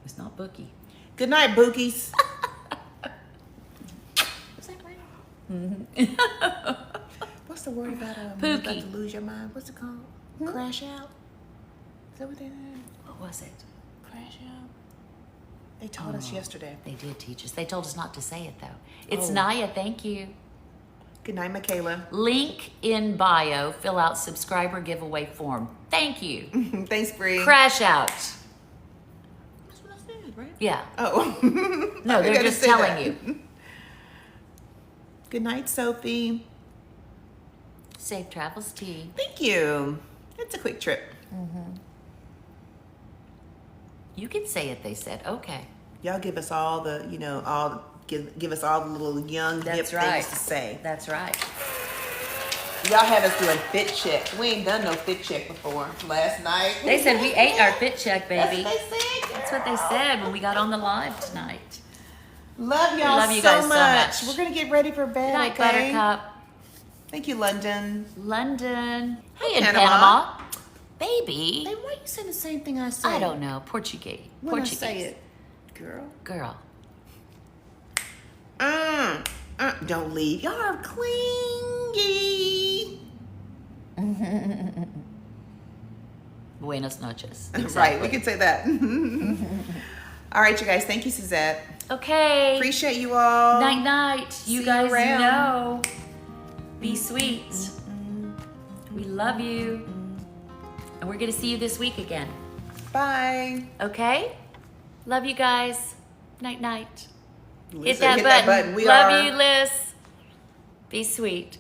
Speaker 2: It's not Bookie.
Speaker 1: Good night, Bookies.
Speaker 2: Was that right?
Speaker 1: What's the word about when you're about
Speaker 2: Pookie.
Speaker 1: to lose your mind? What's it called? Crash out? Is that what they did?
Speaker 2: What was it?
Speaker 1: Crash out? They taught us yesterday.
Speaker 2: They did teach us. They told us not to say it, though. It's
Speaker 1: Oh.
Speaker 2: Naya. Thank you.
Speaker 1: Good night, Michaela.
Speaker 2: Link in bio. Fill out subscriber giveaway form. Thank you.
Speaker 1: Thanks, Bree.
Speaker 2: Crash out.
Speaker 1: That's what I said, right?
Speaker 2: Yeah.
Speaker 1: Oh.
Speaker 2: No,
Speaker 1: I
Speaker 2: they're
Speaker 1: gotta
Speaker 2: just
Speaker 1: say
Speaker 2: telling
Speaker 1: that.
Speaker 2: you.
Speaker 1: Good night, Sophie.
Speaker 2: Safe travels, T.
Speaker 1: Thank you. It's a quick trip.
Speaker 2: You can say it, they said. Okay.
Speaker 1: Y'all give us all the, give us all the little young hip
Speaker 2: That's right.
Speaker 1: things to say.
Speaker 2: That's right.
Speaker 1: Y'all had us doing fit check. We ain't done no fit check before. Last night.
Speaker 2: They said we ate our fit check,
Speaker 1: That's
Speaker 2: baby.
Speaker 1: what they said, girl.
Speaker 2: That's That's what they said when we got on the live tonight.
Speaker 1: Love y'all
Speaker 2: love you
Speaker 1: so
Speaker 2: guys so
Speaker 1: much.
Speaker 2: much.
Speaker 1: We're gonna get ready for bed.
Speaker 2: Good night,
Speaker 1: Okay.
Speaker 2: Buttercup.
Speaker 1: Thank you, London.
Speaker 2: London. Hey, in
Speaker 1: Panama.
Speaker 2: Panama. Baby.
Speaker 1: Hey, why you saying the same thing I say?
Speaker 2: I don't know. Portuguese.
Speaker 1: When
Speaker 2: Portuguese.
Speaker 1: I say it, girl.
Speaker 2: Girl.
Speaker 1: Don't leave. Y'all are clingy.
Speaker 2: Buenas noches.
Speaker 1: Right, we
Speaker 2: Exactly.
Speaker 1: can say that. All right, you guys. Thank you, Suzette.
Speaker 2: Okay.
Speaker 1: Appreciate you all.
Speaker 2: Night, night.
Speaker 1: See
Speaker 2: You
Speaker 1: you
Speaker 2: guys
Speaker 1: around.
Speaker 2: know. Be sweet. We love you. And we're going to see you this week again.
Speaker 1: Bye.
Speaker 2: Okay? Love you guys. Night, night.
Speaker 1: Listen,
Speaker 2: Hit that button.
Speaker 1: We
Speaker 2: Love
Speaker 1: are.
Speaker 2: you, Liz. Be sweet.